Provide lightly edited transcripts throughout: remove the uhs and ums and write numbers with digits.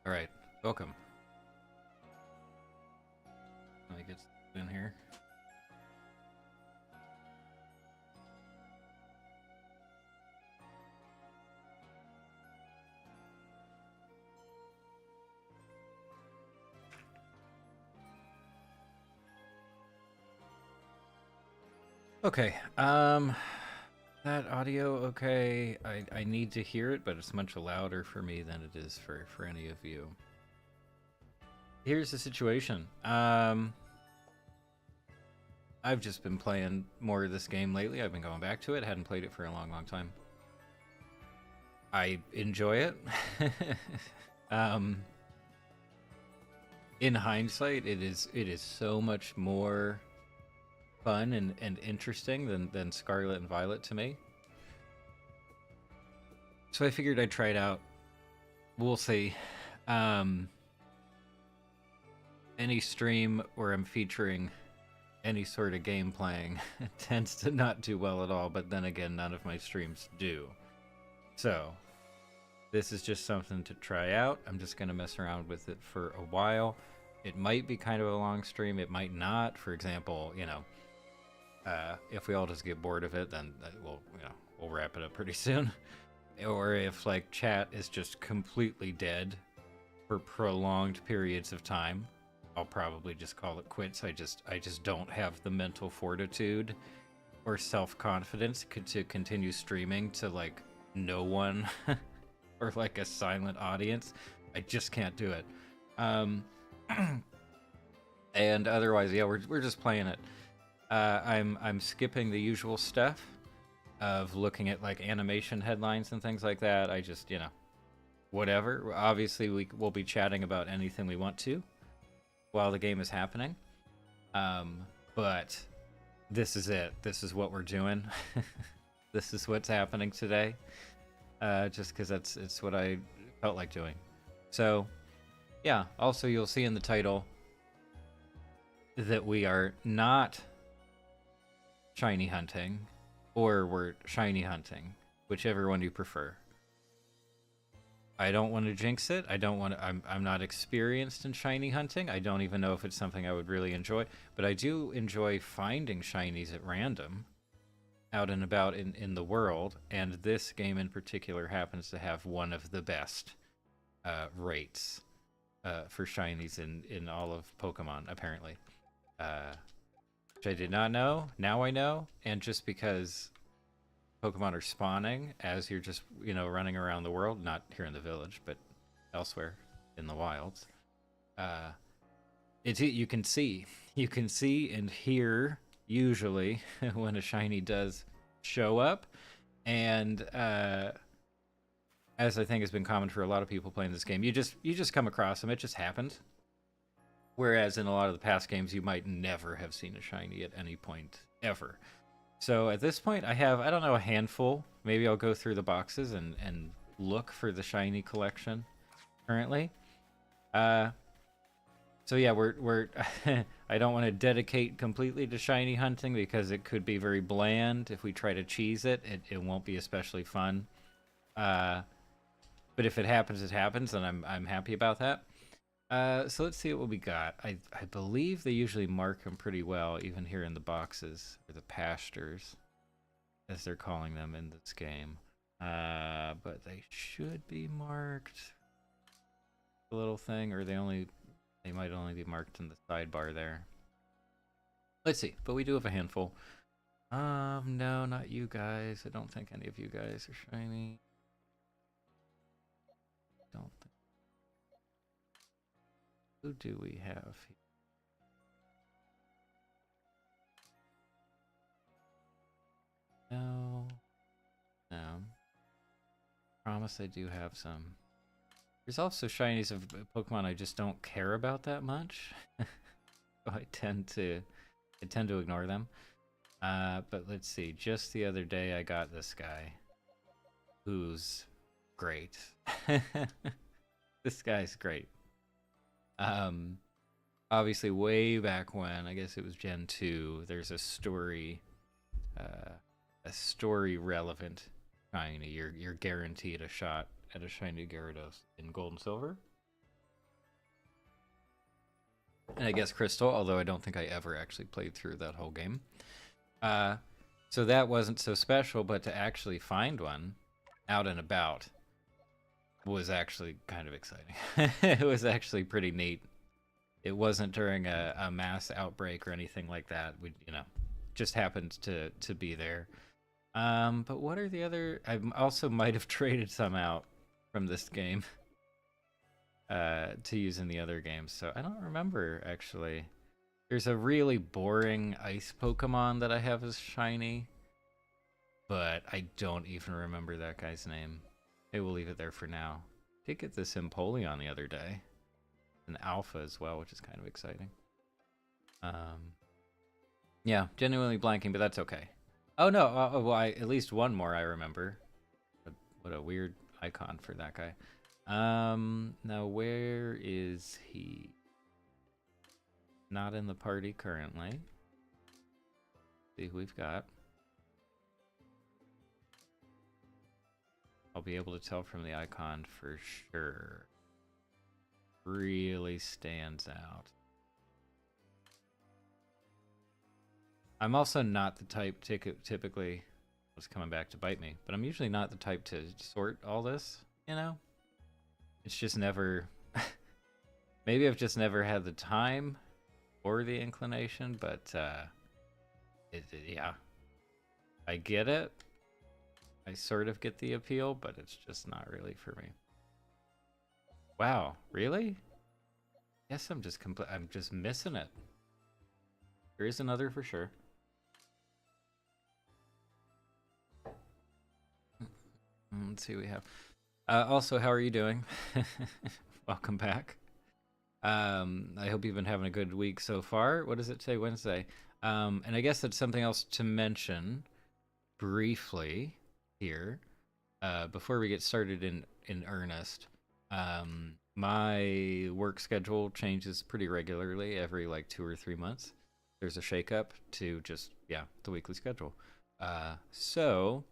All right, welcome. Let me get in here. Okay. That audio okay. I need to hear it, but it's much louder for me than it is for any of you. Here's the situation. I've just been playing more of this game lately. I've been going back to it. Hadn't played it for a long time. I enjoy it. um, in hindsight, it is so much more fun and interesting than Scarlet and Violet to me. So I figured I'd try it out. We'll see. Um, any stream where I'm featuring any sort of game playing tends to not do well at all, but then again, none of my streams do. So this is just something to try out. I'm just going to mess around with it for a while. It might be kind of a long stream. It might not. For example, if we all just get bored of it, then we'll wrap it up pretty soon. Or if like chat is just completely dead for prolonged periods of time, I'll probably just call it quits. I just don't have the mental fortitude or self-confidence to continue streaming to like no one or like a silent audience. I just can't do it. And otherwise, yeah, we're just playing it. I'm skipping the usual stuff of looking at like animation headlines and things like that. I just, whatever. Obviously, we'll be chatting about anything we want to while the game is happening. But this is it. This is what we're doing. This is what's happening today. Just because it's what I felt like doing. So, yeah. Also, you'll see in the title that we are not shiny hunting, or we're shiny hunting, whichever one you prefer. I don't want to jinx it. I'm not experienced in shiny hunting. I don't even know if it's something I would really enjoy, but I do enjoy finding shinies at random out and about in the world, and this game in particular happens to have one of the best rates for shinies in all of Pokemon, apparently. Which I did not know. Now I know, and just because Pokemon are spawning as you're just, running around the world, not here in the village, but elsewhere in the wilds. You can see and hear usually when a shiny does show up, and as I think has been common for a lot of people playing this game, you just come across them. It just happens. Whereas in a lot of the past games, you might never have seen a shiny at any point ever. So at this point, I have, I don't know, a handful. Maybe I'll go through the boxes and look for the shiny collection currently. So yeah, we're I don't want to dedicate completely to shiny hunting because it could be very bland. If we try to cheese it, it won't be especially fun. But if it happens, it happens, and I'm happy about that. So let's see what we got. I believe they usually mark them pretty well, even here in the boxes, or the pastures, as they're calling them in this game. But they should be marked. A little thing, or they might only be marked in the sidebar there. Let's see, but we do have a handful. No, not you guys. I don't think any of you guys are shiny. Don't think. Who do we have here? No. No. Promise I do have some. There's also shinies of Pokemon I just don't care about that much. I tend to ignore them. But let's see. Just the other day I got this guy who's great. This guy's great. Obviously way back when, I guess it was Gen 2, there's a story relevant shiny. You're guaranteed a shot at a shiny Gyarados in Gold and Silver. and I guess Crystal, although I don't think I ever actually played through that whole game. So that wasn't so special, but to actually find one out and about was actually kind of exciting. It was actually pretty neat. It wasn't during a mass outbreak or anything like that. We, just happened to be there. But what are the other? I also might have traded some out from this game to use in the other games, so I don't remember actually. There's a really boring ice Pokemon that I have as shiny, but I don't even remember that guy's name. Maybe we'll leave it there for now. Did get this Empoleon the other day, an alpha as well, which is kind of exciting. Yeah, genuinely blanking, but that's okay. Oh no, well, at least one more I remember. What a weird icon for that guy. Now where is he? Not in the party currently. See who we've got. I'll be able to tell from the icon for sure. Really stands out. I'm also not the type typically, it's coming back to bite me, but I'm usually not the type to sort all this, It's just never, maybe I've just never had the time or the inclination, but yeah, I get it. I sort of get the appeal, but it's just not really for me. Wow, really? Yes, I'm just missing it. There is another for sure. Let's see what we have. Also, how are you doing? Welcome back. I hope you've been having a good week so far. What does it say? Wednesday. And I guess that's something else to mention briefly here before we get started in earnest. My work schedule changes pretty regularly every like 2 or 3 months. There's a shakeup to just, the weekly schedule. So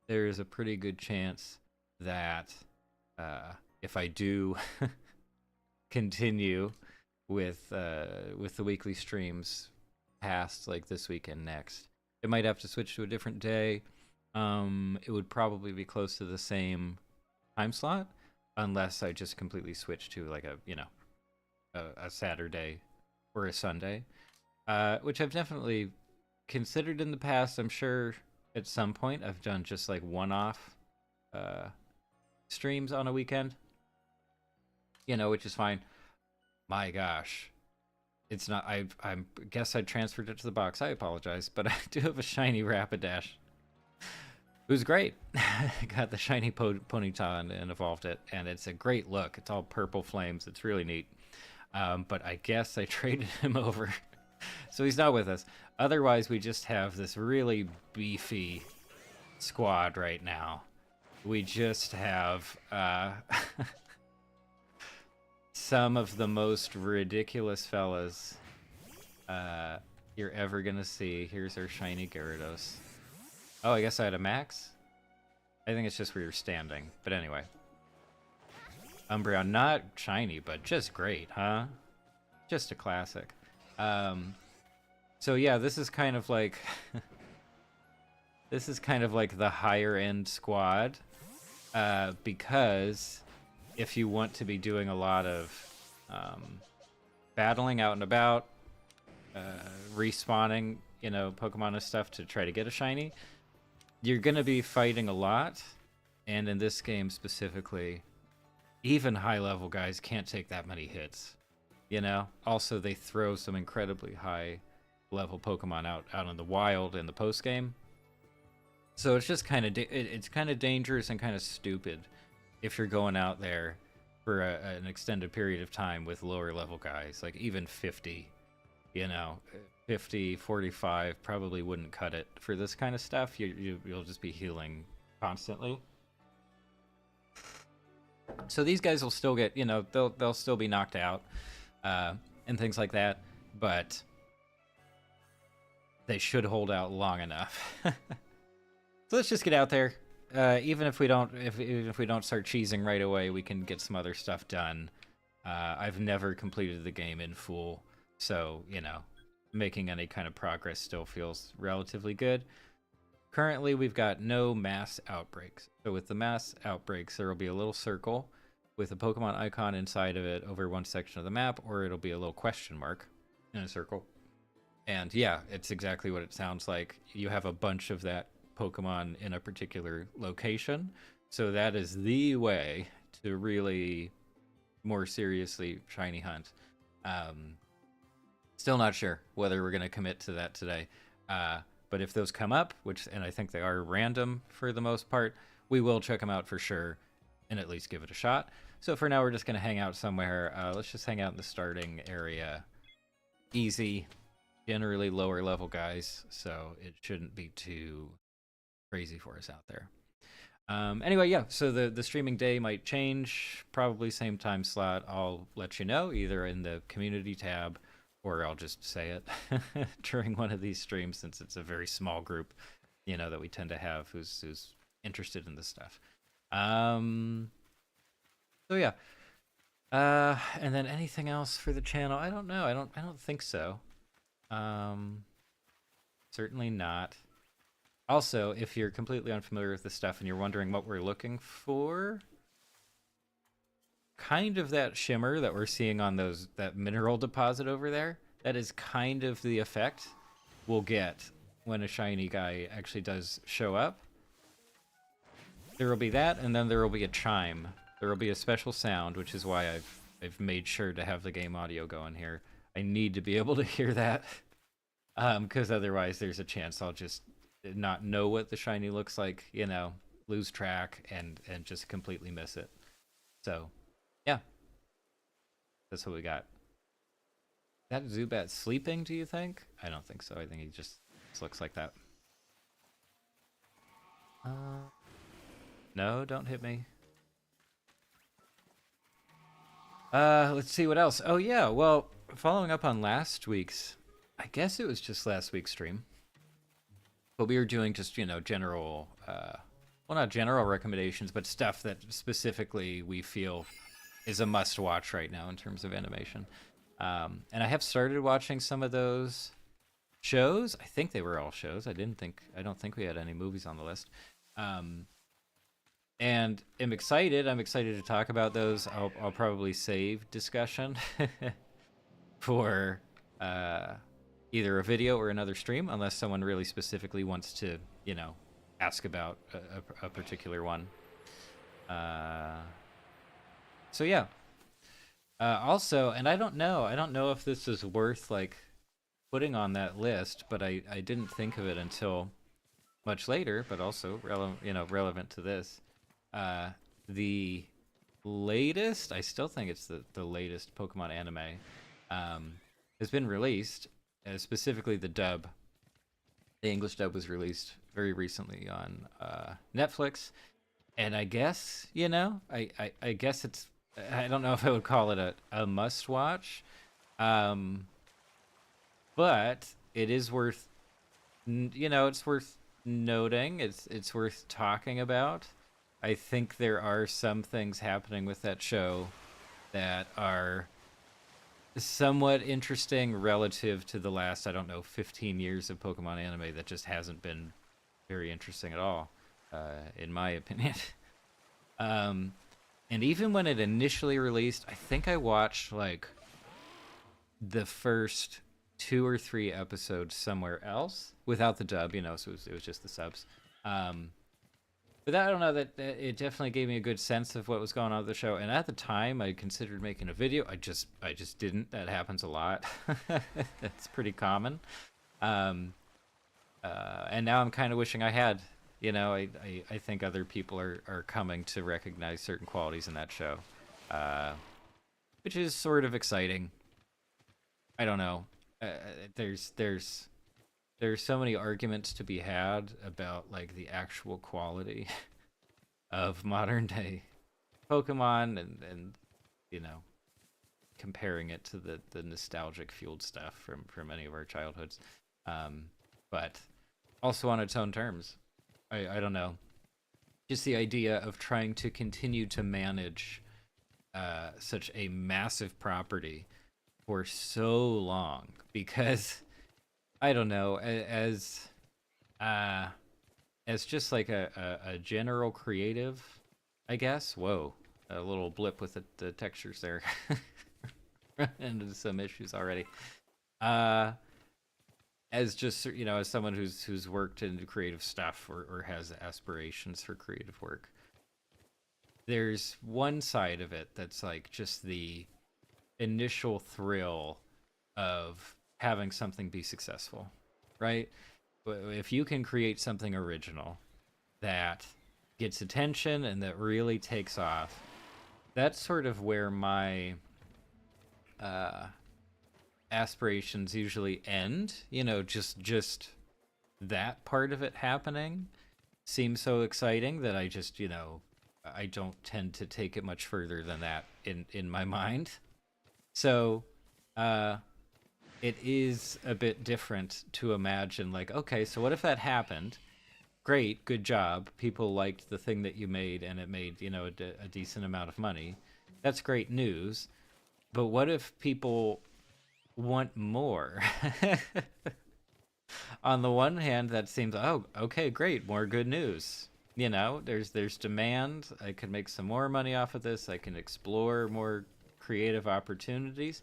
there's a pretty good chance that if I do continue with the weekly streams past like this week and next, it might have to switch to a different day. It would probably be close to the same time slot unless I just completely switch to like a Saturday or a Sunday, which I've definitely considered in the past. I'm sure at some point I've done just like one-off streams on a weekend, which is fine. My gosh, it's not. I guess I transferred it to the box. I apologize, but I do have a shiny Rapidash. It was great. Got the shiny Ponyta and evolved it, and it's a great look. It's all purple flames. It's really neat. But I guess I traded him over, so he's not with us. Otherwise, we just have this really beefy squad right now. We just have some of the most ridiculous fellas you're ever gonna see. Here's our shiny Gyarados. Oh, I guess I had a max? I think it's just where you're standing. But anyway. Umbreon, not shiny, but just great, huh? Just a classic. So yeah, this is kind of like... this is kind of like the higher end squad. Because if you want to be doing a lot of battling out and about, respawning, Pokemon and stuff to try to get a shiny, you're going to be fighting a lot, and in this game specifically, even high-level guys can't take that many hits, Also, they throw some incredibly high-level Pokemon out in the wild in the post-game. So it's just kind of it's kind of dangerous and kind of stupid if you're going out there for an extended period of time with lower-level guys, like even 50, 50, 45 probably wouldn't cut it for this kind of stuff. You'll just be healing constantly. So these guys will still get, they'll still be knocked out and things like that, but they should hold out long enough. So let's just get out there. Even if we don't start cheesing right away, we can get some other stuff done. I've never completed the game in full, So, making any kind of progress still feels relatively good. Currently, we've got no mass outbreaks. So with the mass outbreaks, there will be a little circle with a Pokemon icon inside of it over one section of the map, or it'll be a little question mark in a circle. And yeah, it's exactly what it sounds like. You have a bunch of that Pokemon in a particular location. So that is the way to really more seriously shiny hunt. Still not sure whether we're going to commit to that today. But if those come up, and I think they are random for the most part, we will check them out for sure and at least give it a shot. So for now, we're just going to hang out somewhere. Let's just hang out in the starting area. Easy, generally lower level guys, so it shouldn't be too crazy for us out there. Anyway, yeah, so the streaming day might change, probably same time slot. I'll let you know either in the community tab or I'll just say it during one of these streams, since it's a very small group, that we tend to have who's interested in this stuff. So yeah. And then anything else for the channel? I don't know. I don't think so. Certainly not. Also, if you're completely unfamiliar with this stuff and you're wondering what we're looking for, kind of that shimmer that we're seeing on that mineral deposit over there, that is kind of the effect we'll get when a shiny guy actually does show up. There will be that, and then there will be a chime. There will be a special sound, which is why I've made sure to have the game audio going here. I need to be able to hear that, because otherwise there's a chance I'll just not know what the shiny looks like, lose track and just completely miss it. So yeah, that's what we got. Is that Zubat sleeping, do you think? I don't think so. I think he just looks like that. No, don't hit me. Let's see what else. Oh yeah, well, following up on last week's, I guess it was just last week's stream, but we were doing just, general, well, not general recommendations, but stuff that specifically we feel is a must watch right now in terms of animation. And I have started watching some of those shows. I think they were all shows. I don't think we had any movies on the list. And I'm excited to talk about those. I'll probably save discussion for either a video or another stream, unless someone really specifically wants to, ask about a particular one. So yeah. Also, and I don't know if this is worth putting on that list, but I didn't think of it until much later, but also relevant to this. The latest, I still think it's the latest Pokemon anime, has been released, specifically the dub. The English dub was released very recently on Netflix, and I guess, I guess it's, I don't know if I would call it a must watch, but it is worth, it's worth noting. It's worth talking about. I think there are some things happening with that show that are somewhat interesting relative to the last, 15 years of Pokemon anime that just hasn't been very interesting at all, in my opinion. And even when it initially released, I think I watched the first 2 or 3 episodes somewhere else without the dub, so it was just the subs. But that, I don't know, that it definitely gave me a good sense of what was going on with the show. And at the time, I considered making a video. I just didn't. That happens a lot. That's pretty common. And now I'm kind of wishing I had. I think other people are coming to recognize certain qualities in that show, which is sort of exciting. I don't know. There's so many arguments to be had about the actual quality of modern day Pokemon and comparing it to the nostalgic fueled stuff from many of our childhoods, but also on its own terms. I don't know, just the idea of trying to continue to manage such a massive property for so long because I don't know, uh as just like a general creative, I guess. Whoa, a little blip with the textures there. Into some issues already. Uh, as just as someone who's worked into creative stuff or has aspirations for creative work, there's one side of it that's like just the initial thrill of having something be successful, right? If you can create something original that gets attention and that really takes off, that's sort of where my uh, aspirations usually end. Just that part of it happening seems so exciting that I just I don't tend to take it much further than that in my mind. So uh, it is a bit different to imagine, like, okay, so what if that happened? Great, good job. People liked the thing that you made, and it made a decent amount of money. That's great news. But what if people want more? On the one hand, that seems, oh, okay, great, more good news. There's demand. I can make some more money off of this. I can explore more creative opportunities.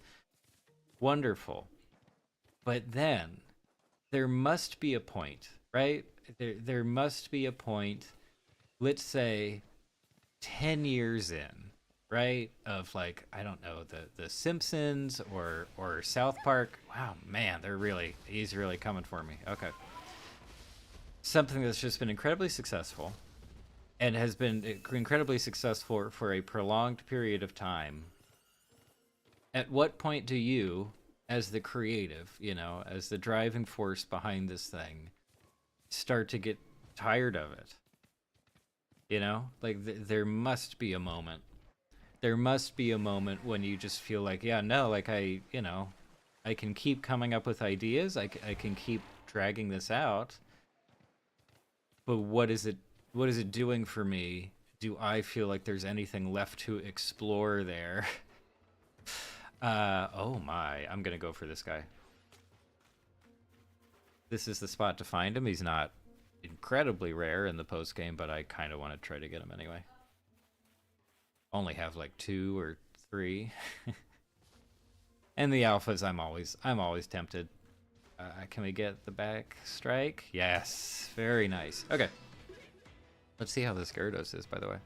Wonderful. But then there must be a point, right? There must be a point, let's say 10 years in, right? Of like, I don't know, the Simpsons or South Park. Wow, man, he's really coming for me. Okay. Something that's just been incredibly successful and has been incredibly successful for a prolonged period of time. At what point do you, as the creative, as the driving force behind this thing, start to get tired of it? Like there must be a moment. There must be a moment when you just feel like, yeah, no, like I can keep coming up with ideas. I can keep dragging this out. But what is it doing for me? Do I feel like there's anything left to explore there? Oh my, I'm gonna go for this guy. This is the spot to find him. He's not incredibly rare in the post game, but I kind of want to try to get him anyway. Only have like 2 or 3. And the alphas, I'm always tempted. Can we get the back strike? Yes, very nice. Okay, let's see how this Gyarados is, by the way.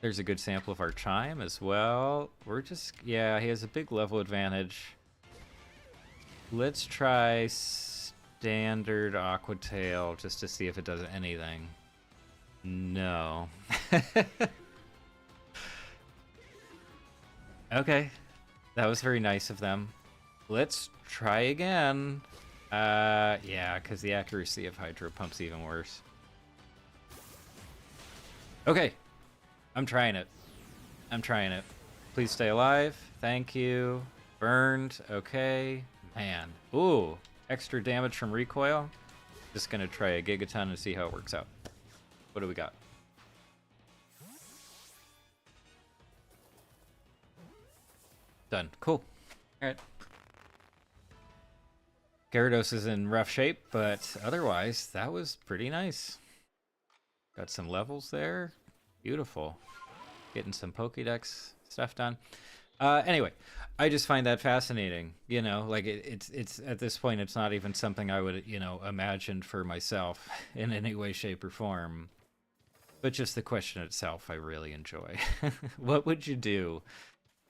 There's a good sample of our Chime as well. Yeah, he has a big level advantage. Let's try standard Aqua Tail just to see if it does anything. No. Okay, that was very nice of them. Let's try again. Yeah, because the accuracy of Hydro Pump's even worse. Okay, I'm trying it. Please stay alive. Thank you. Burned. Okay. Man. Ooh, extra damage from recoil. Just gonna try a Gigaton and see how it works out. What do we got? Done. Cool. Alright. Gyarados is in rough shape, but otherwise, that was pretty nice. Got some levels there. Beautiful. Getting some Pokédex stuff done. Anyway, I just find that fascinating. Like it's at this point, it's not even something I would, imagine for myself in any way, shape, or form. But just the question itself, I really enjoy. What would you do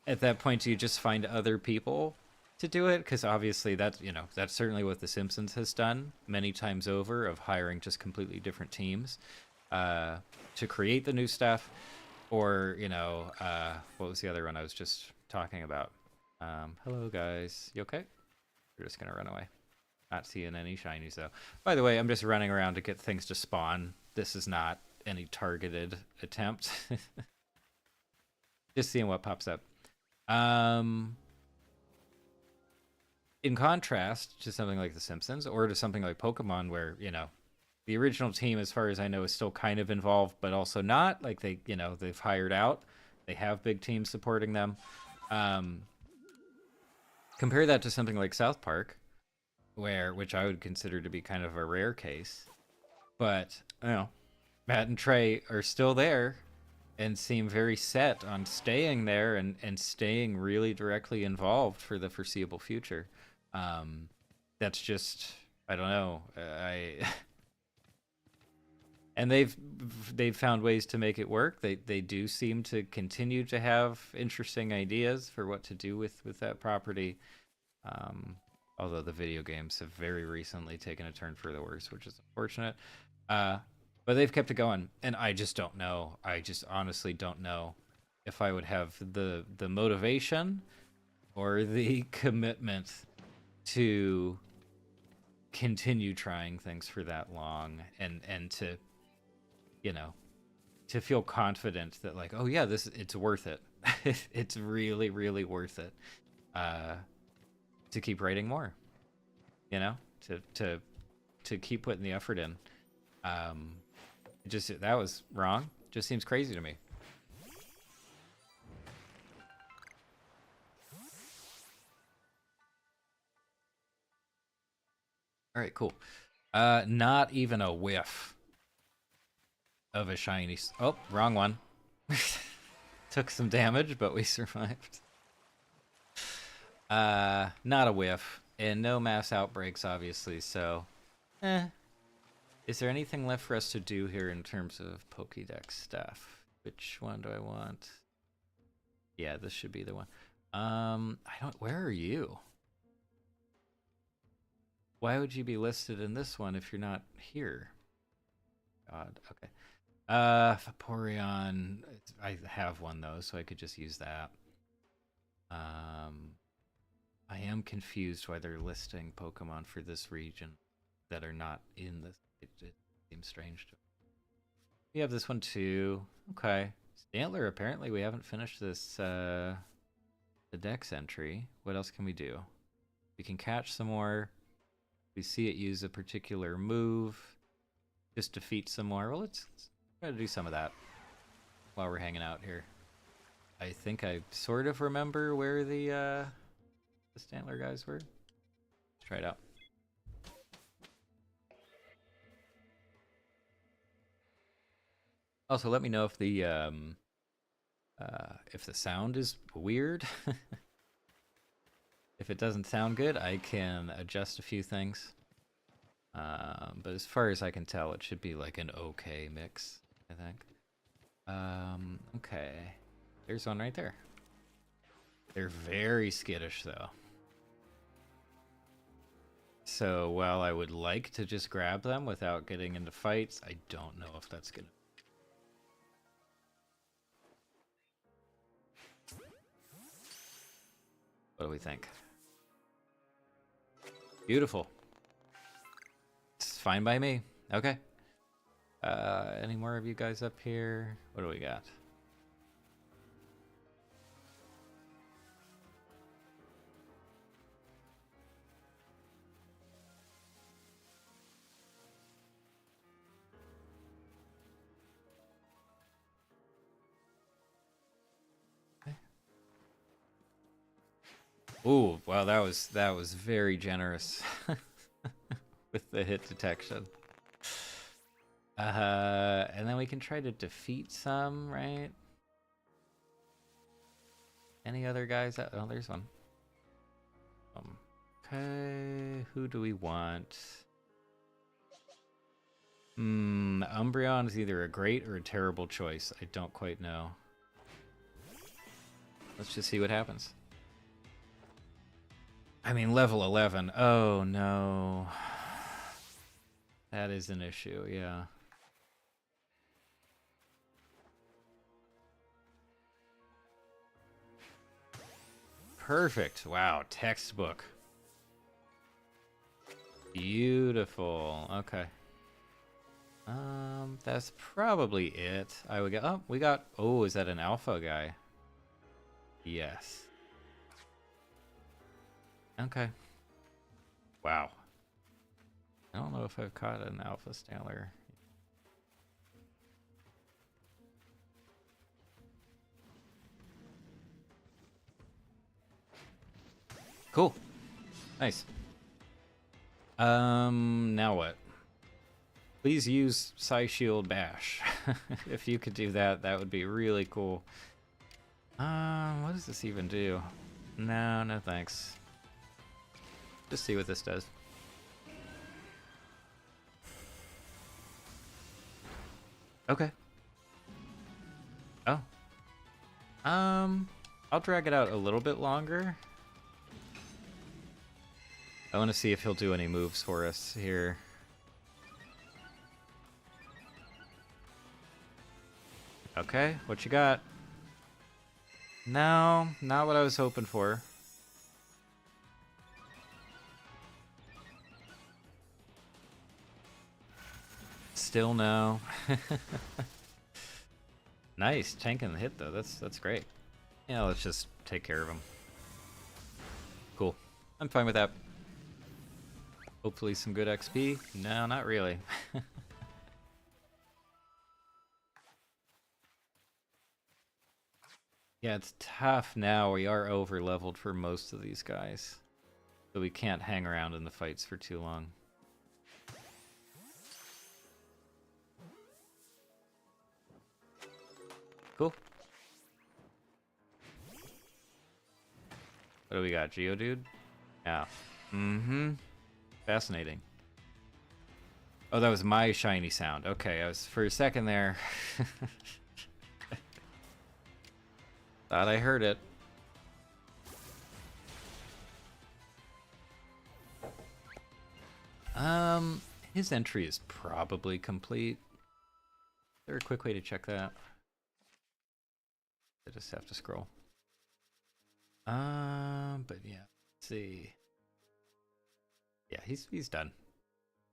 at that point? Do you just find other people to do it? Because obviously that's certainly what The Simpsons has done many times over, of hiring just completely different teams to create the new stuff. Or what was the other one I was just talking about? Hello guys, you okay? We're just gonna run away. Not seeing any shinies though. By the way, I'm just running around to get things to spawn. This is not any targeted attempt. Just seeing what pops up. In contrast to something like The Simpsons, or to something like Pokemon, where the original team, as far as I know, is still kind of involved, but also not. Like they've hired out. They have big teams supporting them. Um, compare that to something like South Park, which I would consider to be kind of a rare case. But you know, Matt and Trey are still there and seem very set on staying there and staying really directly involved for the foreseeable future. That's just, I don't know. And they've found ways to make it work. They do seem to continue to have interesting ideas for what to do with that property. Um, Although the video games have very recently taken a turn for the worse, which is unfortunate. Uh, but they've kept it going, and I just don't know. I just honestly don't know if I would have the motivation or the commitment to continue trying things for that long, and to, you know, to feel confident that, like, oh yeah, it's worth it. It's really, really worth it. To keep writing more, you know, to keep putting the effort in. Just that was wrong. Just seems crazy to me. All right, cool. Not even a whiff of a shiny. Oh, wrong one. Took some damage, but we survived. Not a whiff, and no mass outbreaks, obviously. So, is there anything left for us to do here in terms of Pokédex stuff? Which one do I want? Yeah, this should be the one. I don't. Where are you? Why would you be listed in this one if you're not here? God. Okay. Vaporeon. I have one though, so I could just use that. I am confused why they're listing Pokemon for this region that are not in this. It seems strange to me. We have this one too. Okay. Stantler, apparently we haven't finished this, the Dex entry. What else can we do? We can catch some more. We see it use a particular move. Just defeat some more. Well, let's try to do some of that while we're hanging out here. I think I sort of remember where the Stantler guys were. Let's try it out. Also, let me know if the sound is weird. If it doesn't sound good, I can adjust a few things. But as far as I can tell, it should be like an okay mix, I think. Okay. There's one right there. They're very skittish, though. So while I would like to just grab them without getting into fights, I don't know if that's gonna... What do we think? Beautiful. It's fine by me. Okay. Any more of you guys up here? What do we got? Ooh, wow, that was very generous with the hit detection. And then we can try to defeat some, right? Any other guys? Oh, there's one. Okay, who do we want? Umbreon is either a great or a terrible choice. I don't quite know. Let's just see what happens. I mean, level 11. Oh, no. That is an issue, yeah. Perfect. Wow, textbook. Beautiful. Okay. That's probably it. I would get... Oh, we got... Oh, is that an alpha guy? Yes. Okay. Wow. I don't know if I've caught an alpha Stantler. Cool. Nice. Now what? Please use Psy Shield Bash. If you could do that, that would be really cool. What does this even do? No, no thanks. Just see what this does. Okay. Oh. I'll drag it out a little bit longer. I want to see if he'll do any moves for us here. Okay, what you got? No, not what I was hoping for. Still no. Nice, tanking the hit though. That's great. Yeah, let's just take care of him. Cool. I'm fine with that. Hopefully some good XP. No, not really. Yeah, it's tough now. We are over leveled for most of these guys. So we can't hang around in the fights for too long. Cool. What do we got? Geodude? Yeah. Mm-hmm. Fascinating. Oh, that was my shiny sound. Okay, I was for a second there. Thought I heard it. His entry is probably complete. Is there a quick way to check that? I just have to scroll. But yeah, let's see. Yeah, he's done.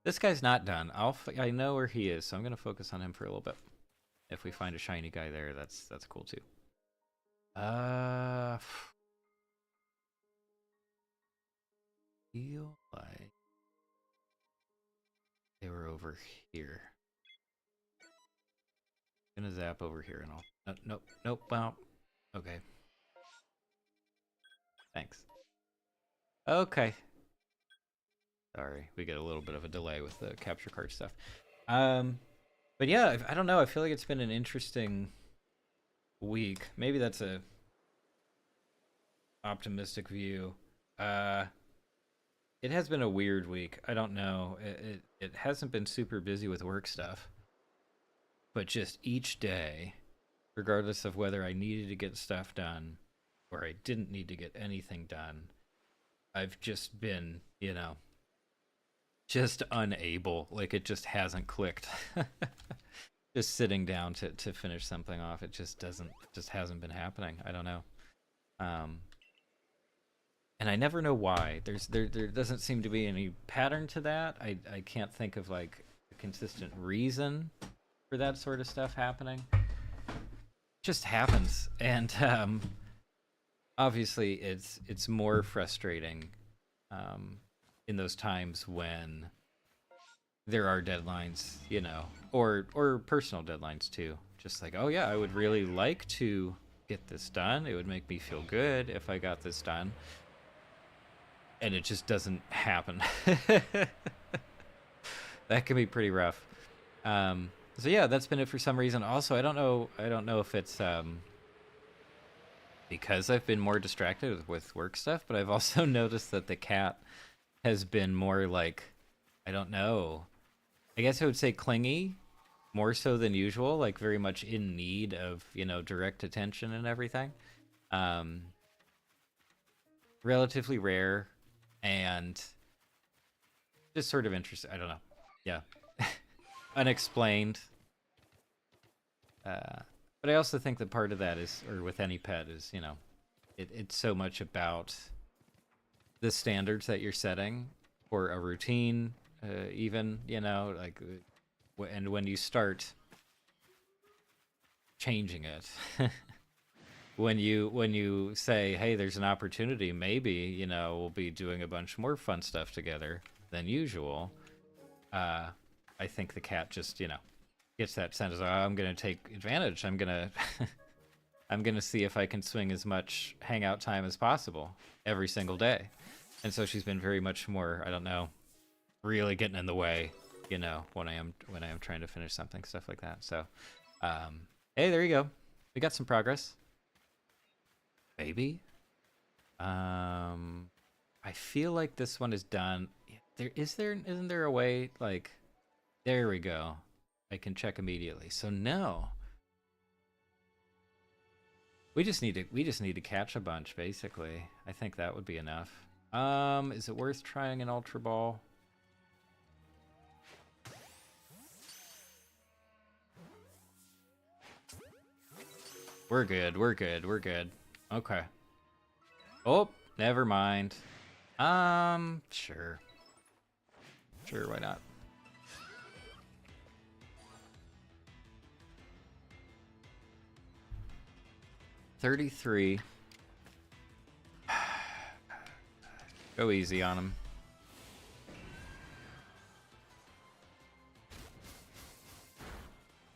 This guy's not done. I know where he is, so I'm gonna focus on him for a little bit. If we find a shiny guy there, that's cool too. Feel like they were over here. I'm gonna zap over here and I'll. Nope. Wow. Okay. Thanks. Okay. Sorry, we get a little bit of a delay with the capture card stuff. But yeah, I don't know. I feel like it's been an interesting week. Maybe that's a optimistic view. It has been a weird week. I don't know. It hasn't been super busy with work stuff, but just each day, regardless of whether I needed to get stuff done or I didn't need to get anything done, I've just been, just unable. Like it just hasn't clicked. Just sitting down to finish something off, it just hasn't been happening. I don't know. And I never know why. There doesn't seem to be any pattern to that. I can't think of like a consistent reason for that sort of stuff happening. It just happens. And obviously it's more frustrating in those times when there are deadlines, or personal deadlines too. Just like, oh yeah, I would really like to get this done. It would make me feel good if I got this done. And it just doesn't happen. That can be pretty rough. So yeah, that's been it for some reason. Also, I don't know if it's because I've been more distracted with work stuff, but I've also noticed that the cat has been more like, I don't know. I guess I would say clingy, more so than usual, like very much in need of, direct attention and everything. Relatively rare and just sort of interesting. I don't know. Yeah. Unexplained. But I also think that part of that is, or with any pet is, it's so much about the standards that you're setting for a routine, even, like, and when you start changing it, when you say, hey, there's an opportunity, maybe, we'll be doing a bunch more fun stuff together than usual. I think the cat just, gets that sense of, oh, I'm going to take advantage. I'm going to I'm gonna see if I can swing as much hangout time as possible every single day. And so she's been very much more, I don't know, really getting in the way, you know, when I am trying to finish something, stuff like that. So, hey, there you go. We got some progress. Maybe. I feel like this one is done. Isn't there a way, like, there we go. I can check immediately. So no. We just need to catch a bunch, basically. I think that would be enough. Is it worth trying an Ultra Ball? We're good, we're good, we're good. Okay. Oh, never mind. Sure. Sure, why not? $33. Go easy on him.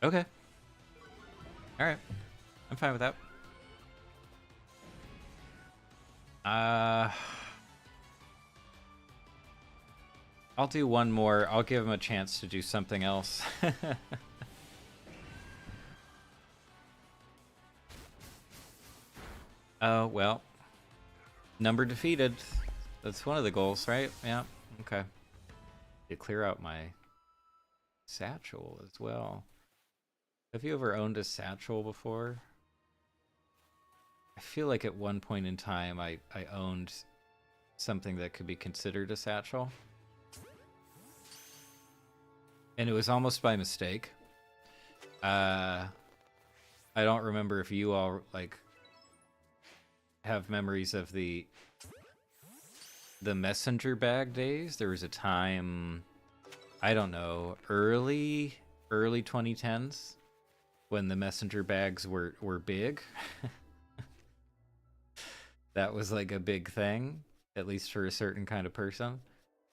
Okay. Alright. I'm fine with that. I'll do one more. I'll give him a chance to do something else. Oh, well. Number defeated. That's one of the goals, right? Yeah. Okay. To clear out my satchel as well. Have you ever owned a satchel before? I feel like at one point in time I owned something that could be considered a satchel. And it was almost by mistake. I don't remember if you all, like, have memories of the messenger bag days. There was a time, I don't know, early 2010s when the messenger bags were big. That was like a big thing, at least for a certain kind of person.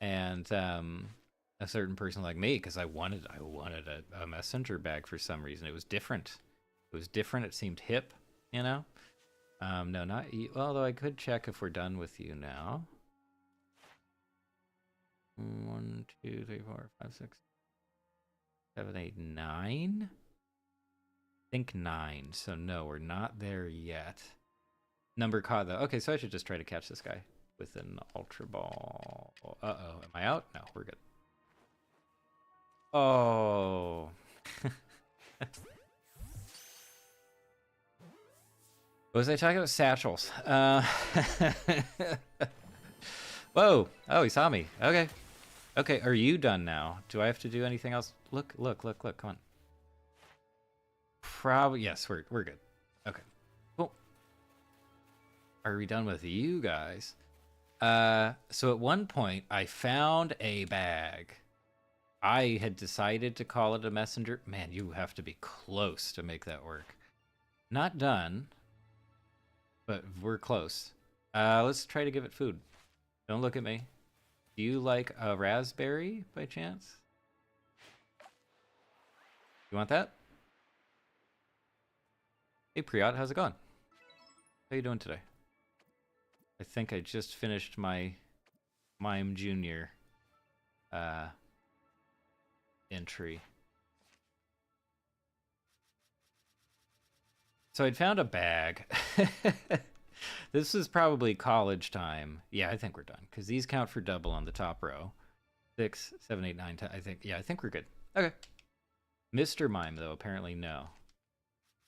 And a certain person like me, because I wanted a messenger bag for some reason. It was different. It was different. It seemed hip, you know? No, not you. Although I could check if we're done with you now. 1, 2, 3, 4, 5, 6, 7, 8, 9. I think 9. So no, we're not there yet. Number caught though. Okay, so I should just try to catch this guy with an Ultra Ball. Uh-oh, am I out? No, we're good. Oh. What was I talking about? Satchels. Whoa. Oh, he saw me. Okay. Okay, are you done now? Do I have to do anything else? Look. Come on. Probably. Yes, we're good. Okay. Cool. Are we done with you guys? So at one point, I found a bag. I had decided to call it a messenger. Man, you have to be close to make that work. Not done. But we're close. Let's try to give it food. Don't look at me. Do you like a raspberry by chance? You want that? Hey Priyat, how's it going? How you doing today? I think I just finished my Mime Junior entry. So I'd found a bag. This was probably college time. Yeah, I think we're done because these count for double on the top row. 6, 7, 8, 9, 10. I think. Yeah, I think we're good. Okay. Mr. Mime though, apparently no.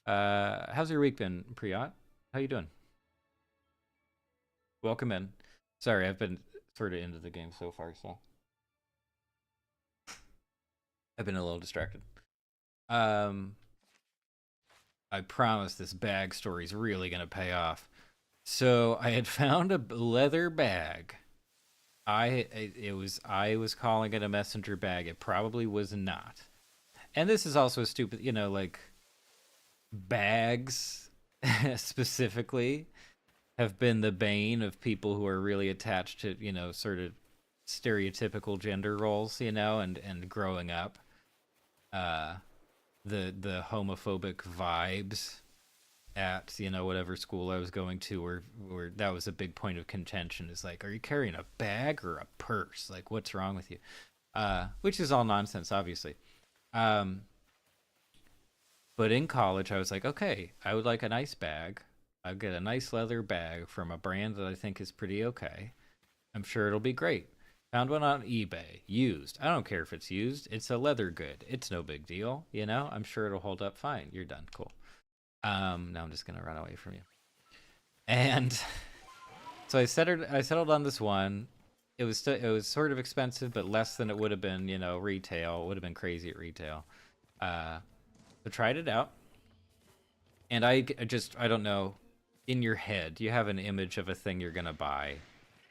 How's your week been, Priyat? How you doing? Welcome in. Sorry, I've been sort of into the game so far, so I've been a little distracted. I promise this bag story is really gonna pay off. So I had found a leather bag. I was calling it a messenger bag. It probably was not. And this is also stupid, you know, like bags specifically have been the bane of people who are really attached to, you know, sort of stereotypical gender roles, you know, and growing up. The homophobic vibes at, you know, whatever school I was going to, where that was a big point of contention, is like, are you carrying a bag or a purse? Like, what's wrong with you? Which is all nonsense, obviously. Um, but in college, I was like, okay, I would like a nice bag. I'll get a nice leather bag from a brand that I think is pretty okay. I'm sure it'll be great. Found one on eBay, used. I don't care if it's used. It's a leather good. It's no big deal, you know? I'm sure it'll hold up fine. You're done. Cool. Now I'm just gonna run away from you. And so I settled on this one. It was sort of expensive, but less than it would have been, you know, retail. It would have been crazy at retail. So tried it out, and I don't know. In your head, you have an image of a thing you're gonna buy,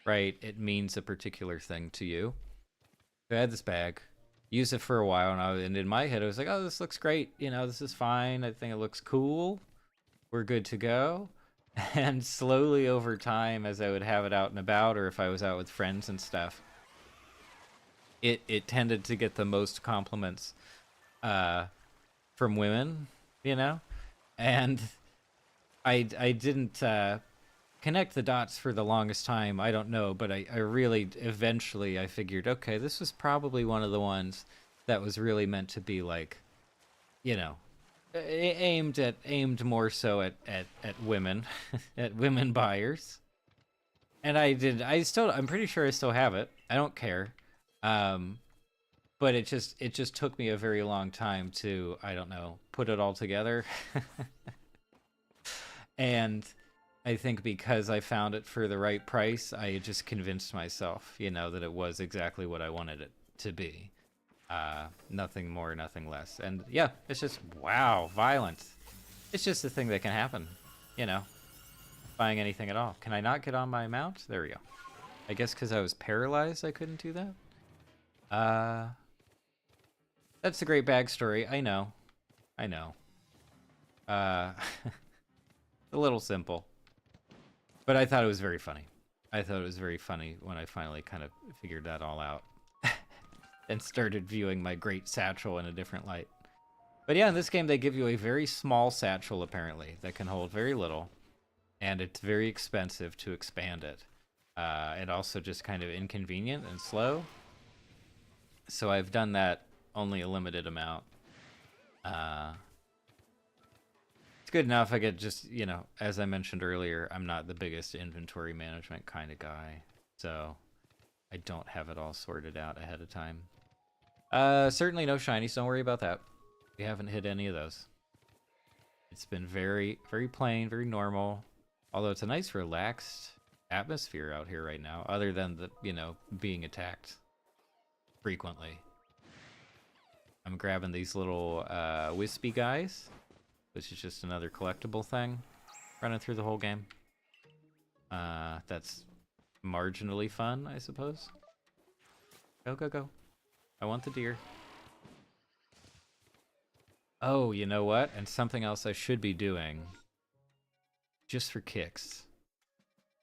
right? It means a particular thing to you. So I had this bag, used it for a while, and in my head I was like, oh, this looks great. You know, this is fine. I think it looks cool. We're good to go. And slowly over time, as I would have it out and about, or if I was out with friends and stuff, it tended to get the most compliments from women, you know? And I didn't connect the dots for the longest time. I don't know, but I really, eventually I figured, okay, this was probably one of the ones that was really meant to be like, you know, aimed more so at women, at women buyers. And I'm pretty sure I still have it. I don't care. But it just took me a very long time to, I don't know, put it all together. And I think because I found it for the right price, I just convinced myself, you know, that it was exactly what I wanted it to be. Nothing more, nothing less. And yeah, it's just, wow, violence. It's just a thing that can happen, you know, buying anything at all. Can I not get on my mount? There we go. I guess because I was paralyzed, I couldn't do that. That's a great backstory. I know. I know. A little simple. But I thought it was very funny. I thought it was very funny when I finally kind of figured that all out. And started viewing my great satchel in a different light. But yeah, in this game they give you a very small satchel, apparently, that can hold very little. And it's very expensive to expand it. And also just kind of inconvenient and slow. So I've done that only a limited amount. It's good enough. I get just, you know, as I mentioned earlier, I'm not the biggest inventory management kind of guy. So I don't have it all sorted out ahead of time. Certainly no shinies. Don't worry about that. We haven't hit any of those. It's been very, very plain, very normal. Although it's a nice, relaxed atmosphere out here right now, other than the, you know, being attacked frequently. I'm grabbing these little wispy guys, which is just another collectible thing, running through the whole game. That's marginally fun, I suppose. Go, go, go. I want the deer. Oh, you know what? And something else I should be doing, just for kicks,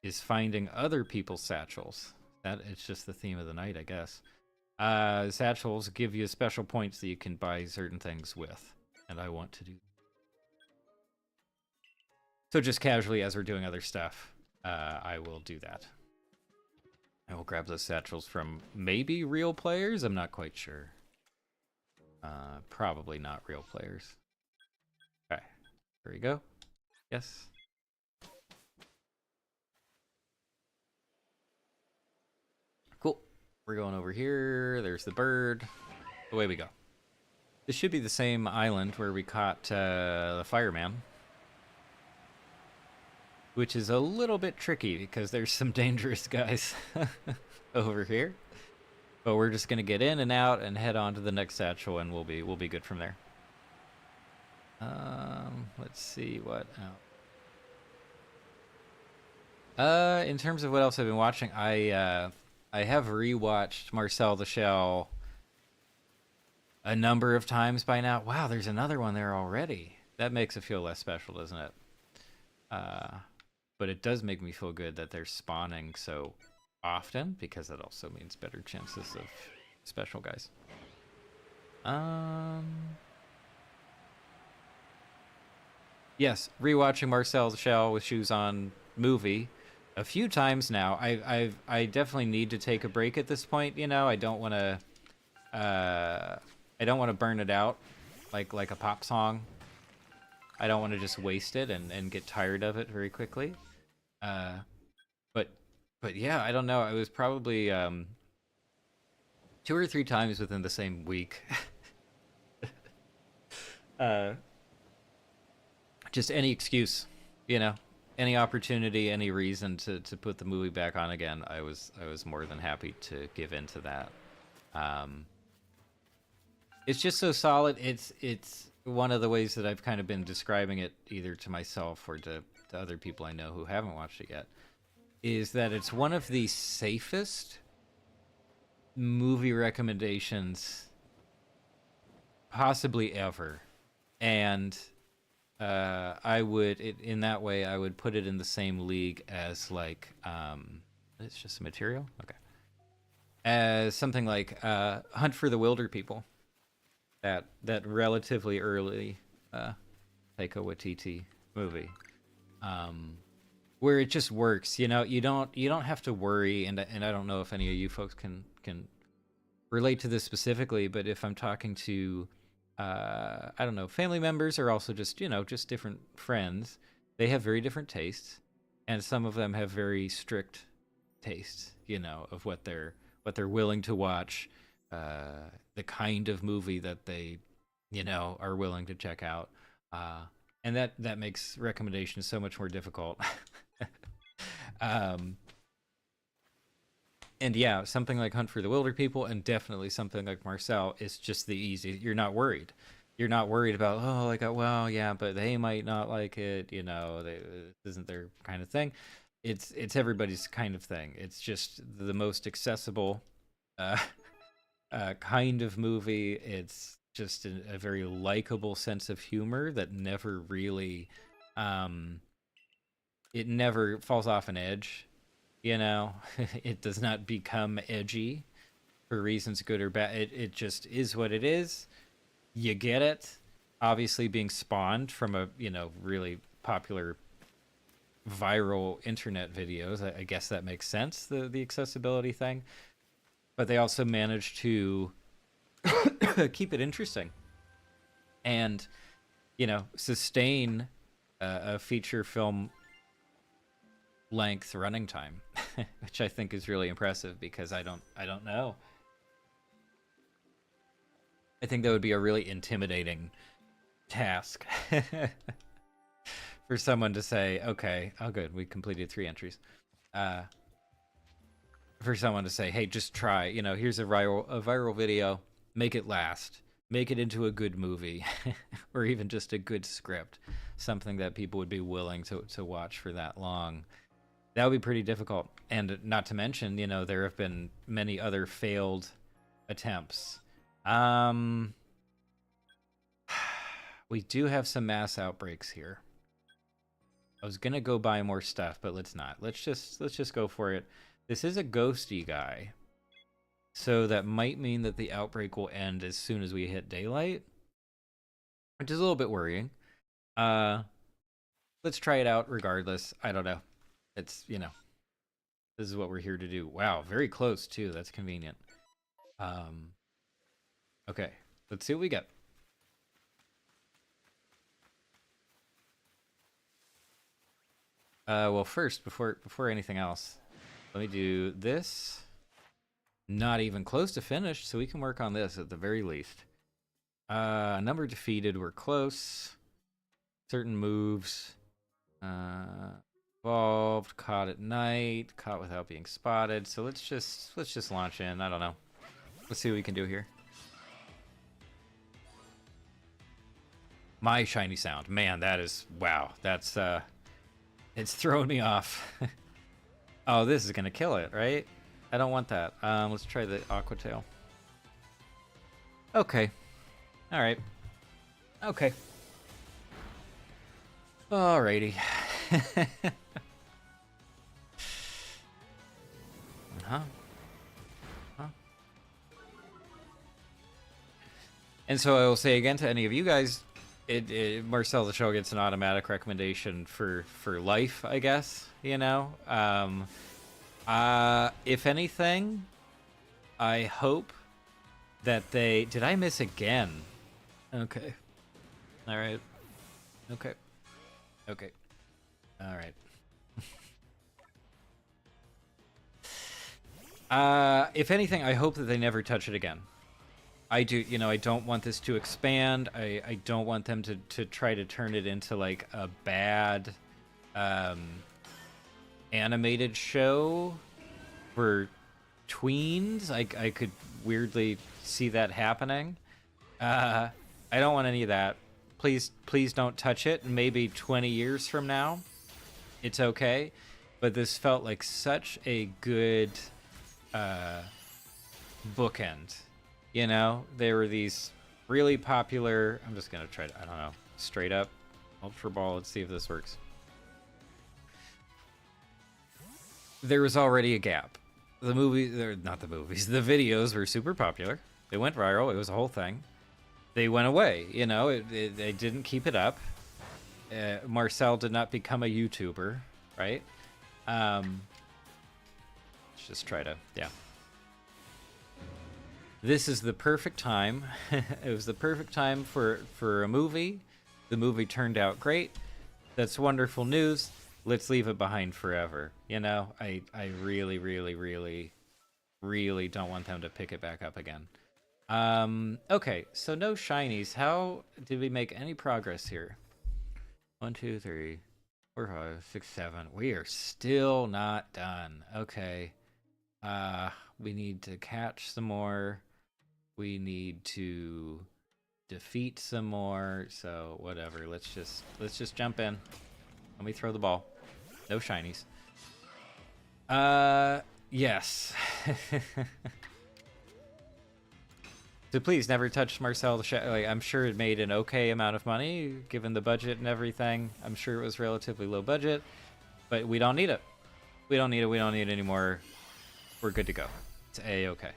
is finding other people's satchels. That it's just the theme of the night, I guess. Satchels give you special points that you can buy certain things with, and I want to do. So just casually, as we're doing other stuff, I will do that. I will grab those satchels from maybe real players. I'm not quite sure. Probably not real players. Okay, there we go. Yes. Cool. We're going over here. There's the bird. Away we go. This should be the same island where we caught the fireman. Which is a little bit tricky because there's some dangerous guys over here. But we're just gonna get in and out and head on to the next satchel, and we'll be good from there. Let's see what else. In terms of what else I've been watching, I have rewatched Marcel the Shell a number of times by now. Wow, there's another one there already. That makes it feel less special, doesn't it? But it does make me feel good that they're spawning so often, because that also means better chances of special guys. Yes, rewatching Marcel the Shell with Shoes On movie a few times now. I definitely need to take a break at this point. You know, uh, I don't want to burn it out like a pop song. I don't want to just waste it and get tired of it very quickly. Uh, but but yeah, I don't know. I was probably 2 or 3 times within the same week. uh, just any excuse, you know, any opportunity, any reason to put the movie back on again. I was more than happy to give in to that. Um, it's just so solid. It's one of the ways that I've kind of been describing it, either to myself or to other people I know who haven't watched it yet, is that it's one of the safest movie recommendations possibly ever. And I would, in that way, I would put it in the same league as like, it's just material? Okay. As something like Hunt for the Wilder People. That relatively early Taika Waititi movie, where it just works. You know, you don't have to worry, and I don't know if any of you folks can relate to this specifically, but if I'm talking to I don't know, family members, or also just just different friends, they have very different tastes, and some of them have very strict tastes. Of what they're willing to watch, the kind of movie that they are willing to check out, and that makes recommendations so much more difficult. um, and yeah, something like Hunt for the Wilder People, and definitely something like Marcel, is just the easy. You're not worried. You're not worried about, oh, like, well, yeah, but they might not like it. This isn't their kind of thing. It's everybody's kind of thing. It's just the most accessible uh, kind of movie. It's just a very likable sense of humor that never really, it never falls off an edge. It does not become edgy for reasons good or bad. It just is what it is. You get it. Obviously, being spawned from a really popular viral internet videos, I guess that makes sense. The accessibility thing, but they also managed to keep it interesting and sustain a feature film length running time, which I think is really impressive, because I don't know. I think that would be a really intimidating task for someone to say, okay, oh good, we completed 3 entries. For someone to say, hey, just try, here's a viral video, make it last, make it into a good movie, or even just a good script, something that people would be willing to watch for that long. That would be pretty difficult. And not to mention, there have been many other failed attempts. We do have some mass outbreaks here. I was gonna go buy more stuff, but let's not. Let's just go for it. This is a ghosty guy, so that might mean that the outbreak will end as soon as we hit daylight, which is a little bit worrying. Let's try it out regardless. I don't know. It's, this is what we're here to do. Wow, very close too. That's convenient. Okay, let's see what we get. Well, first, before anything else, let me do this. Not even close to finished, so we can work on this at the very least. Number defeated, we're close. Certain moves. Evolved, caught at night, caught without being spotted. So let's just launch in. I don't know. Let's see what we can do here. My shiny sound. Man, that is, wow. That's it's throwing me off. Oh, this is gonna kill it, right? I don't want that. Let's try the Aqua Tail. Okay. Alright. Okay. Alrighty. Huh? And so I will say again to any of you guys Marcel the Show gets an automatic recommendation for life, I guess. You know. If anything, I hope that they. Did I miss again? Okay. All right. Okay. Okay. All right. If anything, I hope that they never touch it again. I do, you know, I don't want this to expand. I don't want them to try to turn it into like a bad animated show for tweens. I could weirdly see that happening. I don't want any of that. Please don't touch it. Maybe 20 years from now, it's okay. But this felt like such a good bookend. You know, there were these really popular. I'm just gonna try to, I don't know, straight up Ultra Ball. Let's see if this works. There was already a gap. The not the movies, the videos were super popular. They went viral. It was a whole thing. They went away. You know, they didn't keep it up. Marcel did not become a YouTuber, right? Let's just try to, yeah. This is the perfect time. It was the perfect time for a movie. The movie turned out great. That's wonderful news. Let's leave it behind forever. You know, I really, really, really, really don't want them to pick it back up again. Okay, so no shinies. How did we make any progress here? 1, 2, 3, 4, 5, 6, 7. We are still not done. Okay. We need to catch some more. We need to defeat some more. So whatever. Let's just jump in. Let me throw the ball. No shinies. Yes. So please never touch Marcel the Show. Like, I'm sure it made an okay amount of money given the budget and everything. I'm sure it was relatively low budget, but we don't need it. We don't need it. We don't need it anymore. We're good to go. It's A-okay.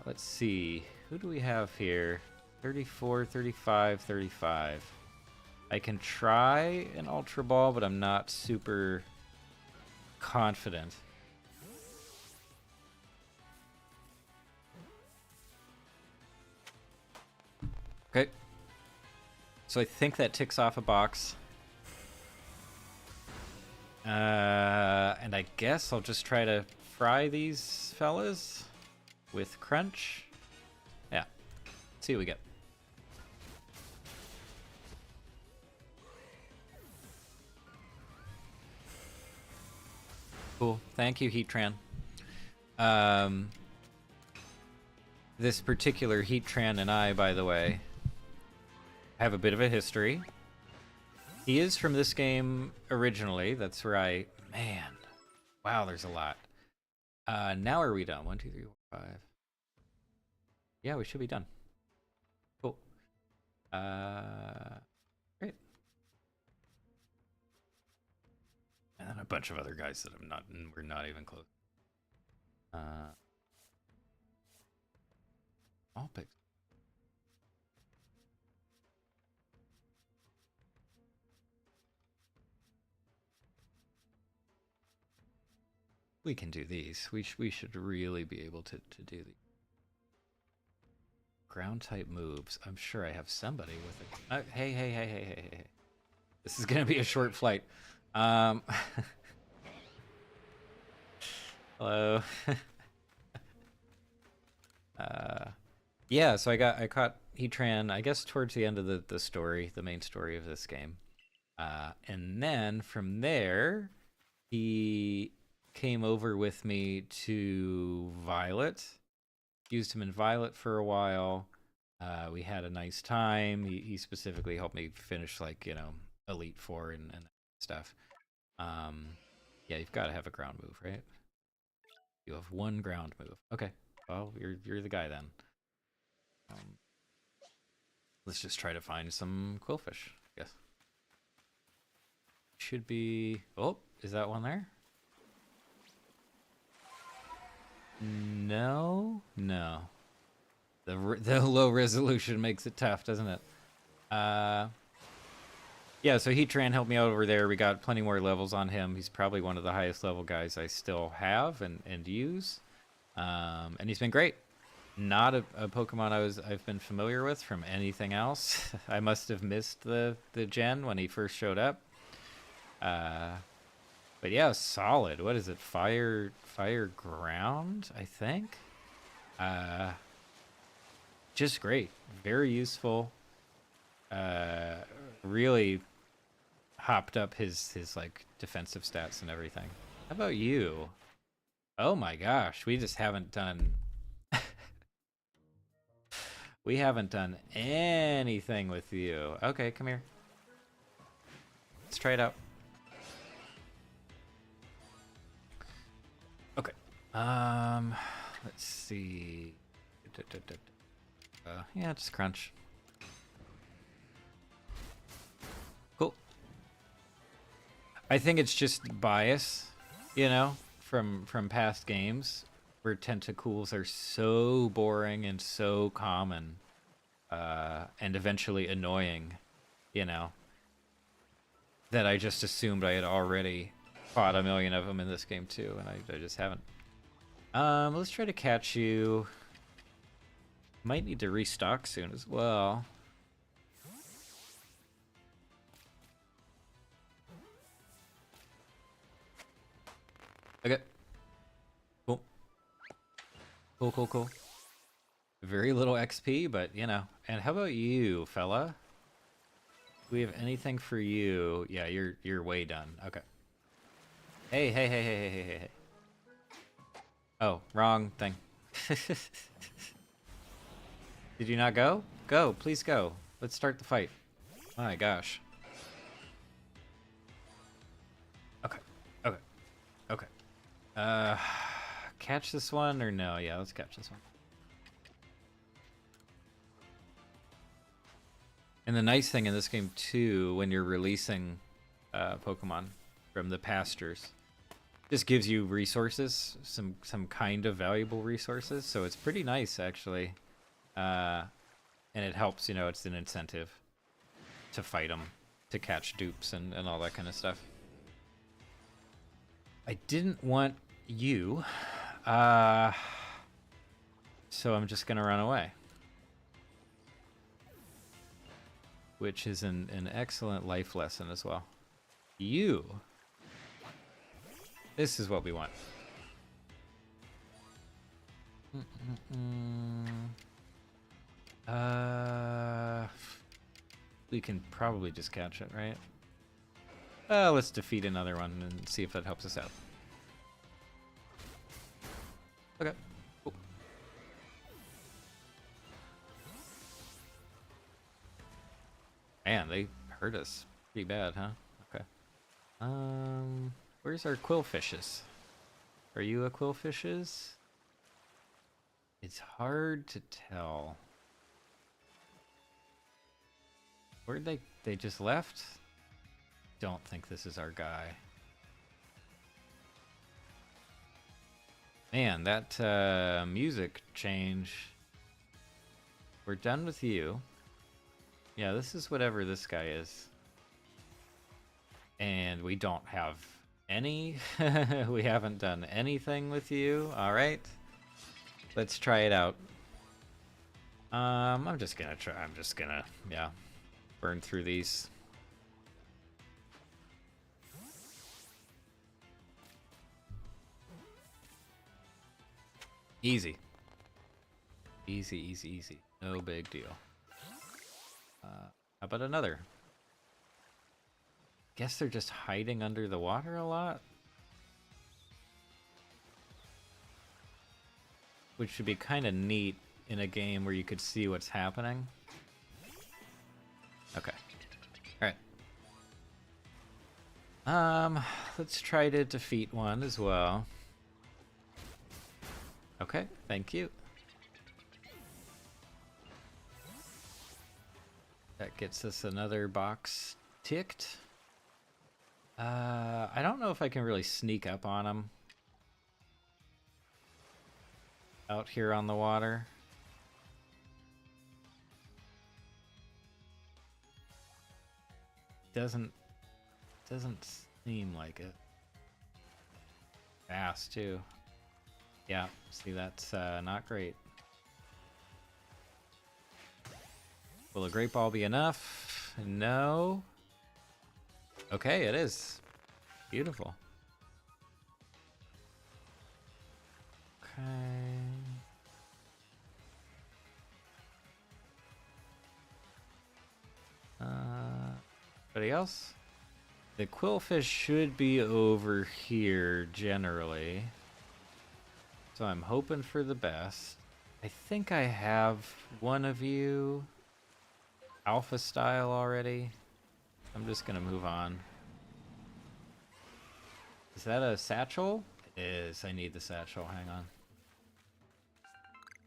Let's see. Who do we have here? 34, 35, 35. I can try an Ultra Ball, but I'm not super confident. Okay. So I think that ticks off a box. And I guess I'll just try to fry these fellas with Crunch. Yeah. Let's see what we get. Cool. Thank you, Heatran. This particular Heatran and I, by the way, have a bit of a history. He is from this game originally. That's right. Man. Wow, there's a lot. Now are we done? 1, 2, 3, 4, 5. Yeah, we should be done. Cool. Great. And then a bunch of other guys that we're not even close. All picks. We can do these. We should really be able to do these. Ground type moves. I'm sure I have somebody with it. Hey. This is gonna be a short flight. Hello. Yeah, so I caught Heatran, I guess, towards the end of the story, the main story of this game. And then from there, he came over with me to Violet. Used him in Violet for a while. We had a nice time. He specifically helped me finish, like, you know, Elite Four and stuff. Yeah, you've got to have a ground move, right? You have one ground move. Okay. Well, you're the guy then. Let's just try to find some Quillfish, I guess. Should be... Oh, is that one there? No. The low resolution makes it tough, doesn't it? Uh, yeah, so Heatran helped me out over there. We got plenty more levels on him. He's probably one of the highest level guys I still have and use. And he's been great. Not a Pokemon I've been familiar with from anything else. I must have missed the gen when he first showed up. But yeah, solid. What is it? Fire ground, I think. Just great. Very useful. Really hopped up his like defensive stats and everything. How about you? Oh my gosh, we just haven't done we haven't done anything with you. Okay, come here. Let's try it out. Okay. Let's see. Yeah, just crunch. Cool. I think it's just bias, you know, from past games where tentacles are so boring and so common, and eventually annoying, you know, that I just assumed I had already fought a million of them in this game too, and I just haven't. Let's try to catch you. Might need to restock soon as well. Okay. Cool. Cool. Very little XP, but you know. And how about you, fella? Do we have anything for you? Yeah, you're way done. Okay. Hey. Oh, wrong thing. Did you not go? Go, please go. Let's start the fight. My gosh. Okay. Catch this one or no? Yeah, let's catch this one. And the nice thing in this game too, when you're releasing Pokemon from the pastures, this gives you resources, some kind of valuable resources. So it's pretty nice actually, and it helps. You know, it's an incentive to fight them, to catch dupes and all that kind of stuff. I didn't want you, so I'm just gonna run away. Which is an excellent life lesson as well. You. This is what we want. We can probably just catch it, right? Let's defeat another one and see if that helps us out. Okay. Cool. Man, they hurt us pretty bad, huh? Okay. Where's our Quillfishes? Are you a Quillfishes? It's hard to tell. Where'd they just left? Don't think this is our guy. Man, that music change. We're done with you. Yeah, this is whatever this guy is. And we don't have any. We haven't done anything with you. All right. Let's try it out. I'm just gonna try. I'm just gonna, yeah, burn through these. Easy. Easy. No big deal. How about another? Guess they're just hiding under the water a lot? Which should be kind of neat in a game where you could see what's happening. Okay. Alright. Let's try to defeat one as well. Okay, thank you. That gets us another box ticked. I don't know if I can really sneak up on him out here on the water. doesn't seem like it. Fast too. Yeah, see, that's not great. Will a great ball be enough? No. Okay, it is. Beautiful. Okay. Anybody else? The quillfish should be over here generally. So I'm hoping for the best. I think I have one of you alpha style already. I'm just gonna move on. Is that a satchel? It is. I need the satchel. Hang on.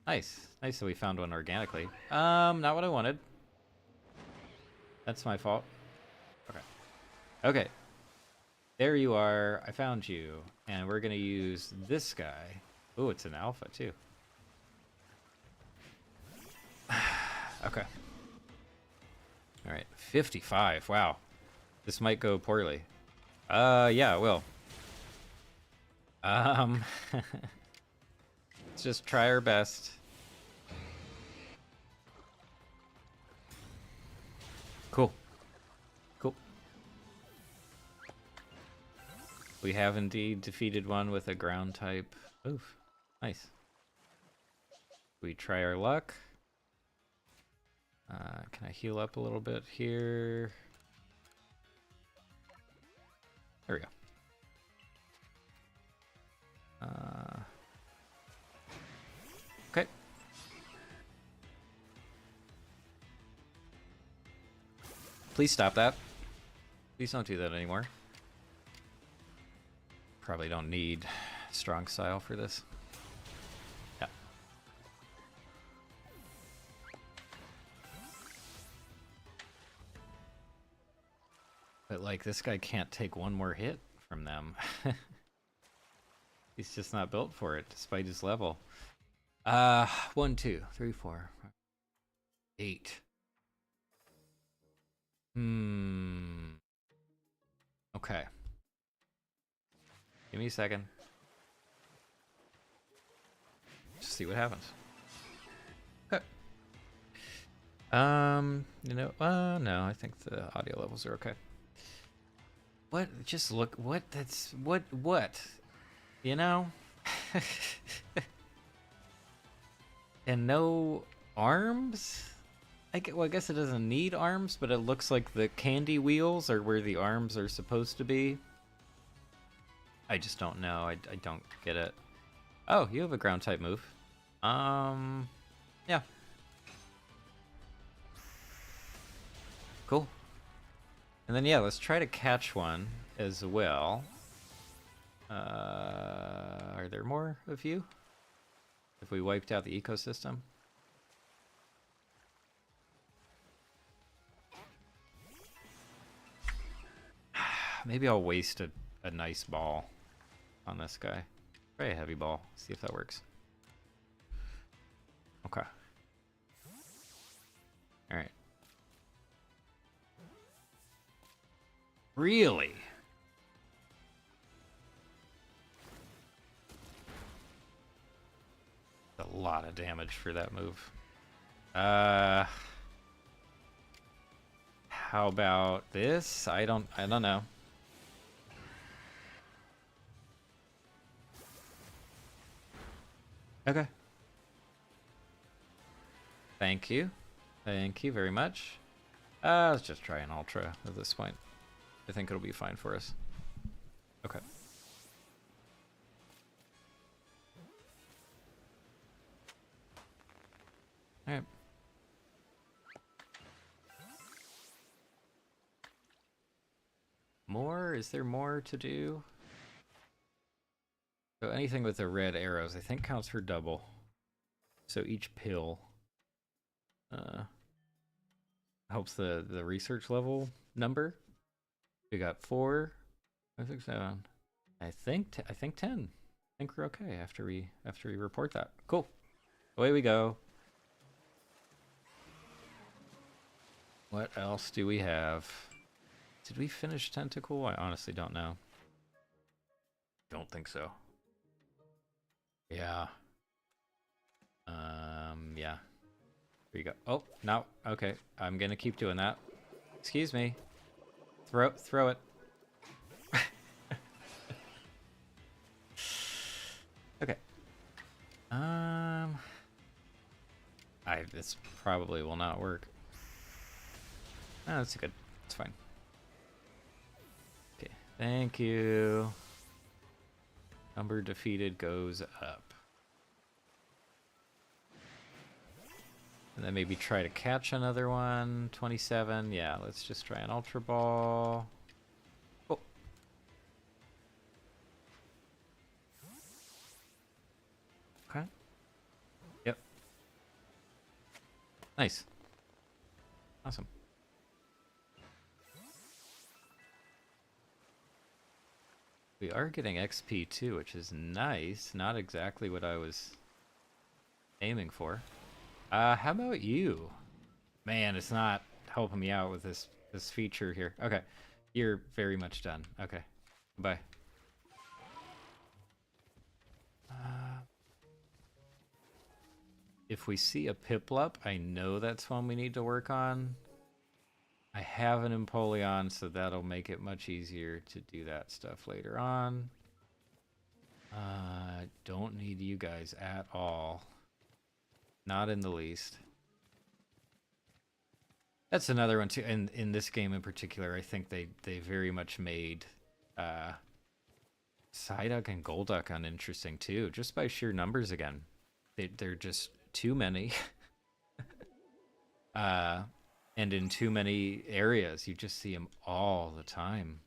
Nice. Nice that we found one organically. Not what I wanted. That's my fault. Okay. Okay. There you are. I found you. And we're gonna use this guy. Oh, it's an alpha too. Okay. Alright. 55. Wow. This might go poorly. Yeah, it will. Let's just try our best. Cool. Cool. We have indeed defeated one with a ground type. Oof. Nice. We try our luck. Can I heal up a little bit here? There we go. Okay. Please stop that. Please don't do that anymore. Probably don't need strong style for this. Yeah. But like, this guy can't take one more hit from them. He's just not built for it, despite his level. 1, 2, 3, 4, 8. Okay. Give me a second. Just see what happens. Okay. No, I think the audio levels are okay. What? Just look. What? That's what? You know? And no arms? I guess it doesn't need arms, but it looks like the candy wheels are where the arms are supposed to be. I just don't know. I don't get it. Oh, you have a ground type move. Yeah. Cool. And then, yeah, let's try to catch one as well. Are there more of you? If we wiped out the ecosystem? Maybe I'll waste a nice ball on this guy. Try a heavy ball. See if that works. Okay. Alright. Really? A lot of damage for that move. How about this? I don't know. Okay. Thank you. Thank you very much. Let's just try an ultra at this point. I think it'll be fine for us. Okay. Alright. More? Is there more to do? So anything with the red arrows, I think counts for double. So each pill helps the research level number. We got 4, 5, 6, 7. I think 10. I think we're okay after we report that. Cool. Away we go. What else do we have? Did we finish Tentacle? I honestly don't know. Don't think so. Yeah. Yeah. Here you go. Oh, no. Okay. I'm gonna keep doing that. Excuse me. Throw it. Okay. This probably will not work. Oh, that's good. It's fine. Okay. Thank you. Number defeated goes up. And then maybe try to catch another one. 27. Yeah, let's just try an Ultra Ball. Oh. Okay. Yep. Nice. Awesome. We are getting XP too, which is nice. Not exactly what I was aiming for. How about you? Man, it's not helping me out with this feature here. Okay. You're very much done. Okay. Bye. If we see a Piplup, I know that's one we need to work on. I have an Empoleon, so that'll make it much easier to do that stuff later on. Don't need you guys at all. Not in the least. That's another one too. And in this game in particular, I think they very much made Psyduck and Golduck uninteresting too, just by sheer numbers again. They're just too many. And in too many areas, you just see them all the time.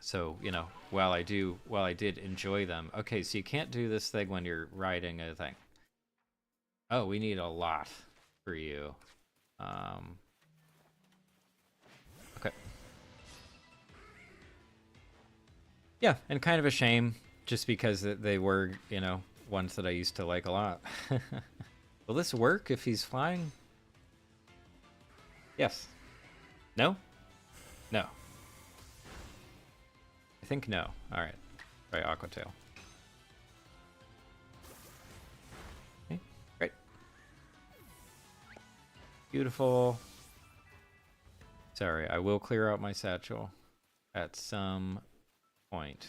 So, you know, while I did enjoy them. Okay, so you can't do this thing when you're riding a thing. Oh, we need a lot for you. Okay. Yeah, and kind of a shame, just because they were, you know, ones that I used to like a lot. Will this work if he's flying? Yes. No? No. I think no. Alright. Try Aqua Tail. Okay, great. Beautiful. Sorry, I will clear out my satchel at some point.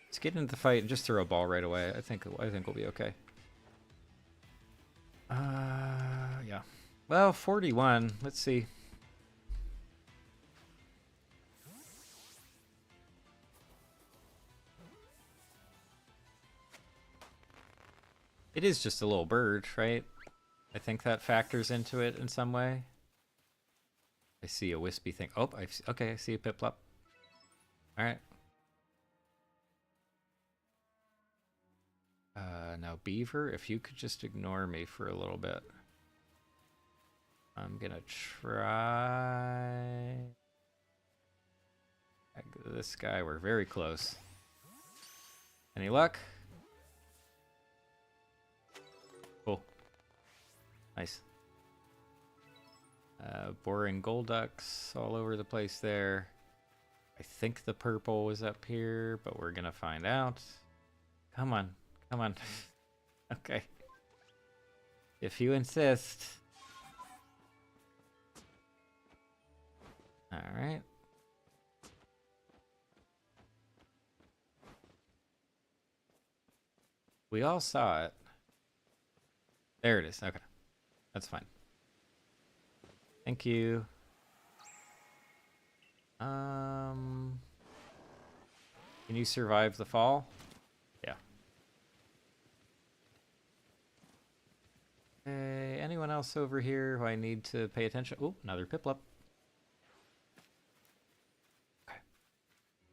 Let's get into the fight and just throw a ball right away. I think we'll be okay. Yeah. Well, 41. Let's see. It is just a little bird, right? I think that factors into it in some way. I see a wispy thing. Oh, okay, I see a Piplup. Alright. Now Beaver, if you could just ignore me for a little bit. I'm gonna try... This guy, we're very close. Any luck? Cool. Nice. Boring Golducks all over the place there. I think the purple was up here, but we're gonna find out. Come on. Come on. Okay. If you insist. Alright. We all saw it. There it is. Okay. That's fine. Thank you. Can you survive the fall? Yeah. Okay, anyone else over here who I need to pay attention? Oh, another Piplup. Okay.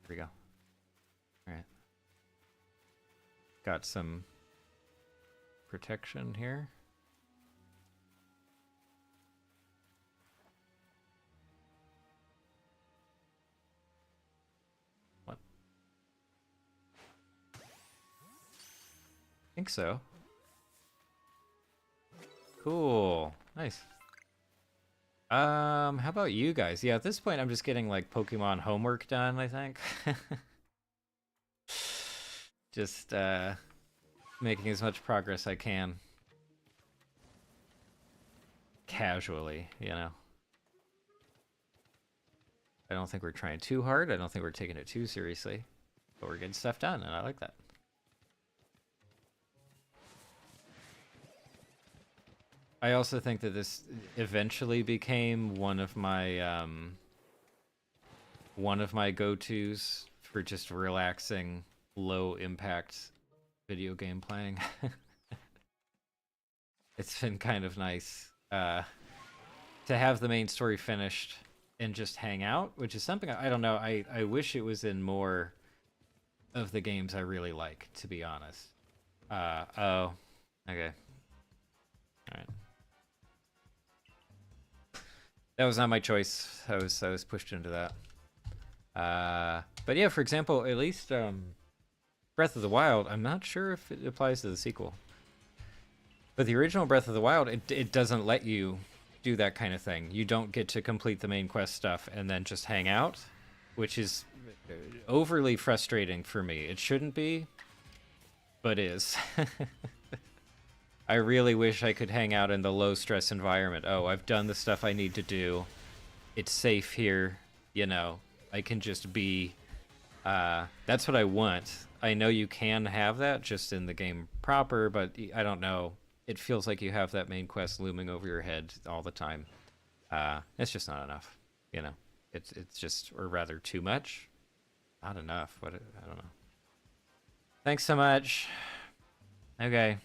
Here we go. Alright. Got some protection here. What? I think so. Cool. Nice. How about you guys? Yeah, at this point, I'm just getting like Pokemon homework done, I think. Just making as much progress I can. Casually, you know. I don't think we're trying too hard. I don't think we're taking it too seriously. But we're getting stuff done, and I like that. I also think that this eventually became one of my go-tos for just relaxing, low impact video game playing. It's been kind of nice to have the main story finished and just hang out, which is something I don't know. I wish it was in more of the games I really like, to be honest. Oh, okay. All right. That was not my choice. I was pushed into that. But yeah, for example, at least Breath of the Wild, I'm not sure if it applies to the sequel. But the original Breath of the Wild, it doesn't let you do that kind of thing. You don't get to complete the main quest stuff and then just hang out, which is overly frustrating for me. It shouldn't be, but is. I really wish I could hang out in the low stress environment. Oh, I've done the stuff I need to do. It's safe here, you know. I can just be. That's what I want. I know you can have that just in the game proper, but I don't know. It feels like you have that main quest looming over your head all the time. It's just not enough, you know. It's just, or rather, too much. Not enough. What? I don't know. Thanks so much. Okay.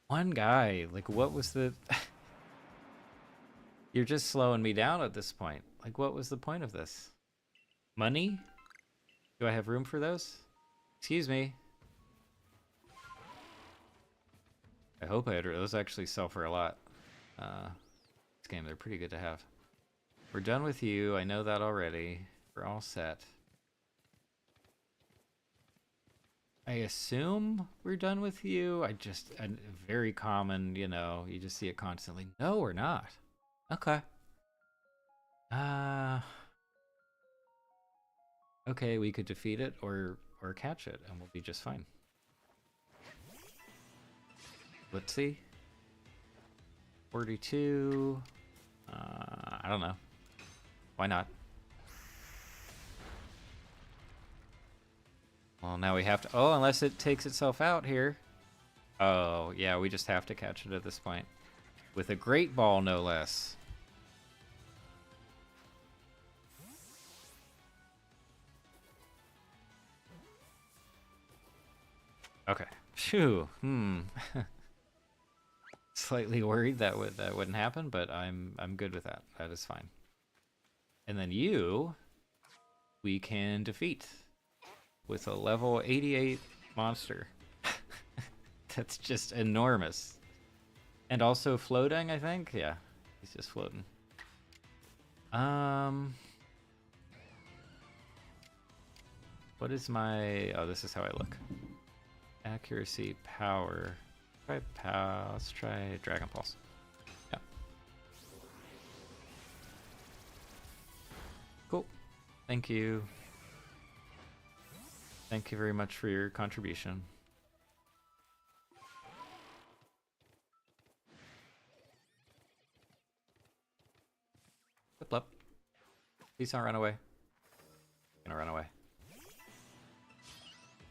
One guy. Like, what was the? You're just slowing me down at this point. Like, what was the point of this? Money? Do I have room for those? Excuse me. I hope I had. Those actually sell for a lot. This game, they're pretty good to have. We're done with you. I know that already. We're all set. I assume we're done with you. A very common, you know, you just see it constantly. No, we're not. Okay. Okay, we could defeat it or catch it, and we'll be just fine. Let's see. 42. I don't know. Why not? Well, now we have to. Oh, unless it takes itself out here. Oh, yeah, we just have to catch it at this point. With a great ball, no less. Okay. Phew. Slightly worried that wouldn't happen, but I'm good with that. That is fine. And then you, we can defeat with a level 88 monster. That's just enormous. And also floating, I think. Yeah, he's just floating. What is my? Oh, this is how I look. Accuracy, power. Let's try Dragon Pulse. Yeah. Cool. Thank you. Thank you very much for your contribution. Flip, flip. Please don't run away. Gonna run away.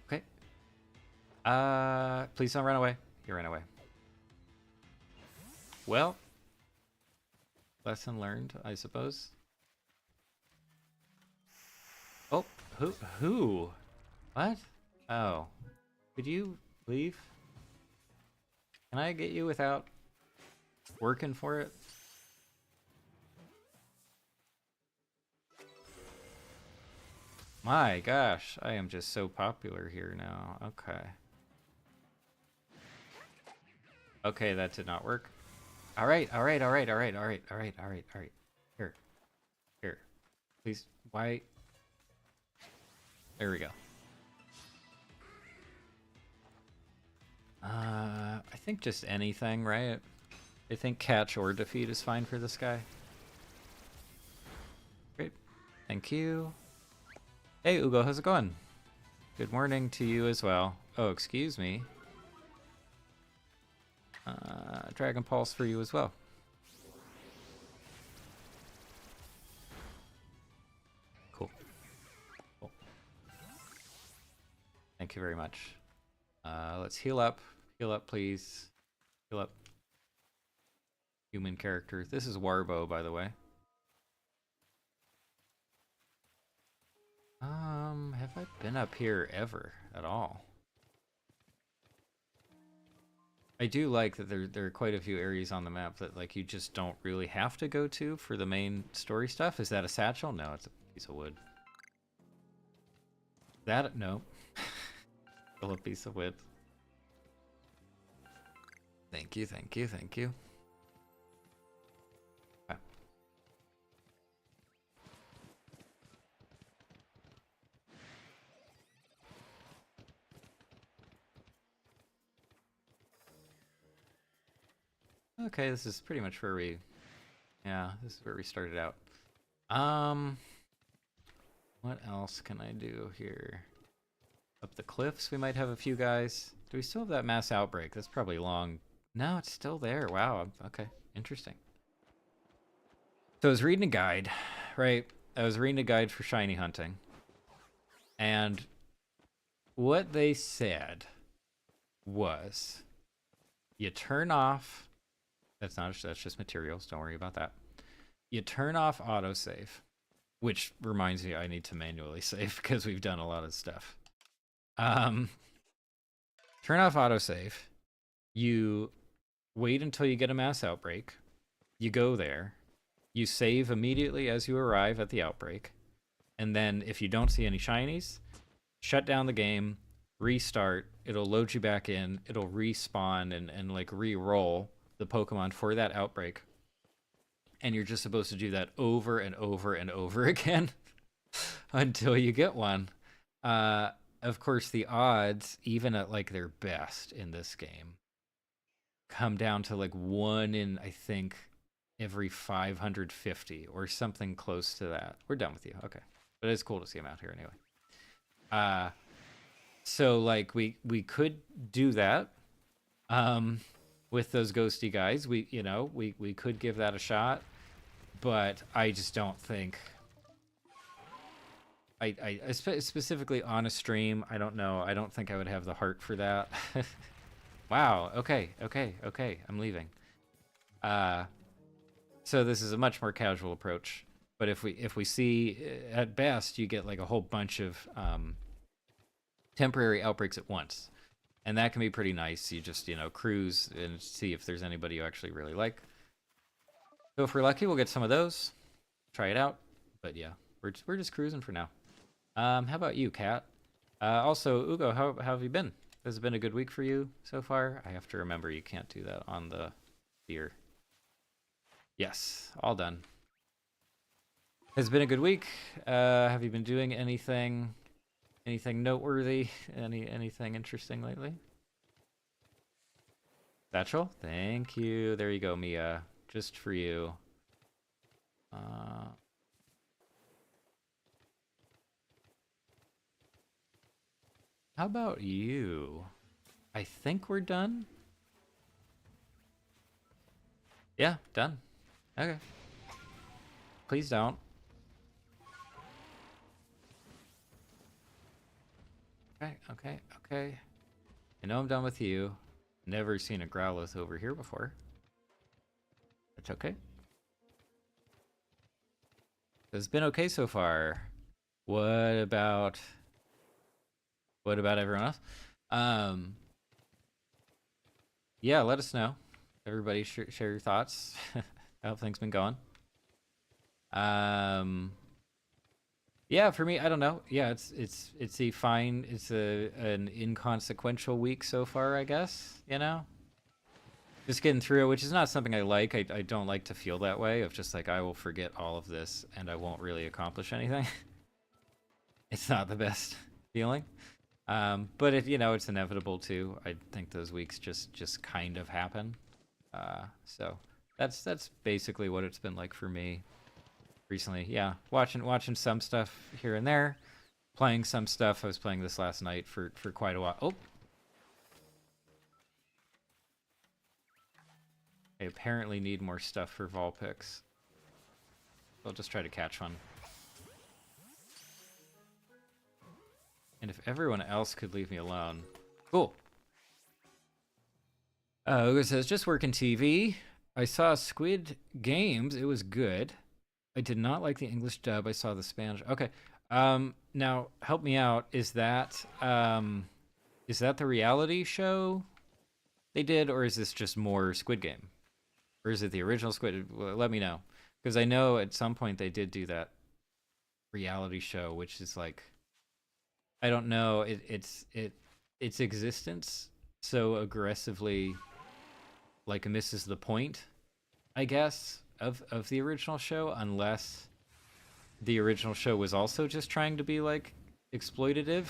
Okay. Please don't run away. You ran away. Well, lesson learned, I suppose. Oh, who? What? Oh, could you leave? Can I get you without working for it? My gosh, I am just so popular here now. Okay. Okay, that did not work. All right. Here. Please, why? There we go. I think just anything, right? I think catch or defeat is fine for this guy. Thank you. Hey, Ugo, how's it going? Good morning to you as well. Oh, excuse me. Dragon Pulse for you as well. Cool. Cool. Thank you very much. Let's heal up. Heal up, please. Heal up. Human character. This is Warbo, by the way. Have I been up here ever at all? I do like that there are quite a few areas on the map that like you just don't really have to go to for the main story stuff. Is that a satchel? No, it's a piece of wood. That no. Still a piece of wood. Thank you, thank you, thank you. Okay, this is pretty much where we, yeah, this is where we started out. What else can I do here? Up the cliffs, we might have a few guys. Do we still have that mass outbreak? That's probably long. No, it's still there. Wow, okay, interesting. So I was reading a guide, right? I was reading a guide for shiny hunting. And what they said was, you turn off, that's just materials, don't worry about that. You turn off autosave, which reminds me I need to manually save because we've done a lot of stuff. Turn off autosave. You wait until you get a mass outbreak. You go there. You save immediately as you arrive at the outbreak. And then if you don't see any shinies, shut down the game, restart. It'll load you back in. It'll respawn and like re-roll the Pokemon for that outbreak. And you're just supposed to do that over and over and over again until you get one. Of course, the odds, even at like their best in this game, come down to like 1 in, I think, every 550 or something close to that. We're done with you. Okay. But it's cool to see him out here anyway. So like we could do that with those ghosty guys. We could give that a shot, but I just don't think I specifically on a stream, I don't know. I don't think I would have the heart for that. Wow. Okay. I'm leaving. So this is a much more casual approach. But if we see, at best, you get like a whole bunch of temporary outbreaks at once. And that can be pretty nice. You just, cruise and see if there's anybody you actually really like. So if we're lucky, we'll get some of those. Try it out. But yeah, we're just cruising for now. How about you, Kat? Also, Ugo, how have you been? Has it been a good week for you so far? I have to remember you can't do that on the beer. Yes, all done. Has it been a good week? Have you been doing anything noteworthy? Anything interesting lately? Satchel? Thank you. There you go, Mia. Just for you. How about you? I think we're done. Yeah, done. Okay. Please don't. Okay. I know I'm done with you. Never seen a Growlithe over here before. That's okay. It's been okay so far. What about everyone else? Yeah, let us know. Everybody share your thoughts. How have things been going? Yeah, for me, I don't know. Yeah, it's an inconsequential week so far, I guess, Just getting through it, which is not something I like. I don't like to feel that way of just like I will forget all of this and I won't really accomplish anything. It's not the best feeling. But it's inevitable too. I think those weeks just kind of happen. So that's basically what it's been like for me. recently. Yeah, watching some stuff here and there, playing some stuff. I was playing this last night for quite a while. Oh, I apparently need more stuff for Vulpix. I'll just try to catch one. And if everyone else could leave me alone. Cool. Ugo says, just working TV. I saw Squid Games. It was good. I did not like the English dub. I saw the Spanish. Okay. Now help me out. Is that the reality show they did, or is this just more Squid Game? Or is it the original Squid? Well, let me know. Because I know at some point they did do that reality show, which is like, I don't know, its existence so aggressively like misses the point, I guess, of the original show, unless the original show was also just trying to be like exploitative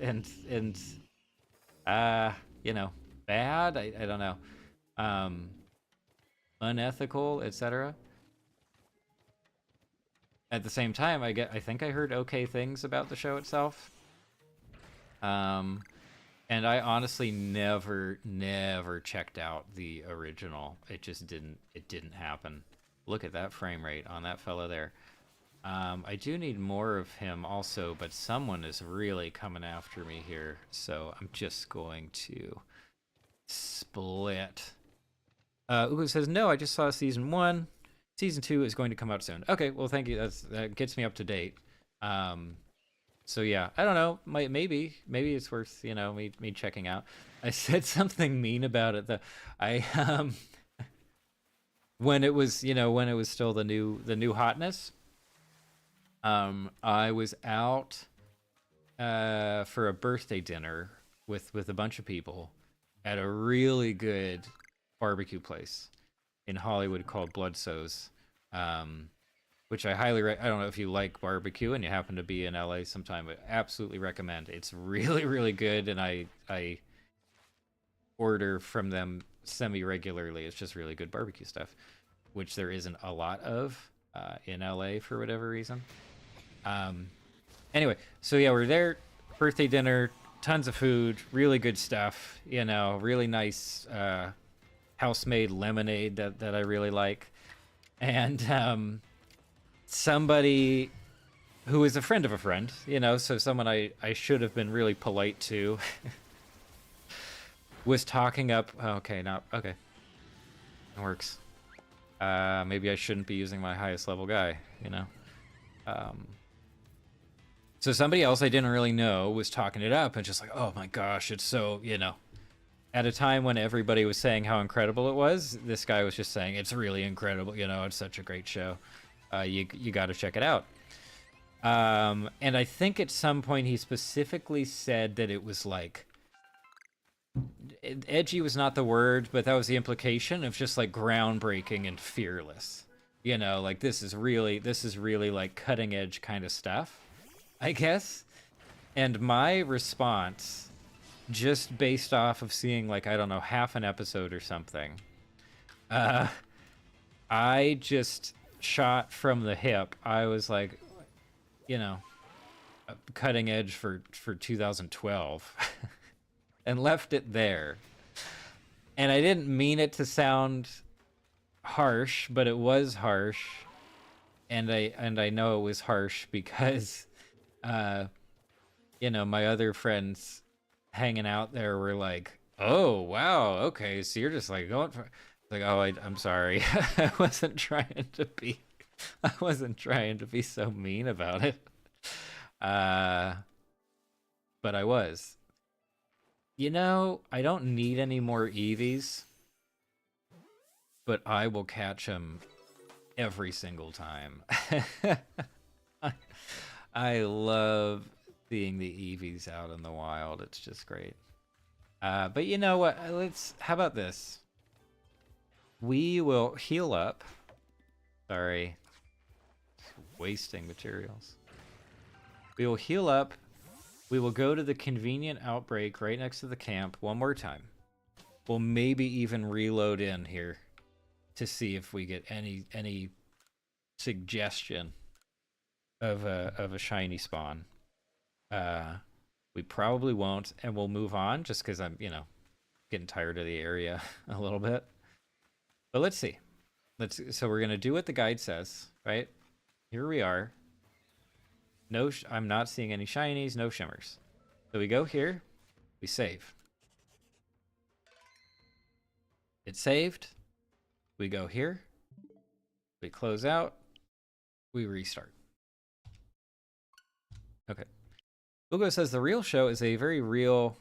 and you know, bad. I don't know, unethical, etc. At the same time, I think I heard okay things about the show itself. And I honestly never checked out the original. It just didn't happen. Look at that frame rate on that fella there. I do need more of him also, but someone is really coming after me here, so I'm just going to split. Ugo says, no, I just saw season 1. Season 2 is going to come out soon. Okay, well, thank you. That gets me up to date. So yeah, I don't know. Maybe it's worth, you know, me checking out. I said something mean about it though. I when it was still the new hotness. I was out for a birthday dinner with a bunch of people at a really good barbecue place in Hollywood called Bloodso's. Which I highly I don't know if you like barbecue and you happen to be in LA sometime, but absolutely recommend. It's really, really good, and I order from them semi-regularly. It's just really good barbecue stuff, which there isn't a lot of in LA for whatever reason. Anyway, so yeah, we're there, birthday dinner, tons of food, really good stuff, you know, really nice house-made lemonade that I really like. And somebody who is a friend of a friend, you know, so someone I should have been really polite to, was talking up. Okay, now, okay, it works. Maybe I shouldn't be using my highest level guy, you know. So somebody else I didn't really know was talking it up and just like, oh my gosh, it's so, you know. At a time when everybody was saying how incredible it was, this guy was just saying, it's really incredible, you know, it's such a great show. You got to check it out. And I think at some point he specifically said that it was like, edgy was not the word, but that was the implication of just like groundbreaking and fearless. You know, like this is really like cutting edge kind of stuff, I guess. And my response, just based off of seeing like, I don't know, half an episode or something, I just shot from the hip. I was like, you know, cutting edge for 2012 and left it there. And I didn't mean it to sound harsh, but it was harsh. And I know it was harsh because you know, my other friends hanging out there were like, oh wow, okay, so you're just like going for, like, oh, I'm sorry. I wasn't trying to be so mean about it. But I was. You know, I don't need any more Eevees, but I will catch them every single time. I love seeing the Eevees out in the wild. It's just great. But you know what? How about this? We will heal up. Sorry. Wasting materials. We will heal up. We will go to the convenient outbreak right next to the camp one more time. We'll maybe even reload in here to see if we get any suggestion of a shiny spawn. We probably won't, and we'll move on just because I'm, getting tired of the area a little bit. But let's see. So we're gonna do what the guide says, right? Here we are. No, I'm not seeing any shinies, no shimmers. So we go here, we save. It's saved. We go here, we close out, we restart. Okay. Ugo says the real show is a very real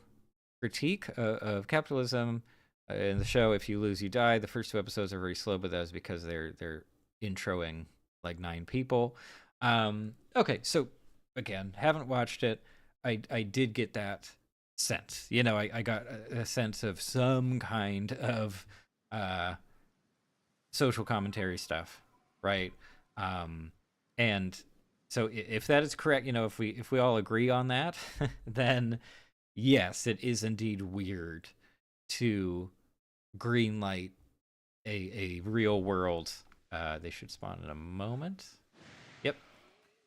critique of capitalism. In the show, if you lose, you die. The first 2 episodes are very slow, but that is because they're introing like 9 people. Okay, so again, haven't watched it. I did get that sense. I got a sense of some kind of social commentary stuff, right? And so if that is correct, if we all agree on that, then yes, it is indeed weird to greenlight a real world. They should spawn in a moment. Yep.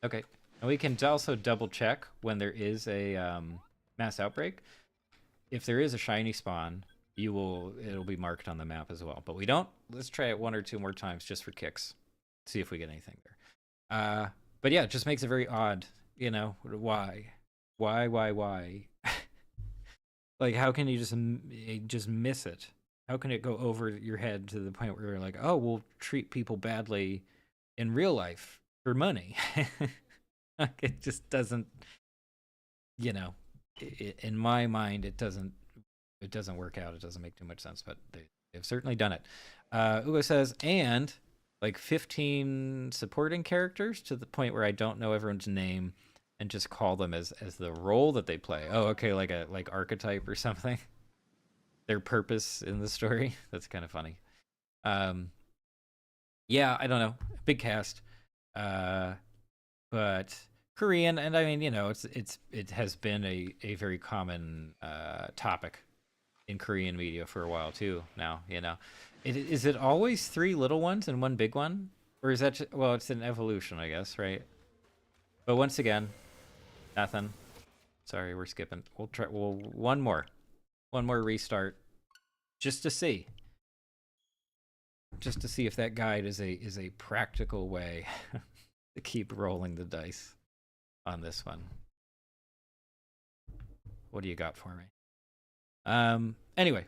Okay. And we can also double check when there is a mass outbreak. If there is a shiny spawn, it'll be marked on the map as well. But we don't. Let's try it 1 or 2 more times just for kicks. See if we get anything there. But yeah, it just makes it very odd. Why? Like, how can you just miss it? How can it go over your head to the point where you're like, oh, we'll treat people badly in real life for money? It just doesn't, in my mind, it doesn't work out. It doesn't make too much sense, but they've certainly done it. Ugo says, and like 15 supporting characters to the point where I don't know everyone's name and just call them as the role that they play. Oh, okay, like archetype or something. Their purpose in the story. That's kind of funny. Yeah, I don't know. Big cast. But Korean, and I mean, it has been a very common topic in Korean media for a while too. Now, is it always 3 little ones and 1 big one, or is that well? It's an evolution, I guess, right? But once again, nothing. Sorry, we're skipping. We'll try. One more restart, just to see if that guide is a practical way to keep rolling the dice on this one. What do you got for me? Anyway,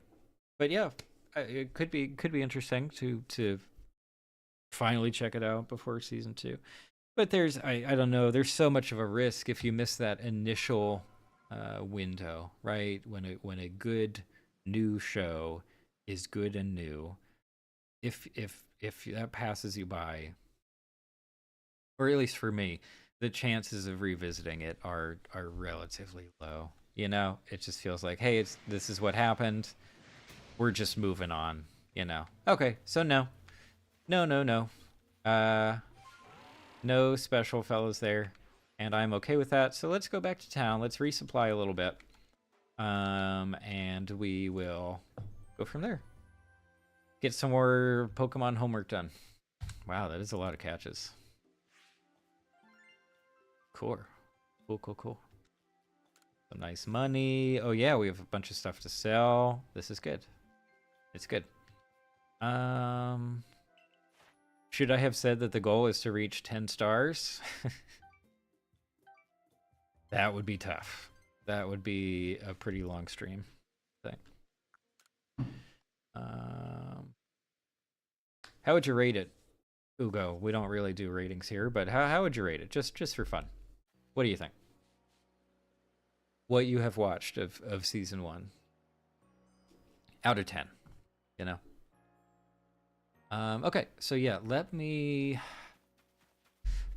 but yeah, it could be interesting to finally check it out before season 2. But I don't know. There's so much of a risk if you miss that initial window, right? When a good new show is good and new, if that passes you by, or at least for me, the chances of revisiting it are relatively low. It just feels like, hey, this is what happened. We're just moving on. Okay, so no. No special fellows there, and I'm okay with that. So let's go back to town. Let's resupply a little bit, and we will go from there. Get some more Pokemon homework done. Wow, that is a lot of catches. Cool. Some nice money. Oh yeah, we have a bunch of stuff to sell. This is good. It's good. Should I have said that the goal is to reach 10 stars? That would be tough. That would be a pretty long stream thing. How would you rate it, Ugo? We don't really do ratings here, but how would you rate it? Just for fun. What do you think? What you have watched of season 1 out of 10, Okay, so yeah, let me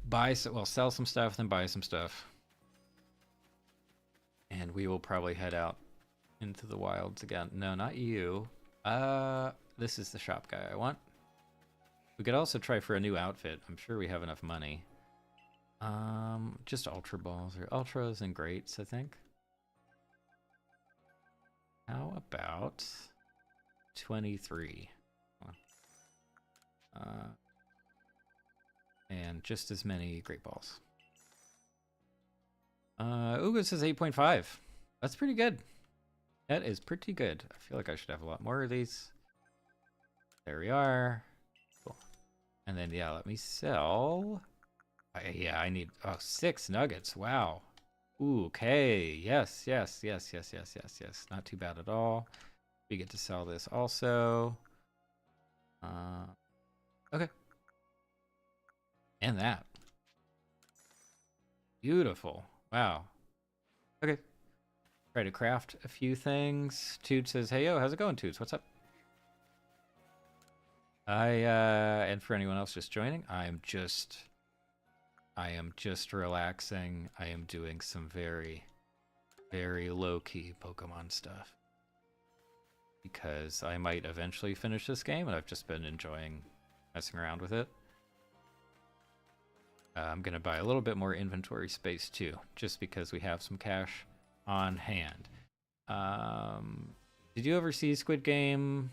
sell some stuff, then buy some stuff, and we will probably head out into the wilds again. No, not you. This is the shop guy I want. We could also try for a new outfit. I'm sure we have enough money. Just Ultra Balls or Ultras and Greats, I think. How about 23? And and just as many Great Balls. Uga says 8.5. That's pretty good. That is pretty good. I feel like I should have a lot more of these. There we are. Cool. And then, yeah, let me sell. Yeah, I need 6 nuggets. Wow. Ooh, okay. Yes. Not too bad at all. We get to sell this also. Okay. And that. Beautiful. Wow. Okay. Try to craft a few things. Toot says, hey, yo, how's it going, Toots? What's up? And for anyone else just joining, I am just relaxing. I am doing some very, very low-key Pokemon stuff. Because I might eventually finish this game, and I've just been enjoying messing around with it. I'm going to buy a little bit more inventory space, too, just because we have some cash on hand. Did you ever see Squid Game,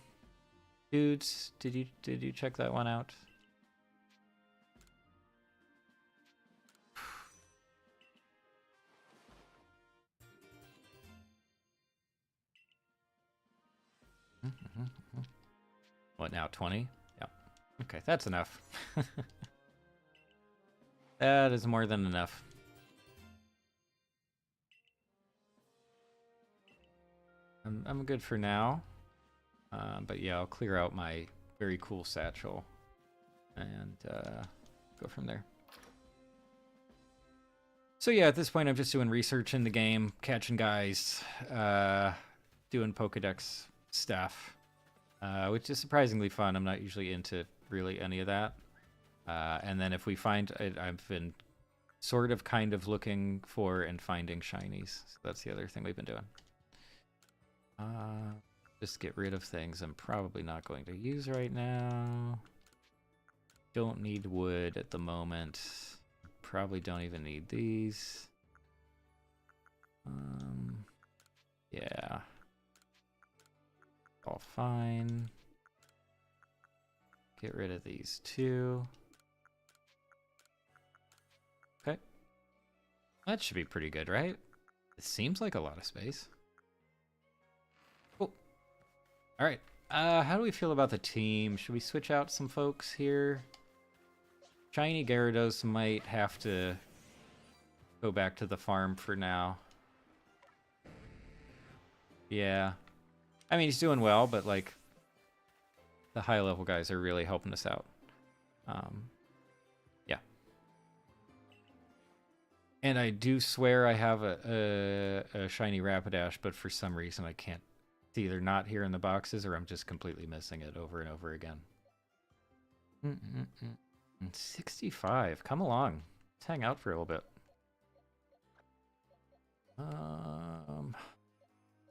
dudes? Did you check that one out? What now, 20? Yep. Okay, that's enough. That is more than enough. I'm good for now. But yeah, I'll clear out my very cool satchel and go from there. So yeah, at this point I'm just doing research in the game, catching guys, doing Pokedex stuff, which is surprisingly fun. I'm not usually into really any of that. And then if we find, I've been sort of kind of looking for and finding shinies. So that's the other thing we've been doing. Just get rid of things I'm probably not going to use right now. Don't need wood at the moment. Probably don't even need these. Yeah. All fine. Get rid of these too. Okay. That should be pretty good, right? It seems like a lot of space. Cool. All right. How do we feel about the team? Should we switch out some folks here? Shiny Gyarados might have to go back to the farm for now. Yeah. I mean, he's doing well, but like the high level guys are really helping us out. Yeah. And I do swear I have a shiny Rapidash, but for some reason I can't. It's either not here in the boxes or I'm just completely missing it over and over again. 65. Come along. Let's hang out for a little bit.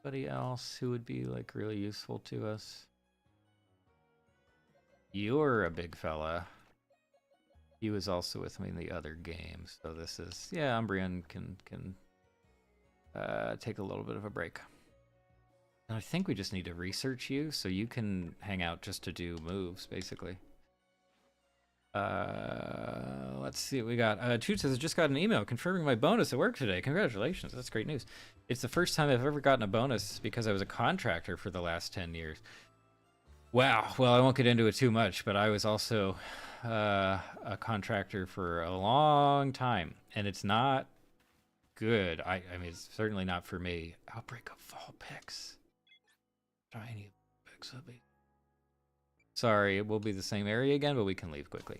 Anybody else who would be like really useful to us? You're a big fella. He was also with me in the other game, so this is, yeah, Umbreon can take a little bit of a break. And I think we just need to research you so you can hang out just to do moves, basically. Let's see what we got. Toot says, I just got an email confirming my bonus at work today. Congratulations. That's great news. It's the first time I've ever gotten a bonus because I was a contractor for the last 10 years. Wow. Well, I won't get into it too much, but I was also a contractor for a long time, and it's not good. I mean, it's certainly not for me. Outbreak of Fall Picks. Shiny picks will be. Sorry, it will be the same area again, but we can leave quickly.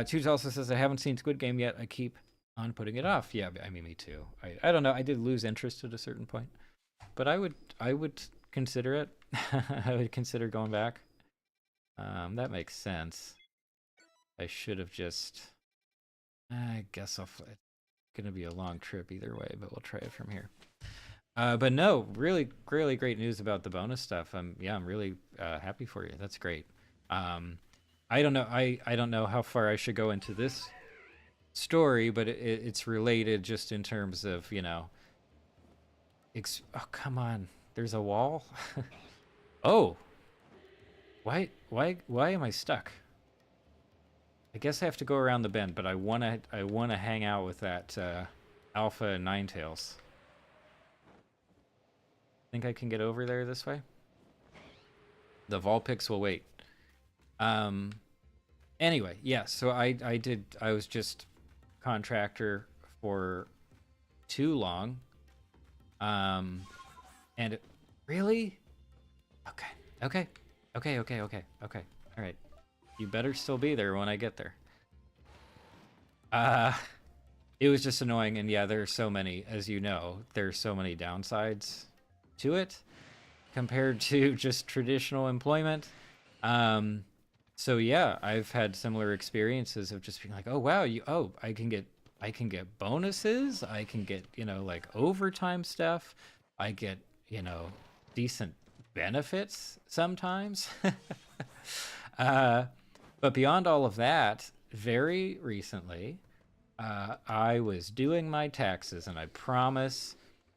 Choose also says, I haven't seen Squid Game yet. I keep on putting it off. Yeah, I mean, me too. I don't know. I did lose interest at a certain point, but I would consider it. I would consider going back. That makes sense. I should have just. I guess it's gonna be a long trip either way, but we'll try it from here. But no, really great news about the bonus stuff. I'm really happy for you. That's great. I don't know. I don't know how far I should go into this story, but it's related just in terms of, you know. Oh, come on. There's a wall. Oh. Why am I stuck? I guess I have to go around the bend, but I wanna hang out with that Alpha and Ninetales. Think I can get over there this way? The Vulpix will wait. Anyway, yeah, so I was just contractor for too long. And really? Okay. Okay. Okay, okay, okay, okay. All right. You better still be there when I get there. Uh it was just annoying, and yeah, there's so many, as you know, there's so many downsides to it compared to just traditional employment. Um so yeah, I've had similar experiences of just being like, "Oh wow, I can get bonuses, I can get, like overtime stuff. I get, decent benefits sometimes." uh but beyond all of that, very recently, I was doing my taxes, and I promise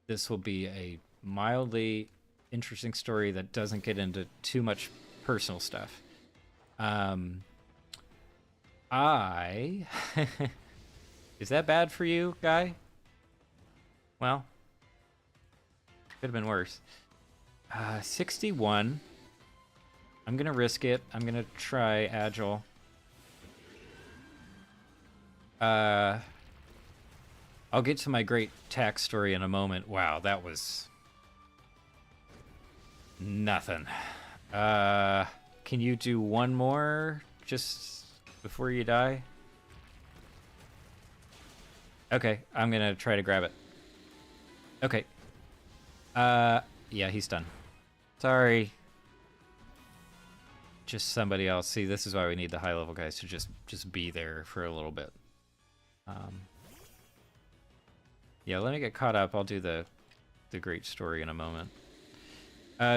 this will be a mildly interesting story that doesn't get into too much personal stuff. Um, I. Is that bad for you, guy? Well, could have been worse. 61. I'm gonna risk it. I'm gonna try agile. I'll get to my great tax story in a moment. Wow, that was nothing. Can you do one more just before you die? Okay, I'm gonna try to grab it. Okay. Yeah, he's done. Sorry. Just somebody else. See, this is why we need the high level guys to just be there for a little bit. Yeah, let me get caught up. I'll do the great story in a moment.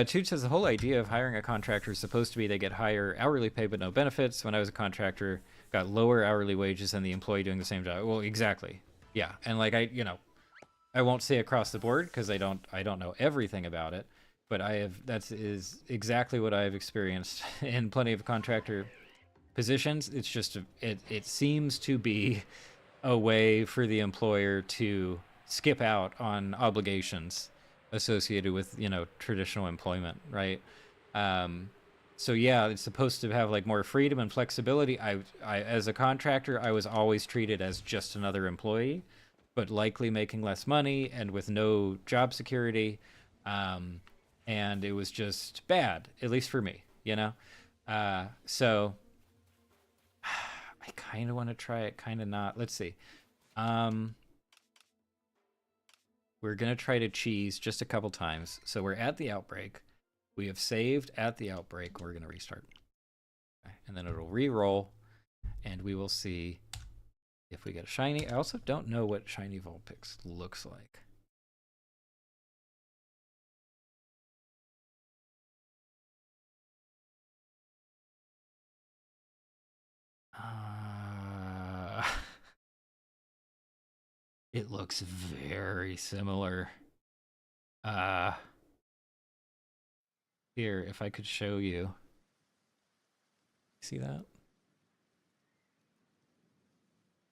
Toot says the whole idea of hiring a contractor is supposed to be they get higher hourly pay but no benefits. When I was a contractor, got lower hourly wages than the employee doing the same job. Well, exactly. Yeah, and like I won't say across the board because I don't know everything about it, but that is exactly what I've experienced in plenty of contractor positions. It's just it seems to be a way for the employer to skip out on obligations associated with traditional employment, right? So yeah, it's supposed to have like more freedom and flexibility. I as a contractor, I was always treated as just another employee, but likely making less money and with no job security. And it was just bad, at least for me, so I kind of want to try it, kind of not. Let's see. We're going to try to cheese just a couple times. So we're at the outbreak. We have saved at the outbreak. We're going to restart. Okay. And then it'll re-roll, and we will see if we get a shiny. I also don't know what shiny Vulpix looks like. It looks very similar. Here, if I could show you. See that?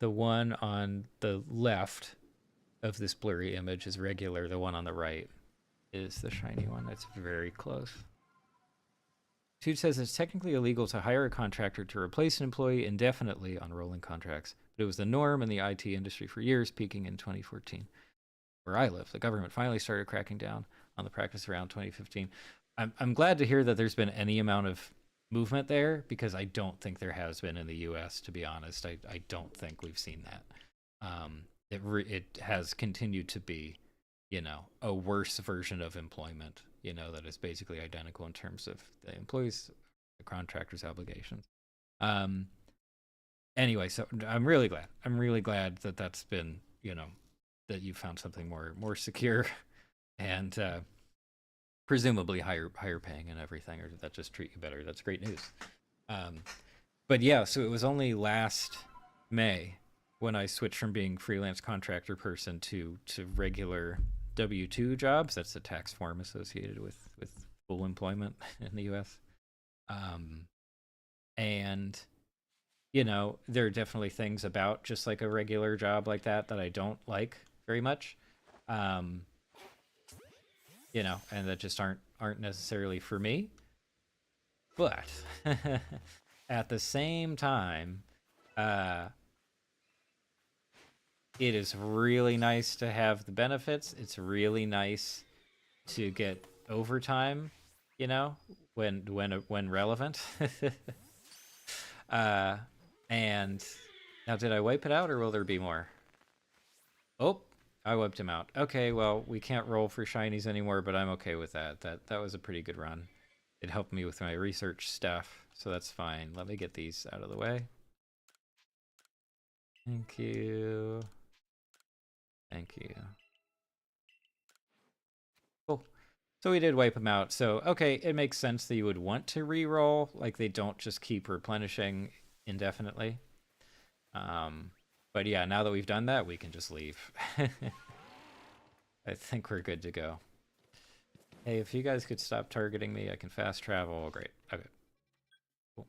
The one on the left of this blurry image is regular. The one on the right is the shiny one. That's very close. Toot says it's technically illegal to hire a contractor to replace an employee indefinitely on rolling contracts, but it was the norm in the IT industry for years, peaking in 2014. Where I live, the government finally started cracking down on the practice around 2015. I'm glad to hear that there's been any amount of movement there, because I don't think there has been in the U.S., to be honest. I don't think we've seen that. It has continued to be, a worse version of employment, that is basically identical in terms of the employees, the contractors' obligations. Anyway, so I'm really glad. I'm really glad that that's been, that you found something more secure and presumably higher paying and everything, or that just treat you better. That's great news. But yeah, so it was only last May when I switched from being freelance contractor person to regular W-2 jobs. That's the tax form associated with full employment in the U.S. And you know, there are definitely things about just like a regular job like that I don't like very much. Um, you know, and that just aren't necessarily for me. But at the same time, uh, it is really nice to have the benefits. It's really nice to get overtime, you know, when relevant. uh, and now, did I wipe it out, or will there be more? Oh, I wiped him out. Okay, well, we can't roll for shinies anymore, but I'm okay with that. That was a pretty good run. It helped me with my research stuff, so that's fine. Let me get these out of the way. Thank you. Thank you. Cool. So we did wipe them out. So, okay, it makes sense that you would want to re-roll. Like, they don't just keep replenishing indefinitely. But yeah, now that we've done that, we can just leave. I think we're good to go. Hey, if you guys could stop targeting me, I can fast travel. Great. Okay. Cool.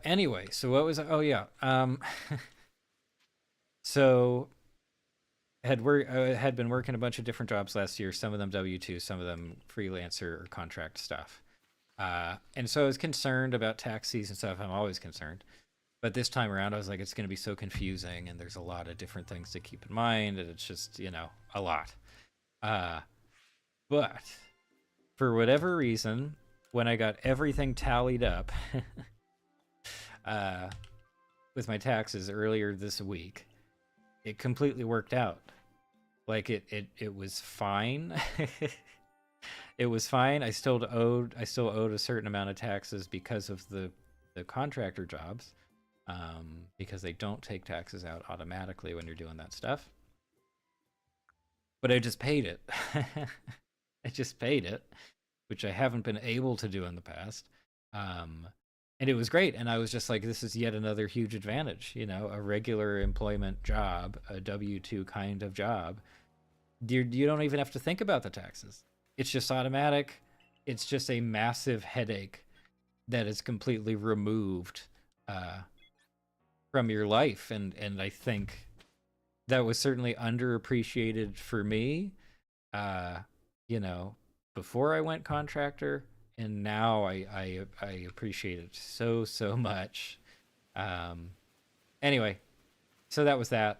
Anyway, so what was oh yeah. So had been working a bunch of different jobs last year, some of them W2, some of them freelancer or contract stuff. And so I was concerned about tax season stuff. I'm always concerned. But this time around, I was like, it's going to be so confusing, and there's a lot of different things to keep in mind, and it's just, you know, a lot. But for whatever reason, when I got everything tallied up with my taxes earlier this week, it completely worked out. Like it was fine. It was fine. I still owed a certain amount of taxes because of the contractor jobs, because they don't take taxes out automatically when you're doing that stuff. But I just paid it. I just paid it, which I haven't been able to do in the past. And it was great. And I was just like, this is yet another huge advantage, you know, a regular employment job, a W-2 kind of job. You don't even have to think about the taxes. It's just automatic. It's just a massive headache that is completely removed from your life. And I think that was certainly underappreciated for me, you know, before I went contractor, and now I appreciate it so much. Anyway, so that was that.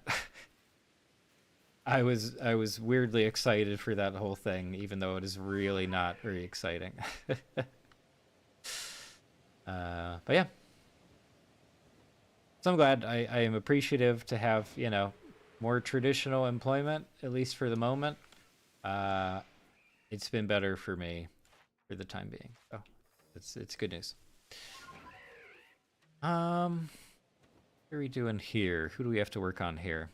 I was weirdly excited for that whole thing, even though it is really not very exciting. But yeah, so I'm glad. I am appreciative to have, you know, more traditional employment, at least for the moment. It's been better for me for the time being. So it's good news. What are we doing here? Who do we have to work on here?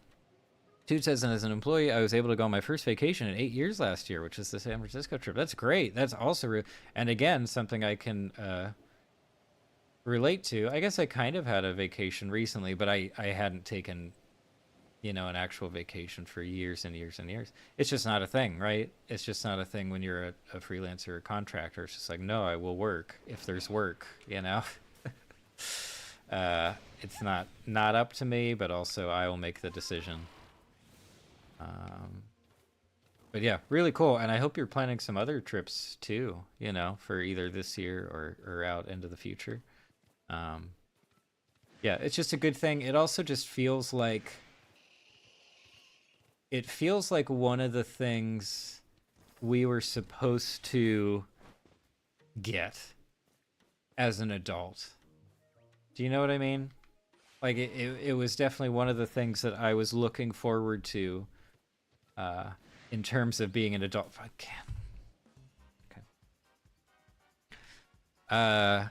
Toot says, and as an employee, I was able to go on my first vacation in 8 years last year, which is the San Francisco trip. That's great. That's also and again, something I can relate to. I guess I kind of had a vacation recently, but I hadn't taken, you know, an actual vacation for years and years and years. It's just not a thing, right? It's just not a thing when you're a freelancer or contractor. It's just like, no, I will work if there's work, you know? It's not up to me, but also I will make the decision. But yeah, really cool. And I hope you're planning some other trips too, you know, for either this year or out into the future. Yeah, it's just a good thing. It also just feels like one of the things we were supposed to get as an adult. Do you know what I mean? Like it was definitely one of the things that I was looking forward to in terms of being an adult. I can't. Okay.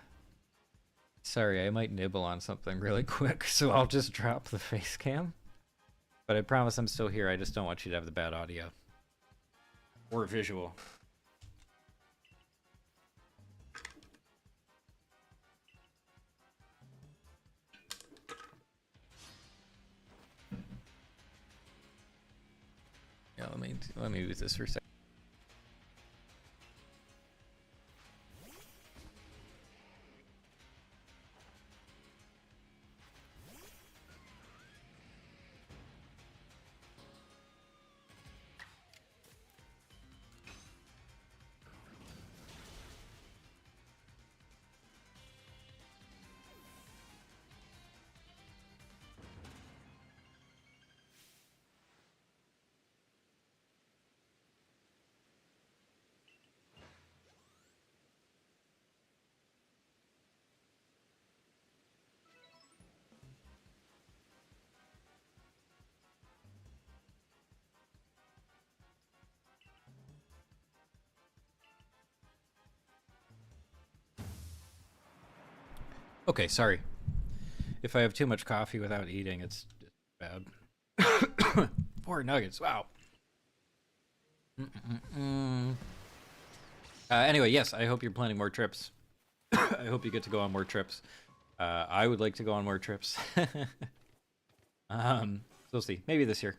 Sorry, I might nibble on something really quick, so I'll just drop the face cam. But I promise I'm still here. I just don't want you to have the bad audio or visual. Yeah, let me use this for a second. Okay, sorry. If I have too much coffee without eating, it's bad. 4 nuggets, wow. Anyway, yes, I hope you're planning more trips. I hope you get to go on more trips. I would like to go on more trips. We'll see. Maybe this year.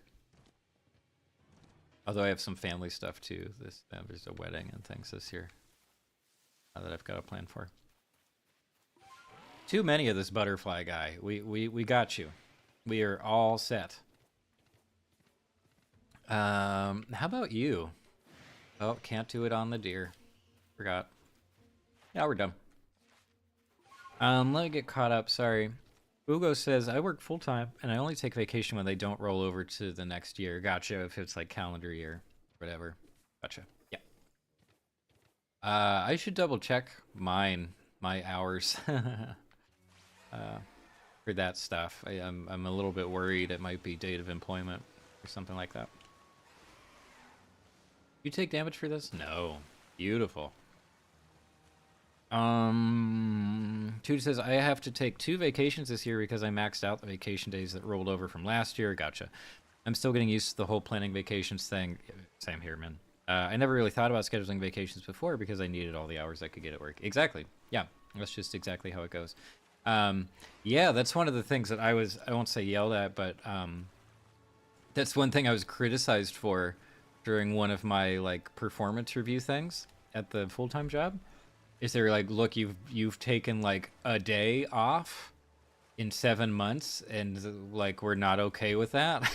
Although I have some family stuff too. There's a wedding and things this year that I've got a plan for. Too many of this butterfly guy. We got you. We are all set. How about you? Oh, can't do it on the deer. Forgot. Yeah, we're done. Let me get caught up. Sorry. Ugo says, I work full-time, and I only take vacation when they don't roll over to the next year. Gotcha, if it's like calendar year, whatever. Gotcha. Yeah. I should double-check my hours for that stuff. I'm a little bit worried it might be date of employment or something like that. You take damage for this? No. Beautiful. Tude says, I have to take 2 vacations this year because I maxed out the vacation days that rolled over from last year. Gotcha. I'm still getting used to the whole planning vacations thing. Same here, man. I never really thought about scheduling vacations before because I needed all the hours I could get at work. Exactly. Yeah, that's just exactly how it goes. Yeah, that's one of the things that I won't say yelled at, but that's one thing I was criticized for during one of my like performance review things at the full-time job. Is they're like, look, you've taken like a day off in 7 months, and like we're not okay with that.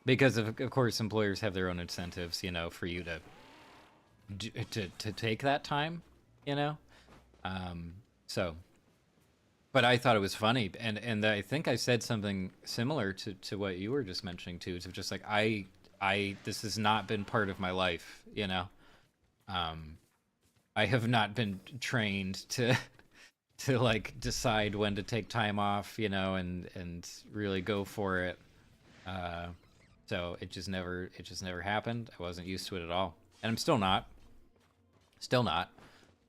Because of course employers have their own incentives, you know, for you to take that time, you know. So, but I thought it was funny, and I think I said something similar to what you were just mentioning too. It's just like I this has not been part of my life, you know. I have not been trained to like decide when to take time off, you know, and really go for it. So it just never happened. I wasn't used to it at all, and I'm still not.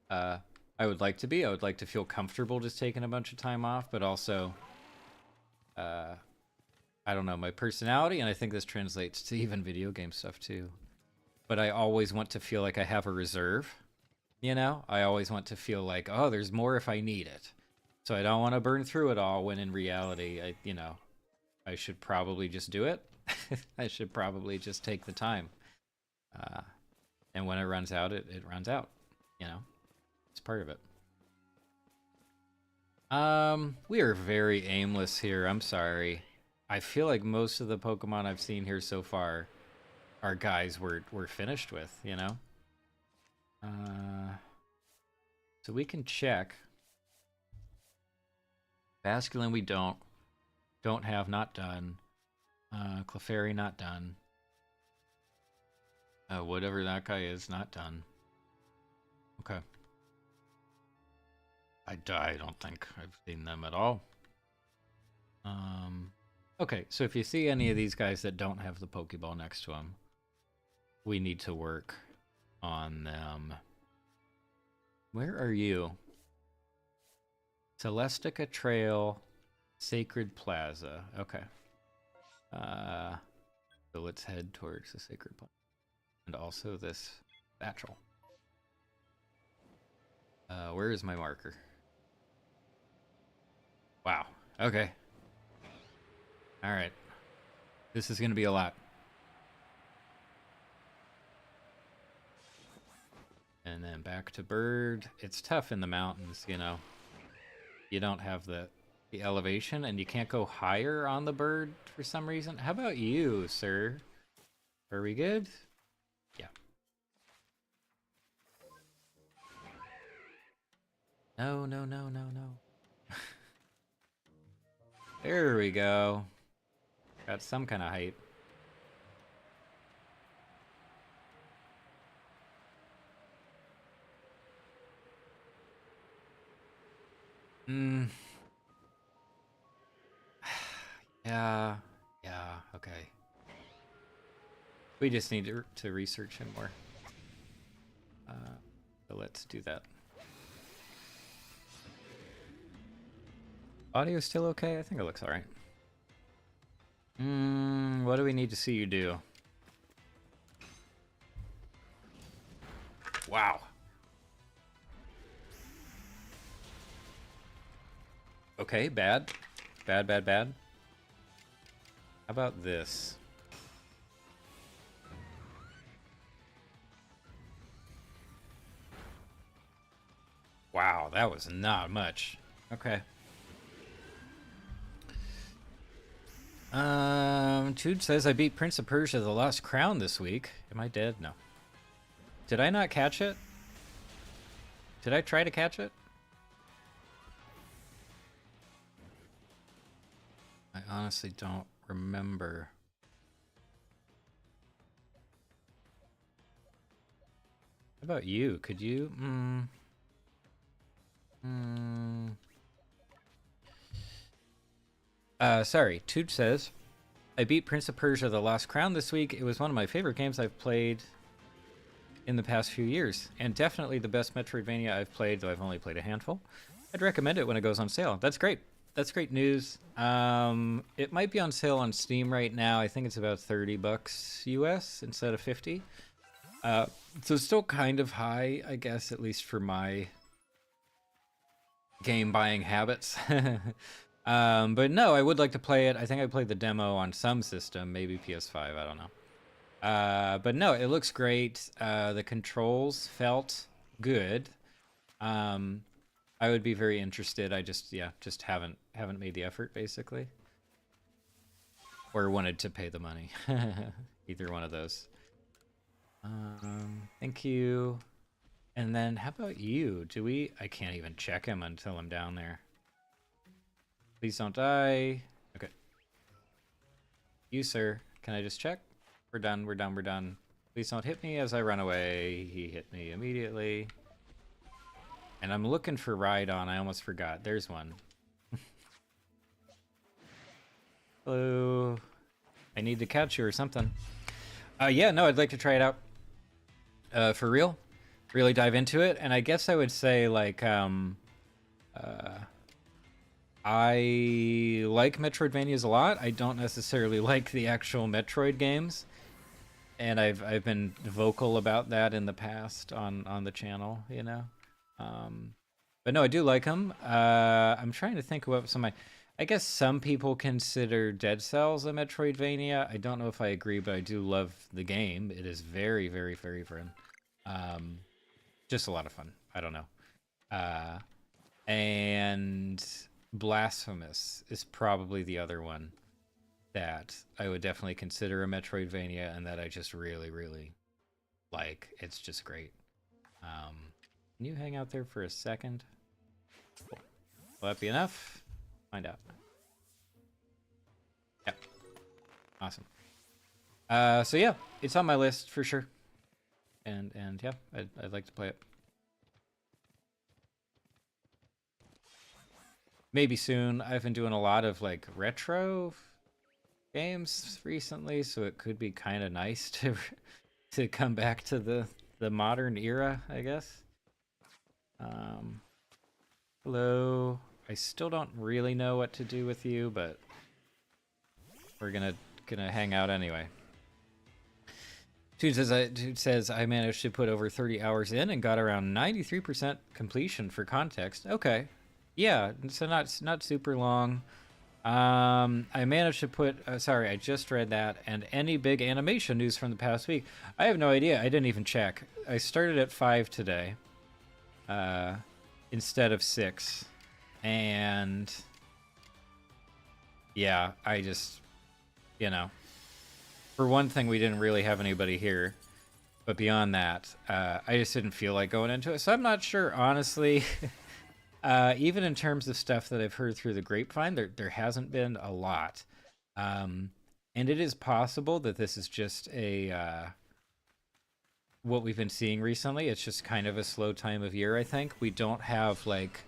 I would like to be. I would like to feel comfortable just taking a bunch of time off, but also, I don't know, my personality, and I think this translates to even video game stuff too. But I always want to feel like I have a reserve, you know? I always want to feel like, oh, there's more if I need it. So I don't want to burn through it all when in reality, I should probably just do it. I should probably just take the time. And when it runs out, it runs out, you know? It's part of it. We are very aimless here. I'm sorry. I feel like most of the Pokemon I've seen here so far are guys we're finished with, you know? So we can check. Basculin we don't have, not done. Clefairy not done. Whatever that guy is, not done. Okay. I don't think I've seen them at all. Okay, so if you see any of these guys that don't have the Pokeball next to them, we need to work on them. Where are you? Celestica Trail, Sacred Plaza. Okay. So let's head towards the Sacred Plaza. And also this satchel. Where is my marker? Wow. Okay. All right. This is going to be a lot. And then back to bird. It's tough in the mountains, you know. You don't have the elevation, and you can't go higher on the bird for some reason. How about you, sir? Are we good? Yeah. No, no, no, no, no. There we go. Got some kind of height. Yeah, okay. We just need to research him more. So let's do that. Audio still okay? I think it looks alright. What do we need to see you do? Wow. Okay, bad. Bad, bad, bad. How about this? Wow, that was not much. Okay. Tude says I beat Prince of Persia: The Lost Crown this week. Am I dead? No. Did I not catch it? Did I try to catch it? I honestly don't remember. How about you? Could you? Sorry. Tude says I beat Prince of Persia: The Lost Crown this week. It was one of my favorite games I've played in the past few years, and definitely the best Metroidvania I've played, though I've only played a handful. I'd recommend it when it goes on sale. That's great. That's great news. It might be on sale on Steam right now. I think it's about $30 US instead of 50. So it's still kind of high, I guess, at least for my game buying habits. But no, I would like to play it. I think I played the demo on some system, maybe PS5, I don't know. But no, it looks great. The controls felt good. I would be very interested. I just haven't made the effort, basically, or wanted to pay the money. Either one of those. Thank you. And then how about you? Do we? I can't even check him until I'm down there. Please don't die. Okay. You, sir. Can I just check? We're done. We're done. We're done. Please don't hit me as I run away. He hit me immediately. And I'm looking for Rhydon. I almost forgot. There's one. Hello. I need to catch you or something. Yeah, no, I'd like to try it out. For real. Really dive into it. And I guess I would say, like, I like Metroidvanias a lot. I don't necessarily like the actual Metroid games. And I've been vocal about that in the past on the channel, you know. But no, I do like them. I'm trying to think what some of my... I guess some people consider Dead Cells a Metroidvania. I don't know if I agree, but I do love the game. It is very, very, very fun. Just a lot of fun. I don't know. And Blasphemous is probably the other one that I would definitely consider a Metroidvania and that I just really, really like. It's just great. Can you hang out there for a second? Cool. Will that be enough? Find out. Yep. Awesome. So yeah, it's on my list for sure. And yeah, I'd like to play it. Maybe soon. I've been doing a lot of like retro games recently, so it could be kind of nice to come back to the modern era, I guess. Hello. I still don't really know what to do with you, but we're gonna hang out anyway. Dude says I managed to put over 30 hours in and got around 93% completion for context. Okay. Yeah, so not super long. I managed to put sorry, I just read that. And any big animation news from the past week? I have no idea. I didn't even check. I started at 5 today. Instead of 6. And yeah, I just, you know, for one thing, we didn't really have anybody here, but beyond that, I just didn't feel like going into it. So I'm not sure, honestly. Even in terms of stuff that I've heard through the grapevine, there hasn't been a lot. And it is possible that this is just what we've been seeing recently. It's just kind of a slow time of year, I think. We don't have, like,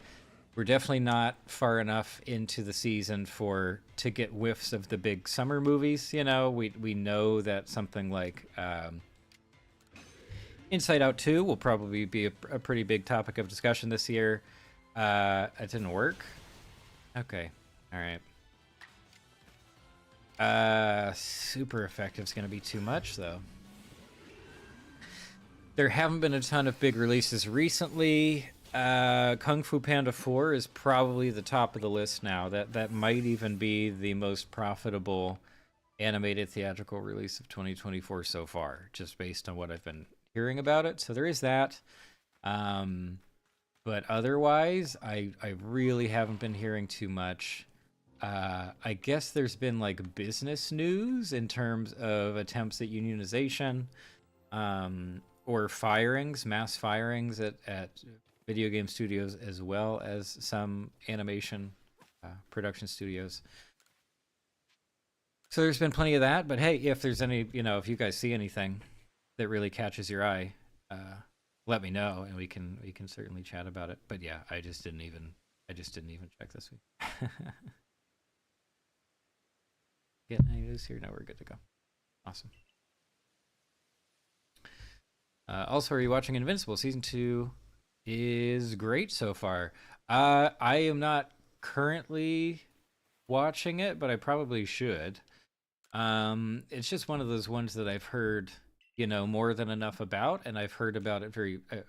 we're definitely not far enough into the season to get whiffs of the big summer movies, you know. We know that something like Inside Out 2 will probably be a pretty big topic of discussion this year. It didn't work. Okay. All right. Super effective's gonna be too much though. There haven't been a ton of big releases recently. Kung Fu Panda 4 is probably the top of the list now. That might even be the most profitable animated theatrical release of 2024 so far, just based on what I've been hearing about it. So there is that. But otherwise, I really haven't been hearing too much. I guess there's been like business news in terms of attempts at unionization, or firings, mass firings at video game studios, as well as some animation production studios. So there's been plenty of that. But hey, if there's any, if you guys see anything that really catches your eye, let me know, and we can certainly chat about it. But yeah, I just didn't even check this week. Getting any news here? No, we're good to go. Awesome. Also, are you watching Invincible? Season 2 is great so far. I am not currently watching it, but I probably should. It's just one of those ones that I've heard, more than enough about, and I've heard about it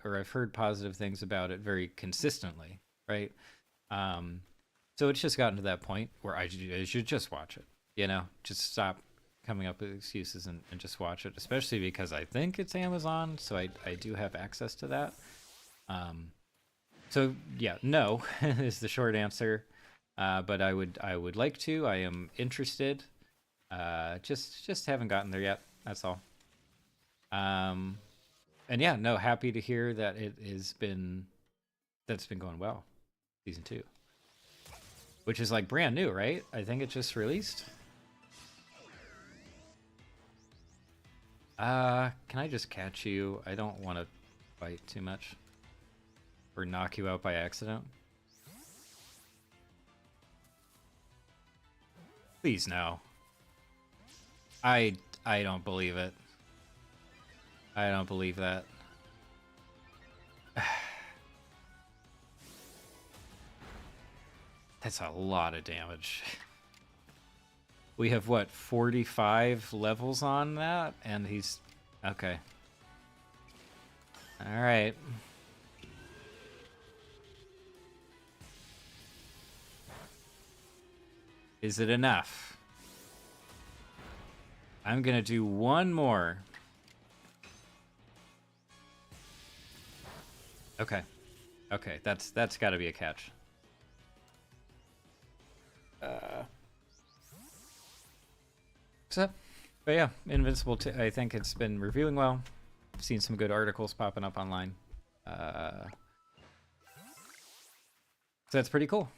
I've heard positive things about it very consistently, right? So it's just gotten to that point where I should just watch it, just stop coming up with excuses and just watch it, especially because I think it's Amazon, so I do have access to that. So yeah, no is the short answer. But I would like to. I am interested. Just haven't gotten there yet. That's all. And yeah, no, happy to hear that that's been going well. Season 2, which is like brand new, right? I think it just released. Can I just catch you? I don't want to fight too much or knock you out by accident. Please no. I don't believe it. I don't believe that. That's a lot of damage. We have what, 45 levels on that, and he's okay. All right. Is it enough? I'm gonna do one more. Okay. Okay, that's got to be a catch. So, but yeah, Invincible. I think it's been reviewing well. I've seen some good articles popping up online. So that's pretty cool.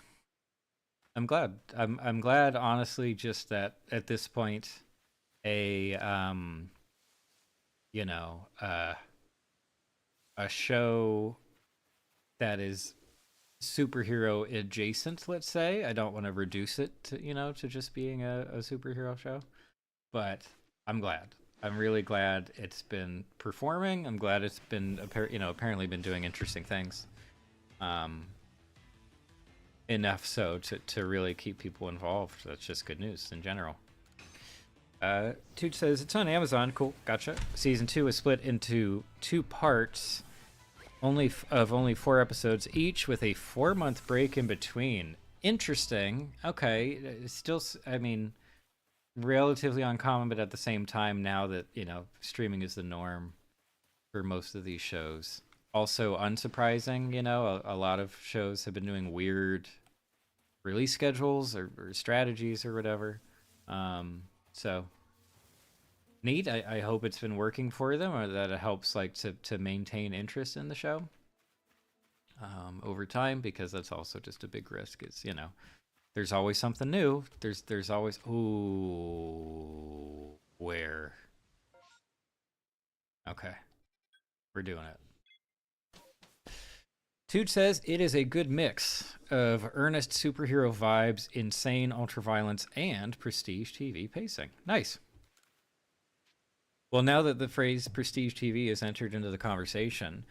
I'm glad. I'm glad, honestly, just that at this point, a a show that is superhero adjacent, let's say. I don't want to reduce it to to just being a superhero show, but I'm glad. I'm really glad it's been performing. I'm glad it's been apparently been doing interesting things. Enough so to really keep people involved. That's just good news in general. Tooch says it's on Amazon. Cool, gotcha. Season 2 is split into 2 parts, only 4 episodes each, with a 4-month break in between. Interesting. Okay, still, I mean, relatively uncommon, but at the same time, now that streaming is the norm for most of these shows. Also unsurprising, a lot of shows have been doing weird release schedules or strategies or whatever. So neat. I hope it's been working for them, or that it helps like to maintain interest in the show over time, because that's also just a big risk. Is there's always something new. There's always where. Okay, we're doing it. Toot says it is a good mix of earnest superhero vibes, insane ultraviolence, and prestige TV pacing. Nice. Well, now that the phrase prestige TV has entered into the conversation,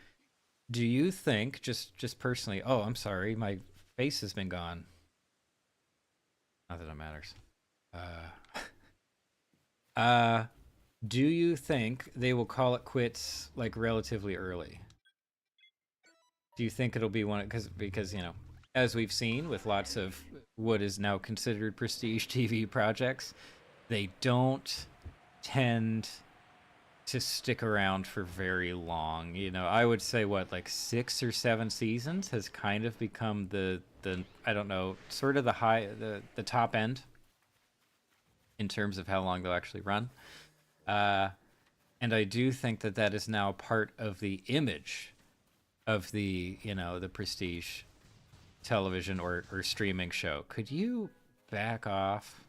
do you think, just personally, oh, I'm sorry, my face has been gone. Not that it matters. Uh, do you think they will call it quits like relatively early? Do you think it'll be one because you know, as we've seen with lots of what is now considered prestige TV projects, they don't tend to stick around for very long. You know, I would say what, like 6 or 7 seasons has kind of become the I don't know, sort of the top end in terms of how long they'll actually run. Uh, and I do think that that is now part of the image of the, you know, the prestige television or streaming show. Could you back off?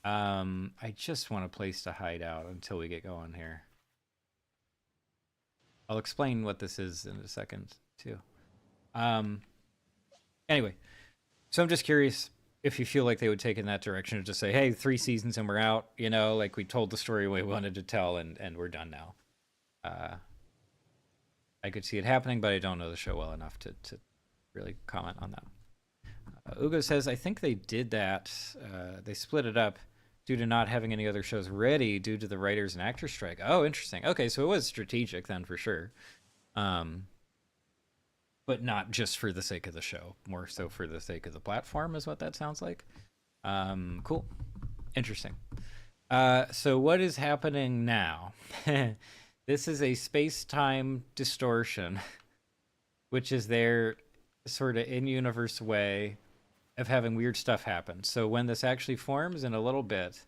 I just want a place to hide out until we get going here. I'll explain what this is in a second too. Um, anyway, so I'm just curious if you feel like they would take in that direction and just say, "Hey, 3 seasons and we're out." You know, like we told the story we wanted to tell, and we're done now. Uh, I could see it happening, but I don't know the show well enough to really comment on that. Ugo says, I think they did that. They split it up due to not having any other shows ready due to the writers and actors strike. Oh, interesting. Okay, so it was strategic then for sure. But not just for the sake of the show, more so for the sake of the platform is what that sounds like. Cool. Interesting. So what is happening now? This is a space-time distortion, which is their sort of in-universe way of having weird stuff happen. So when this actually forms in a little bit,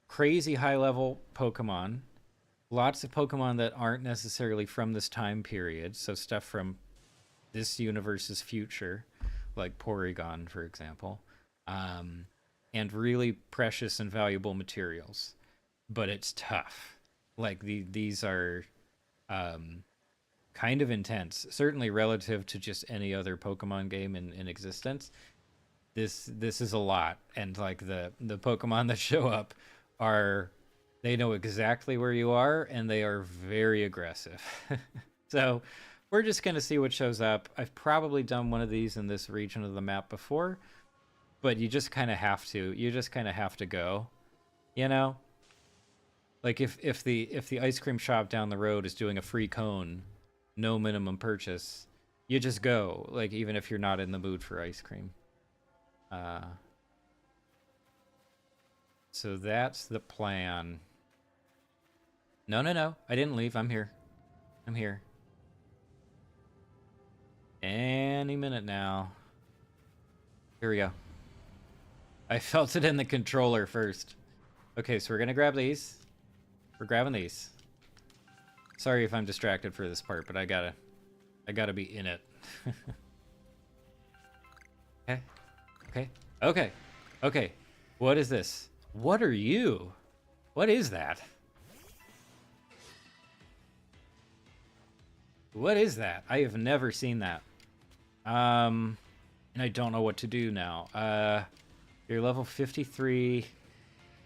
crazy high-level Pokemon, lots of Pokemon that aren't necessarily from this time period, so stuff from this universe's future, like Porygon, for example, and really precious and valuable materials. But it's tough. Like these are kind of intense, certainly relative to just any other Pokemon game in existence. This is a lot, and like the Pokemon that show up are, they know exactly where you are and they are very aggressive. So we're just gonna see what shows up. I've probably done one of these in this region of the map before, but you just kind of have to. You just kind of have to go, you know. Like if the ice cream shop down the road is doing a free cone, no minimum purchase, you just go. Like even if you're not in the mood for ice cream. So that's the plan. No, no, no. I didn't leave. I'm here. I'm here. Any minute now. Here we go. I felt it in the controller first. Okay, so we're gonna grab these. We're grabbing these. Sorry if I'm distracted for this part, but I gotta be in it. Okay. Okay. Okay. Okay. What is this? What are you? What is that? What is that? I have never seen that. And I don't know what to do now. You're level 53.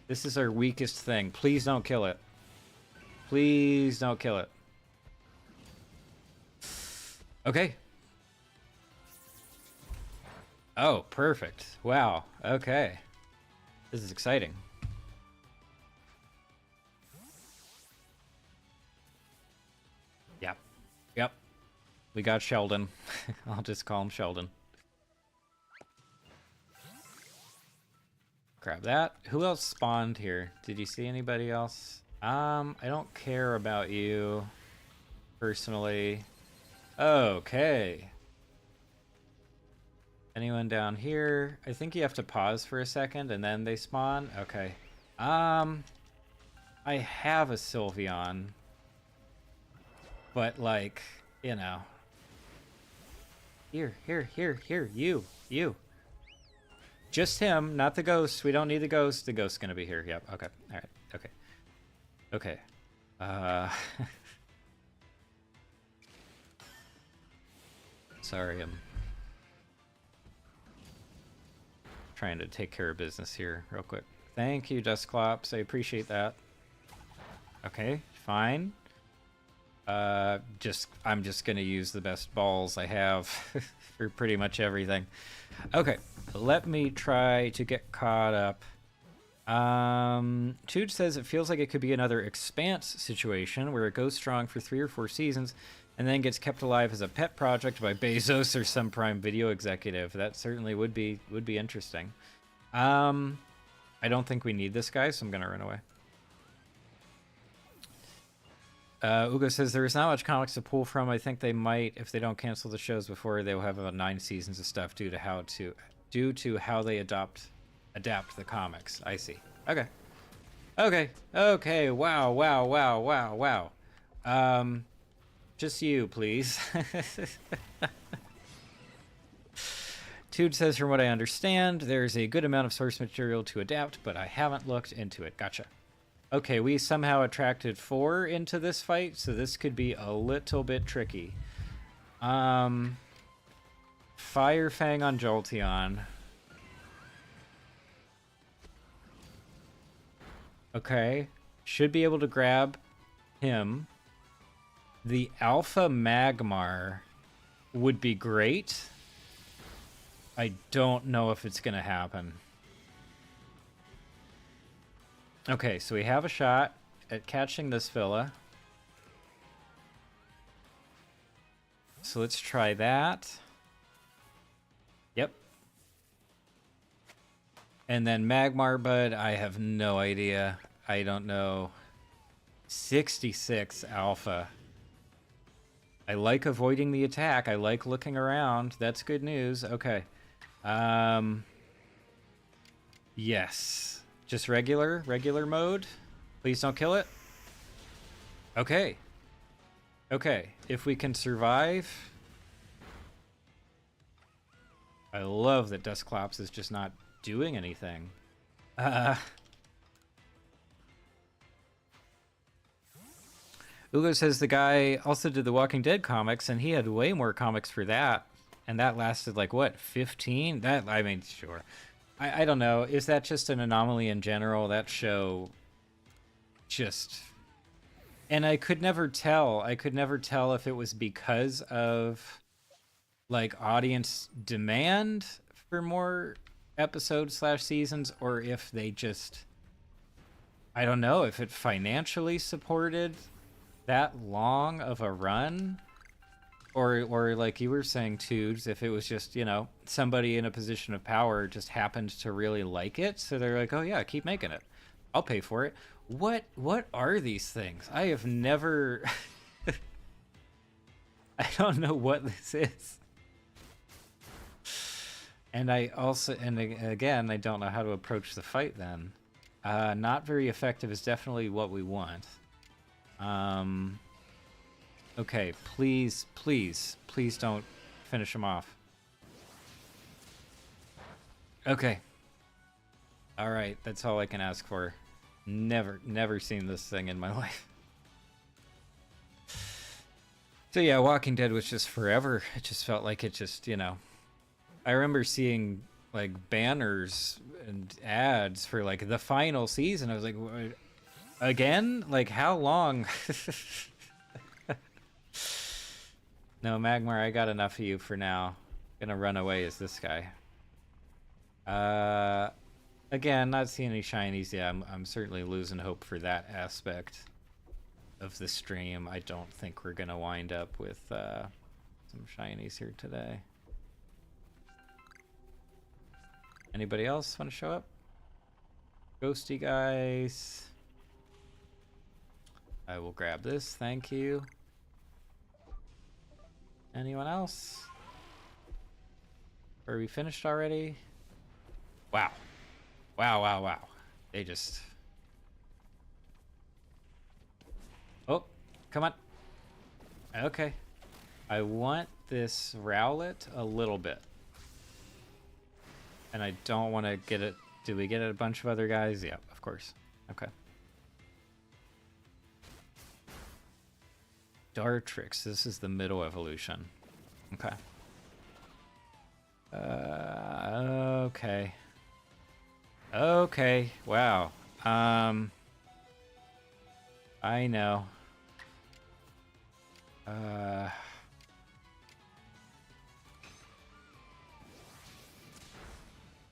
This is our weakest thing. Please don't kill it. Please don't kill it. Okay. Oh, perfect. Wow. Okay. This is exciting. Yep. Yep. We got Sheldon. I'll just call him Sheldon. Grab that. Who else spawned here? Did you see anybody else? I don't care about you personally. Okay. Anyone down here? I think you have to pause for a second and then they spawn. Okay. I have a Sylveon, but like, you know. Here, you. Just him, not the ghost. We don't need the ghost. The ghost's gonna be here. Yep. Okay. All right. Okay. Okay. Sorry, I'm trying to take care of business here real quick. Thank you, Dusclops. I appreciate that. Okay, fine. I'm just gonna use the best balls I have for pretty much everything. Okay, let me try to get caught up. Tude says it feels like it could be another Expanse situation where it goes strong for 3 or 4 seasons and then gets kept alive as a pet project by Bezos or some Prime Video executive. That certainly would be interesting. I don't think we need this guy, so I'm gonna run away. Ugo says there is not much comics to pull from. I think they might, if they don't cancel the shows before, they will have about 9 seasons of stuff due to how they adapt the comics. I see. Okay. Wow. Just you, please. Tude says, from what I understand, there's a good amount of source material to adapt, but I haven't looked into it. Gotcha. Okay, we somehow attracted 4 into this fight, so this could be a little bit tricky. Fire Fang on Jolteon. Okay, should be able to grab him. The Alpha Magmar would be great. I don't know if it's gonna happen. Okay, so we have a shot at catching this fella. So let's try that. Yep. And then Magmar Bud, I have no idea. I don't know. 66 Alpha. I like avoiding the attack. I like looking around. That's good news. Okay. Yes. Just regular mode. Please don't kill it. Okay. Okay, if we can survive. I love that Dusclops is just not doing anything. Ugo says the guy also did the Walking Dead comics, and he had way more comics for that. And that lasted like, what, 15? That, I mean, sure. I don't know. Is that just an anomaly in general? That show just... And I could never tell. I could never tell if it was because of, like, audience demand for more episodes/seasons, or if they just... I don't know, if it financially supported that long of a run. Or like you were saying, Tubes, if it was just, you know, somebody in a position of power just happened to really like it, so they're like, oh yeah, keep making it. I'll pay for it. What are these things? I have never... I don't know what this is. And I also, and again, I don't know how to approach the fight then. Not very effective is definitely what we want. Okay, please don't finish him off. Okay. All right, that's all I can ask for. Never seen this thing in my life. So yeah, Walking Dead was just forever. It just felt like it just, you know. I remember seeing like banners and ads for like the final season. I was like, again? Like, how long? No, Magmar, I got enough of you for now. Gonna run away as this guy. Again, not seeing any shinies. Yeah, I'm certainly losing hope for that aspect of the stream. I don't think we're gonna wind up with some shinies here today. Anybody else want to show up? Ghosty guys. I will grab this, thank you. Anyone else? Are we finished already? Wow. Wow. They just... Oh, come on. Okay. I want this Rowlet a little bit. And I don't want to get it... Did we get a bunch of other guys? Yeah, of course. Okay. Dartrix. This is the middle evolution. Okay. Okay. Okay. Wow. I know.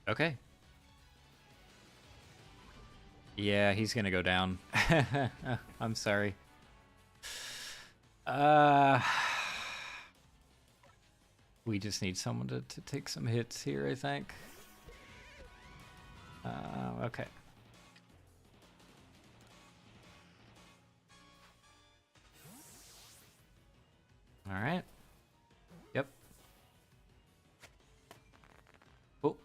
Okay. Yeah, he's gonna go down. I'm sorry. We just need someone to take some hits here, I think. Okay. All right. Yep. Oh.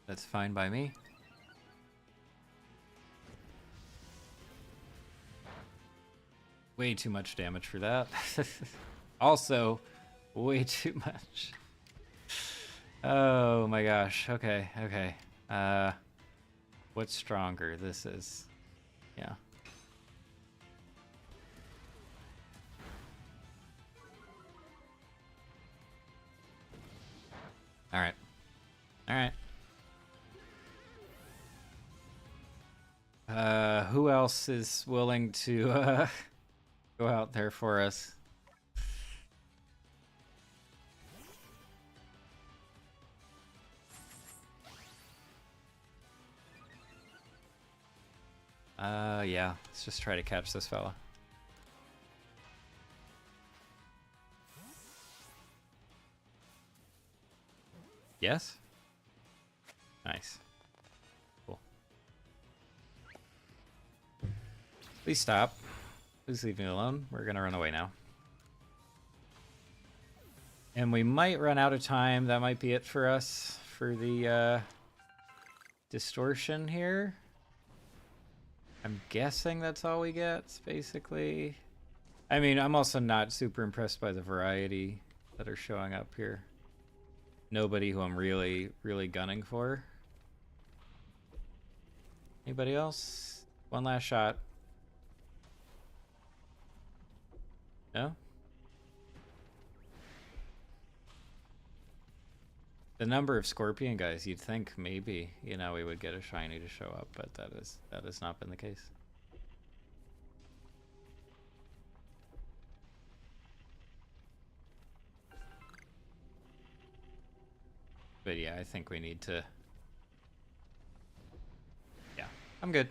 That's fine by me. Way too much damage for that. Also, way too much. Oh my gosh. Okay, okay. What's stronger? This is... Yeah. Alright. Alright. Who else is willing to, go out there for us? Yeah. Let's just try to catch this fella. Yes? Nice. Cool. Please stop. Please leave me alone. We're gonna run away now. And we might run out of time. That might be it for us for the distortion here. I'm guessing that's all we get, basically. I mean, I'm also not super impressed by the variety that are showing up here. Nobody who I'm really, really gunning for. Anybody else? One last shot. No? The number of Scorpion guys, you'd think maybe, you know, we would get a shiny to show up, but that has not been the case. But yeah, I think we need to... Yeah, I'm good.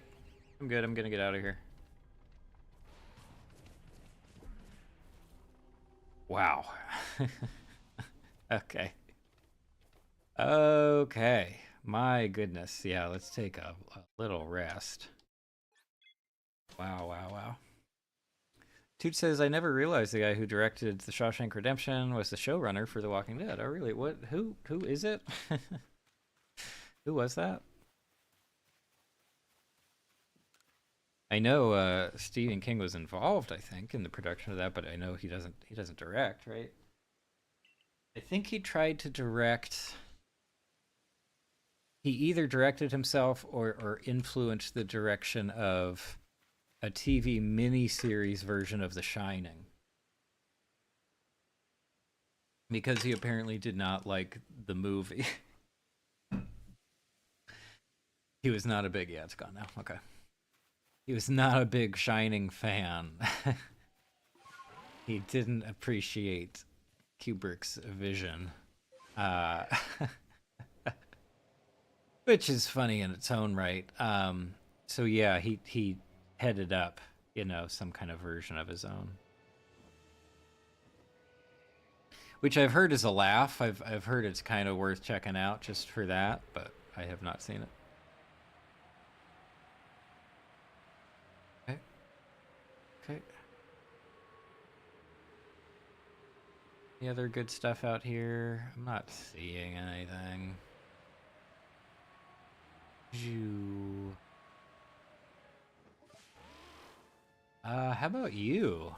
I'm good. I'm gonna get out of here. Wow. Okay. Okay. My goodness. Yeah, let's take a little rest. Wow, wow, wow. Toot says, I never realized the guy who directed The Shawshank Redemption was the showrunner for The Walking Dead. Oh, really? What? Who is it? Who was that? I know Stephen King was involved, I think, in the production of that, but I know he doesn't direct, right? I think he tried to direct... He either directed himself or influenced the direction of a TV miniseries version of The Shining. Because he apparently did not like the movie. He was not a big... Yeah, it's gone now. Okay. He was not a big Shining fan. He didn't appreciate Kubrick's vision. Which is funny in its own right. So yeah, he headed up, you know, some kind of version of his own. Which I've heard is a laugh. I've heard it's kind of worth checking out just for that, but I have not seen it. Okay. Okay. Any other good stuff out here? I'm not seeing anything. How about you?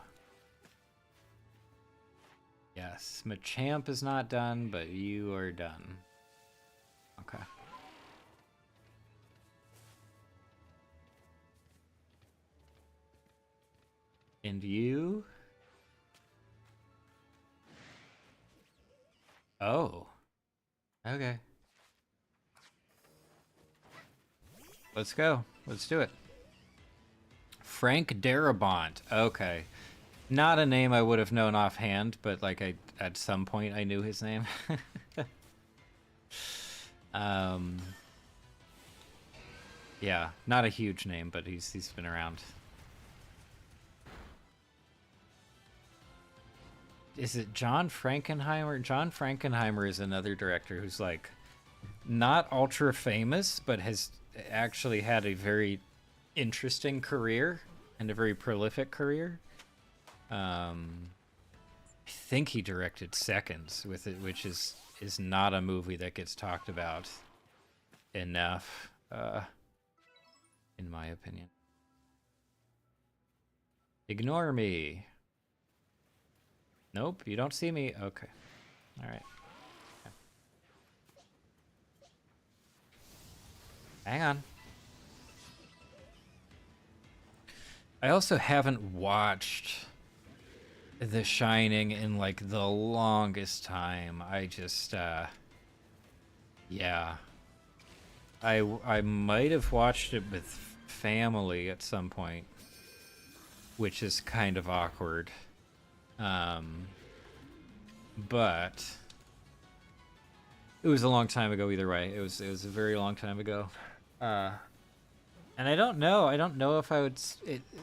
Yes, Machamp is not done, but you are done. Okay. And you? Oh. Okay. Let's go. Let's do it. Frank Darabont. Okay. Not a name I would have known offhand, but like at some point I knew his name. um, yeah, not a huge name, but he's been around. Is it John Frankenheimer? John Frankenheimer is another director who's like not ultra famous, but has actually had a very interesting career and a very prolific career. I think he directed Seconds with it, which is not a movie that gets talked about enough, in my opinion. Ignore me. Nope, you don't see me. Okay, all right. Okay. Hang on. I also haven't watched The Shining in like the longest time. I just yeah. I might have watched it with family at some point, which is kind of awkward. But it was a long time ago either way. It was a very long time ago. And I don't know if I would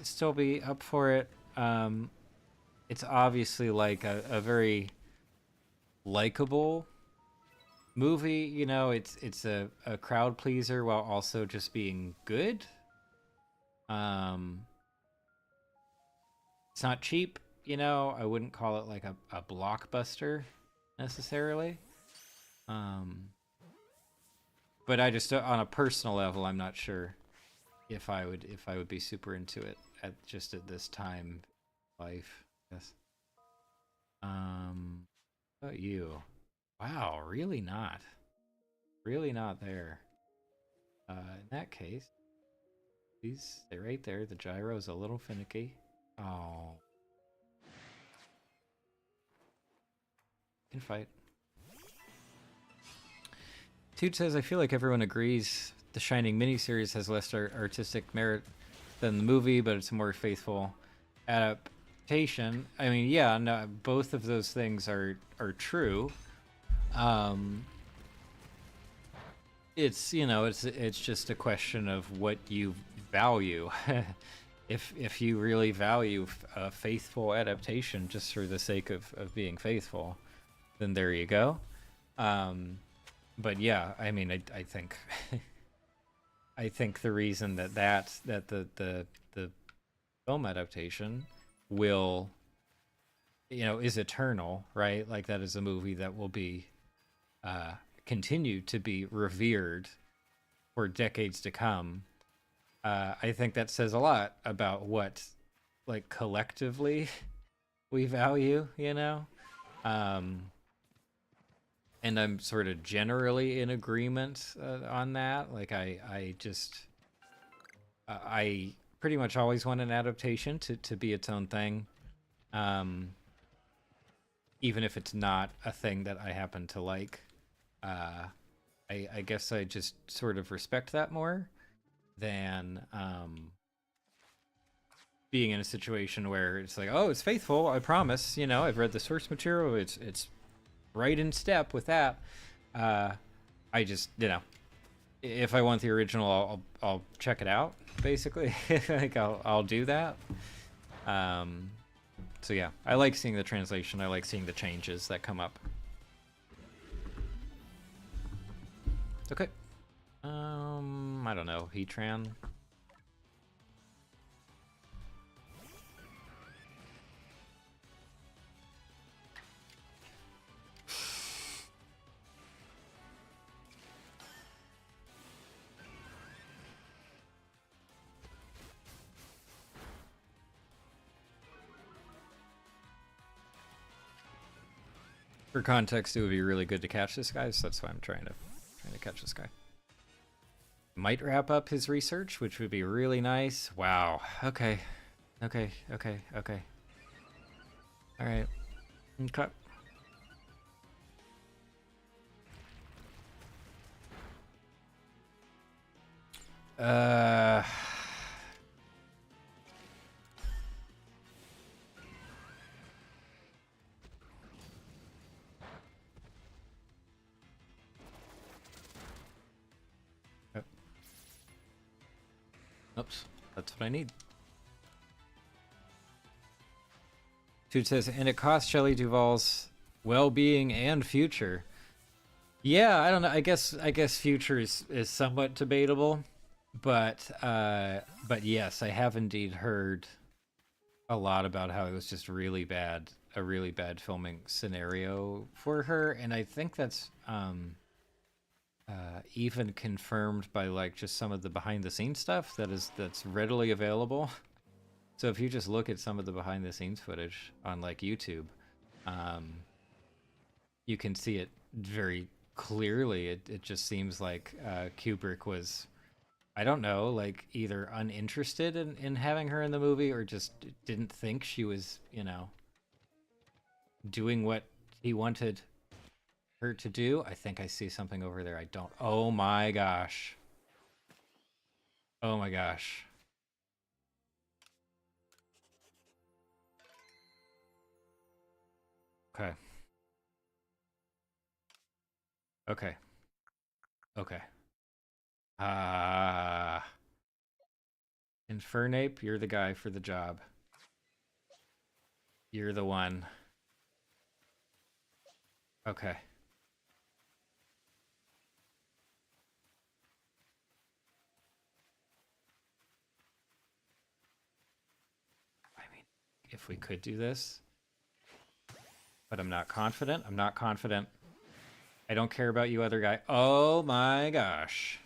still be up for it. It's obviously like a very likable movie. You know, it's a crowd pleaser while also just being good. It's not cheap. You know, I wouldn't call it like a blockbuster necessarily. But I just on a personal level, I'm not sure if I would be super into it at this time in life. Yes. What about you? Wow, really not. Really not there. In that case, these stay right there. The gyro's a little finicky. Oh. Can fight. Toot says, I feel like everyone agrees the Shining miniseries has less artistic merit than the movie, but it's a more faithful adaptation. I mean, yeah, no, both of those things are true. It's, you know, it's just a question of what you value. If you really value a faithful adaptation just for the sake of being faithful, then there you go. But yeah, I mean, I think I think the reason that the film adaptation will, you know, is eternal, right? Like that is a movie that will be continue to be revered for decades to come. I think that says a lot about what, like, collectively we value, you know. And I'm sort of generally in agreement on that. Like, I just, I pretty much always want an adaptation to be its own thing, even if it's not a thing that I happen to like. I guess I just sort of respect that more than being in a situation where it's like, oh, it's faithful, I promise. You know, I've read the source material. It's right in step with that. I just, you know, if I want the original, I'll check it out. Basically, like I'll do that. So yeah, I like seeing the translation. I like seeing the changes that come up. Okay. I don't know. Heatran. For context, it would be really good to catch this guy, so that's why I'm trying to catch this guy. Might wrap up his research, which would be really nice. Wow. Okay. Okay. Okay. Okay. All right. Okay. Oops, that's what I need. Dude says, and it costs Shelley Duvall's well-being and future. Yeah, I don't know. I guess future is somewhat debatable, but yes, I have indeed heard a lot about how it was just really bad, a really bad filming scenario for her, and I think that's even confirmed by like just some of the behind the scenes stuff that's readily available. So if you just look at some of the behind the scenes footage on like YouTube, um, you can see it very clearly. It just seems like Kubrick was, I don't know, like either uninterested in having her in the movie or just didn't think she was, doing what he wanted her to do. I think I see something over there. I don't. Oh my gosh. Oh my gosh. Okay. Okay. Okay. Ah. Infernape, you're the guy for the job. You're the one. Okay. I mean, if we could do this, but I'm not confident. I'm not confident. I don't care about you, other guy. Oh my gosh.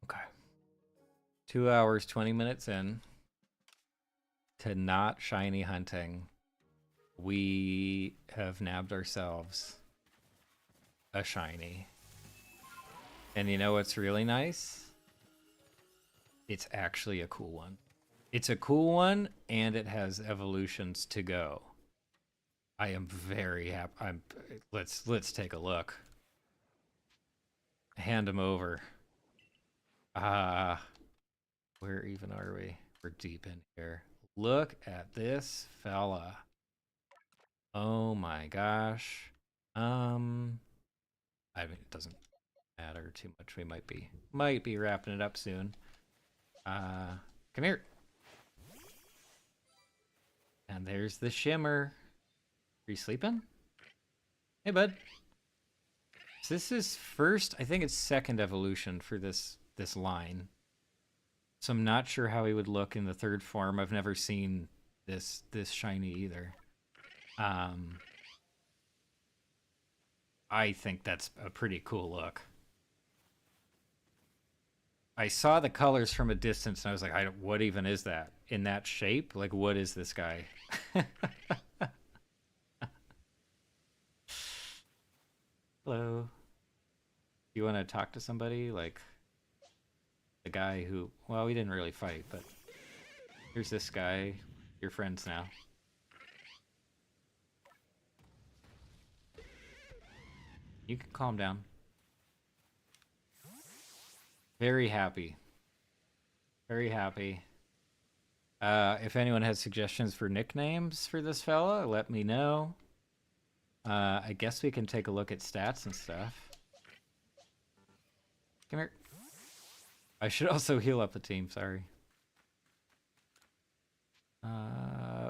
Okay. 2 hours, 20 minutes in to not shiny hunting. We have nabbed ourselves a shiny. And you know what's really nice? It's actually a cool one. It's a cool one, and it has evolutions to go. I am very happy. Let's take a look. Hand him over. Where even are we? We're deep in here. Look at this fella. Oh my gosh. I mean, it doesn't matter too much. We might be wrapping it up soon. Come here. And there's the shimmer. Are you sleeping? Hey, bud. So this is first, I think it's second evolution for this line. So I'm not sure how he would look in the third form. I've never seen this shiny either. I think that's a pretty cool look. I saw the colors from a distance and I was like, what even is that? In that shape? Like, what is this guy? Hello. You want to talk to somebody? Like, the guy who, well, we didn't really fight, but here's this guy. You're friends now. You can calm down. Very happy. Very happy. If anyone has suggestions for nicknames for this fella, let me know. I guess we can take a look at stats and stuff. Come here. I should also heal up the team, sorry.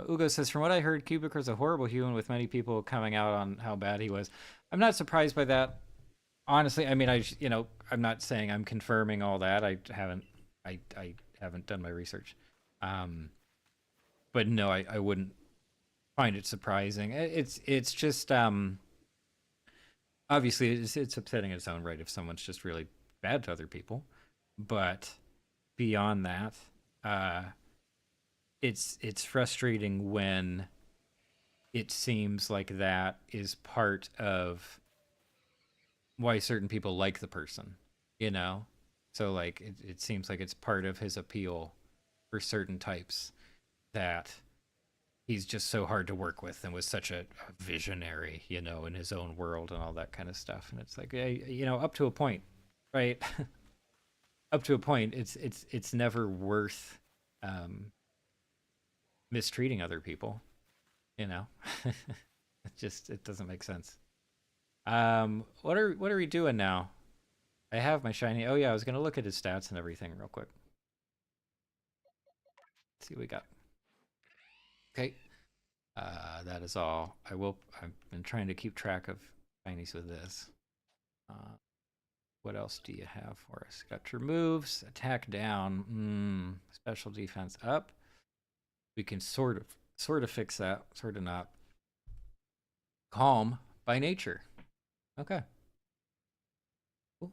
Ugo says, from what I heard, Kubrick was a horrible human with many people coming out on how bad he was. I'm not surprised by that. Honestly, I mean, I'm not saying I'm confirming all that. I haven't done my research. But no, I wouldn't find it surprising. It's just obviously it's upsetting in its own right if someone's just really bad to other people. But beyond that, it's frustrating when it seems like that is part of why certain people like the person, So like it seems like it's part of his appeal for certain types that he's just so hard to work with and was such a visionary, in his own world and all that kind of stuff. And it's like, up to a point, right? Up to a point, it's never worth um, mistreating other people. You know, it doesn't make sense. What are we doing now? I have my shiny. Oh yeah, I was gonna look at his stats and everything real quick. Let's see what we got. Okay, that is all. I've been trying to keep track of shinies with this. Uh, what else do you have for us? Got your moves, attack down, special defense up. We can sort of fix that, sort of not. Calm by nature. Okay. Cool.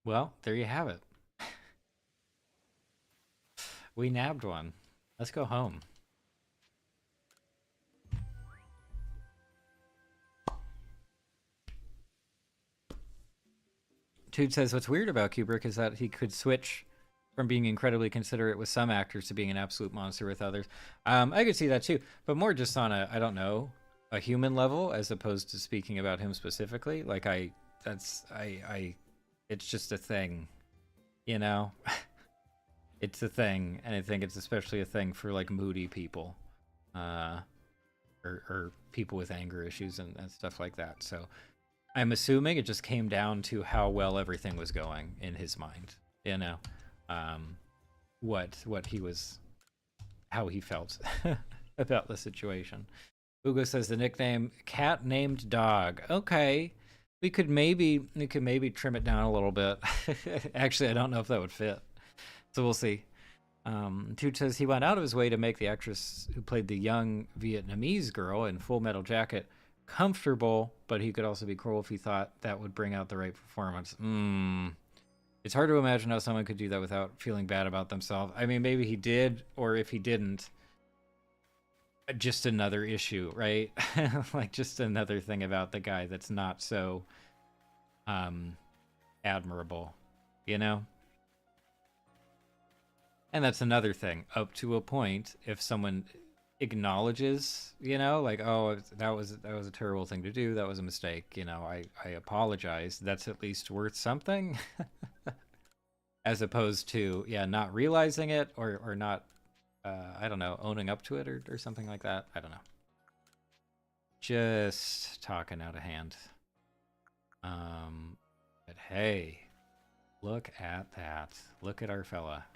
Well, there you have it. We nabbed one. Let's go home. Tude says what's weird about Kubrick is that he could switch from being incredibly considerate with some actors to being an absolute monster with others. I could see that too, but more just on a, I don't know, a human level as opposed to speaking about him specifically. Like it's just a thing, you know? It's a thing, and I think it's especially a thing for like moody people, or people with anger issues and stuff like that. So I'm assuming it just came down to how well everything was going in his mind, you know, what he was, how he felt about the situation. Ugo says the nickname cat named dog. Okay, we could maybe trim it down a little bit. Actually, I don't know if that would fit. So we'll see. Tude says he went out of his way to make the actress who played the young Vietnamese girl in Full Metal Jacket comfortable, but he could also be cruel if he thought that would bring out the right performance. It's hard to imagine how someone could do that without feeling bad about themselves. I mean, maybe he did, or if he didn't, just another issue, right? Like just another thing about the guy that's not so admirable, you know? And that's another thing. Up to a point, if someone acknowledges, you know, like, oh, that was a terrible thing to do, that was a mistake, you know, I apologize, that's at least worth something. As opposed to, yeah, not realizing it or not, I don't know, owning up to it or something like that. I don't know. Just talking out of hand. But hey, look at that. Look at our fella.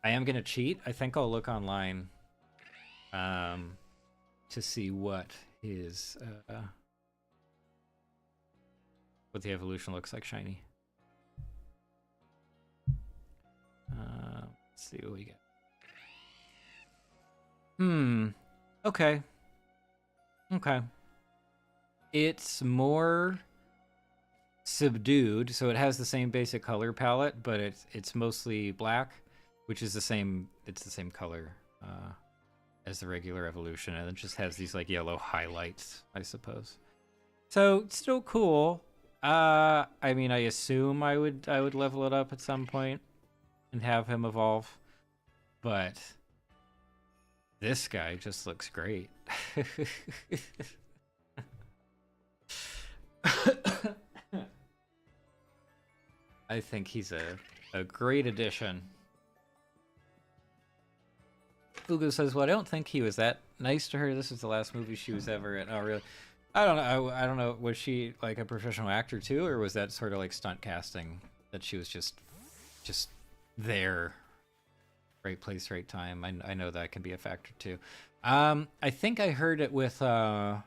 I am going to cheat. I think I'll look online to see what his what the evolution looks like shiny. Let's see what we get. Okay. Okay. It's more subdued, so it has the same basic color palette, but it's mostly black, which is the same. It's the same color as the regular evolution, and it just has these like yellow highlights, I suppose. So it's still cool. I mean, I assume I would level it up at some point and have him evolve, but this guy just looks great. I think he's a great addition. Ugo says, well, I don't think he was that nice to her. This was the last movie she was ever in. Oh, really? I don't know. I don't know. Was she like a professional actor too, or was that sort of like stunt casting that she was just there, right place, right time? I know that can be a factor too. I think I heard it with the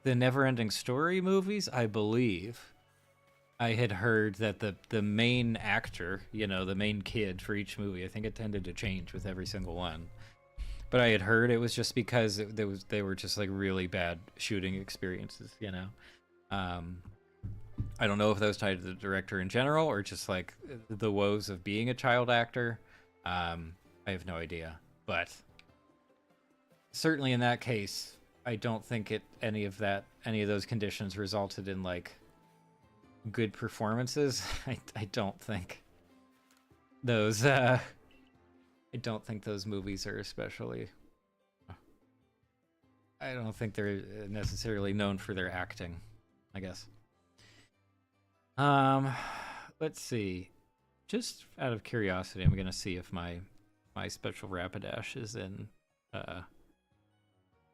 Neverending Story movies. I believe I had heard that the main actor, you know, the main kid for each movie, I think it tended to change with every single one. But I had heard it was just because they were just like really bad shooting experiences, you know. I don't know if that was tied to the director in general or just like the woes of being a child actor. I have no idea, but certainly in that case, I don't think any of those conditions resulted in like good performances. I don't think those movies are especially, I don't think they're necessarily known for their acting, I guess. Let's see. Just out of curiosity, I'm gonna see if my special Rapidash is in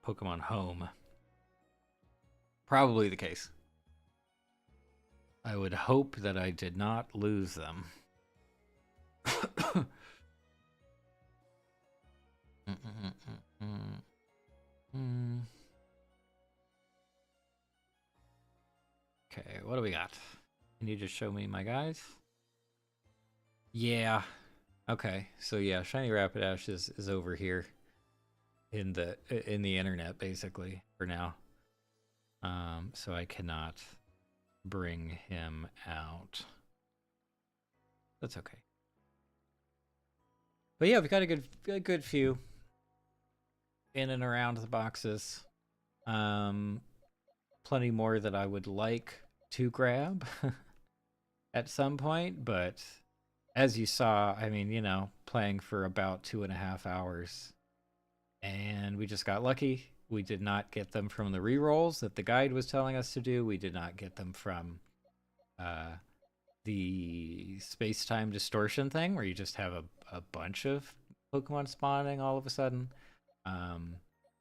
Pokemon Home. Probably the case. I would hope that I did not lose them. Okay, what do we got? Can you just show me my guys? Yeah. Okay, so yeah, Shiny Rapidash is over here in the internet basically for now. So I cannot bring him out. That's okay. But yeah, we've got a good few in and around the boxes. Plenty more that I would like to grab at some point, but as you saw, I mean, you know, playing for about 2.5 hours, and we just got lucky. We did not get them from the rerolls that the guide was telling us to do. We did not get them from the space-time distortion thing, where you just have a bunch of Pokemon spawning all of a sudden.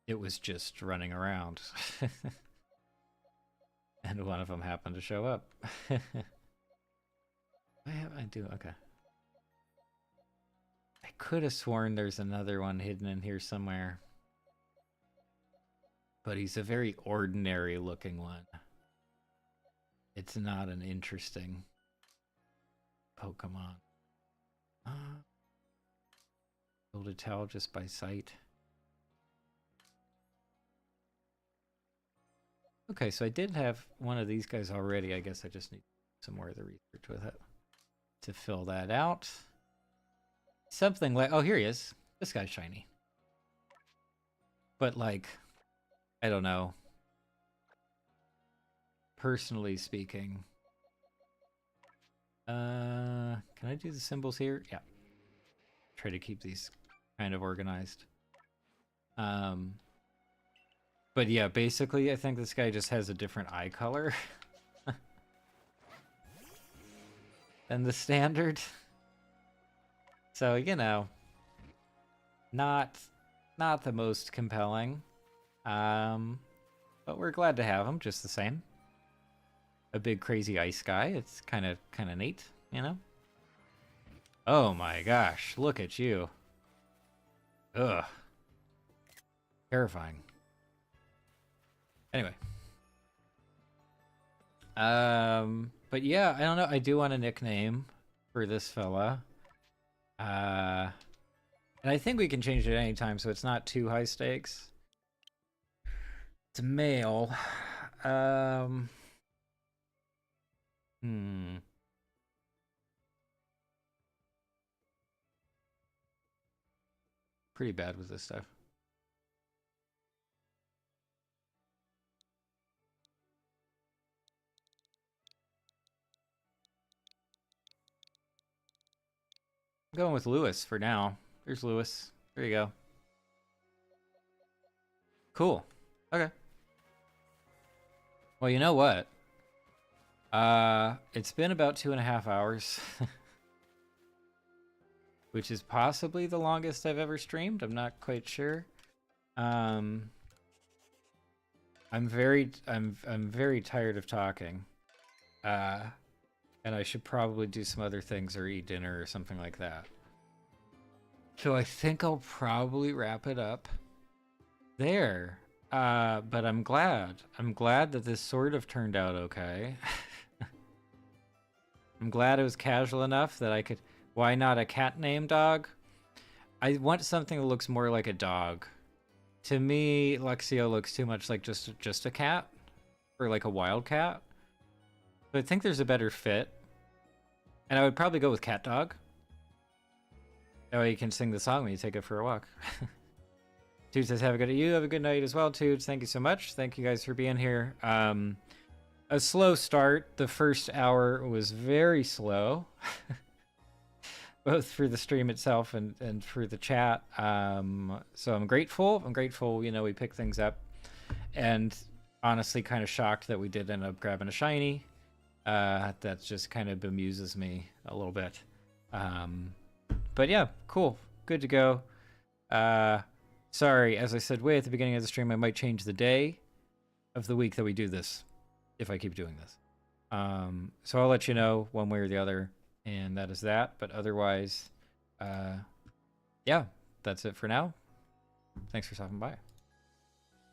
It was just running around. And one of them happened to show up. I do, okay. I could have sworn there's another one hidden in here somewhere. But he's a very ordinary looking one. It's not an interesting Pokemon. Able to tell just by sight. Okay, so I did have one of these guys already. I guess I just need some more of the research with it to fill that out. Something like, oh, here he is. This guy's shiny. But like, I don't know. Personally speaking, can I do the symbols here? Yeah. Try to keep these kind of organized. But yeah, basically, I think this guy just has a different eye color than the standard. So, you know, not the most compelling. But we're glad to have him just the same. A big crazy ice guy. It's kind of neat, you know? Oh my gosh, look at you. Ugh. Terrifying. Anyway. But yeah, I don't know. I do want a nickname for this fella. And I think we can change it at any time, so it's not too high stakes. It's male. Pretty bad with this stuff. I'm going with Lewis for now. There's Lewis. There you go. Cool. Okay. Well, you know what? It's been about 2.5 hours. Which is possibly the longest I've ever streamed. I'm not quite sure. I'm very tired of talking. And I should probably do some other things or eat dinner or something like that. So I think I'll probably wrap it up there. But I'm glad. I'm glad that this sort of turned out okay. I'm glad it was casual enough that I could... Why not a cat named dog? I want something that looks more like a dog. To me, Luxio looks too much like just a cat. Or like a wild cat. So I think there's a better fit. And I would probably go with cat dog. That way you can sing the song when you take it for a walk. Tude says, have a good night as well, Tude. Thank you so much. Thank you guys for being here. A slow start. The first hour was very slow. Both for the stream itself and for the chat. So I'm grateful. You know, we pick things up. And honestly kind of shocked that we did end up grabbing a shiny. That just kind of bemuses me a little bit. But yeah, cool. Good to go. Sorry, as I said way at the beginning of the stream, I might change the day of the week that we do this if I keep doing this. So I'll let you know one way or the other, and that is that. But otherwise, yeah, that's it for now. Thanks for stopping by.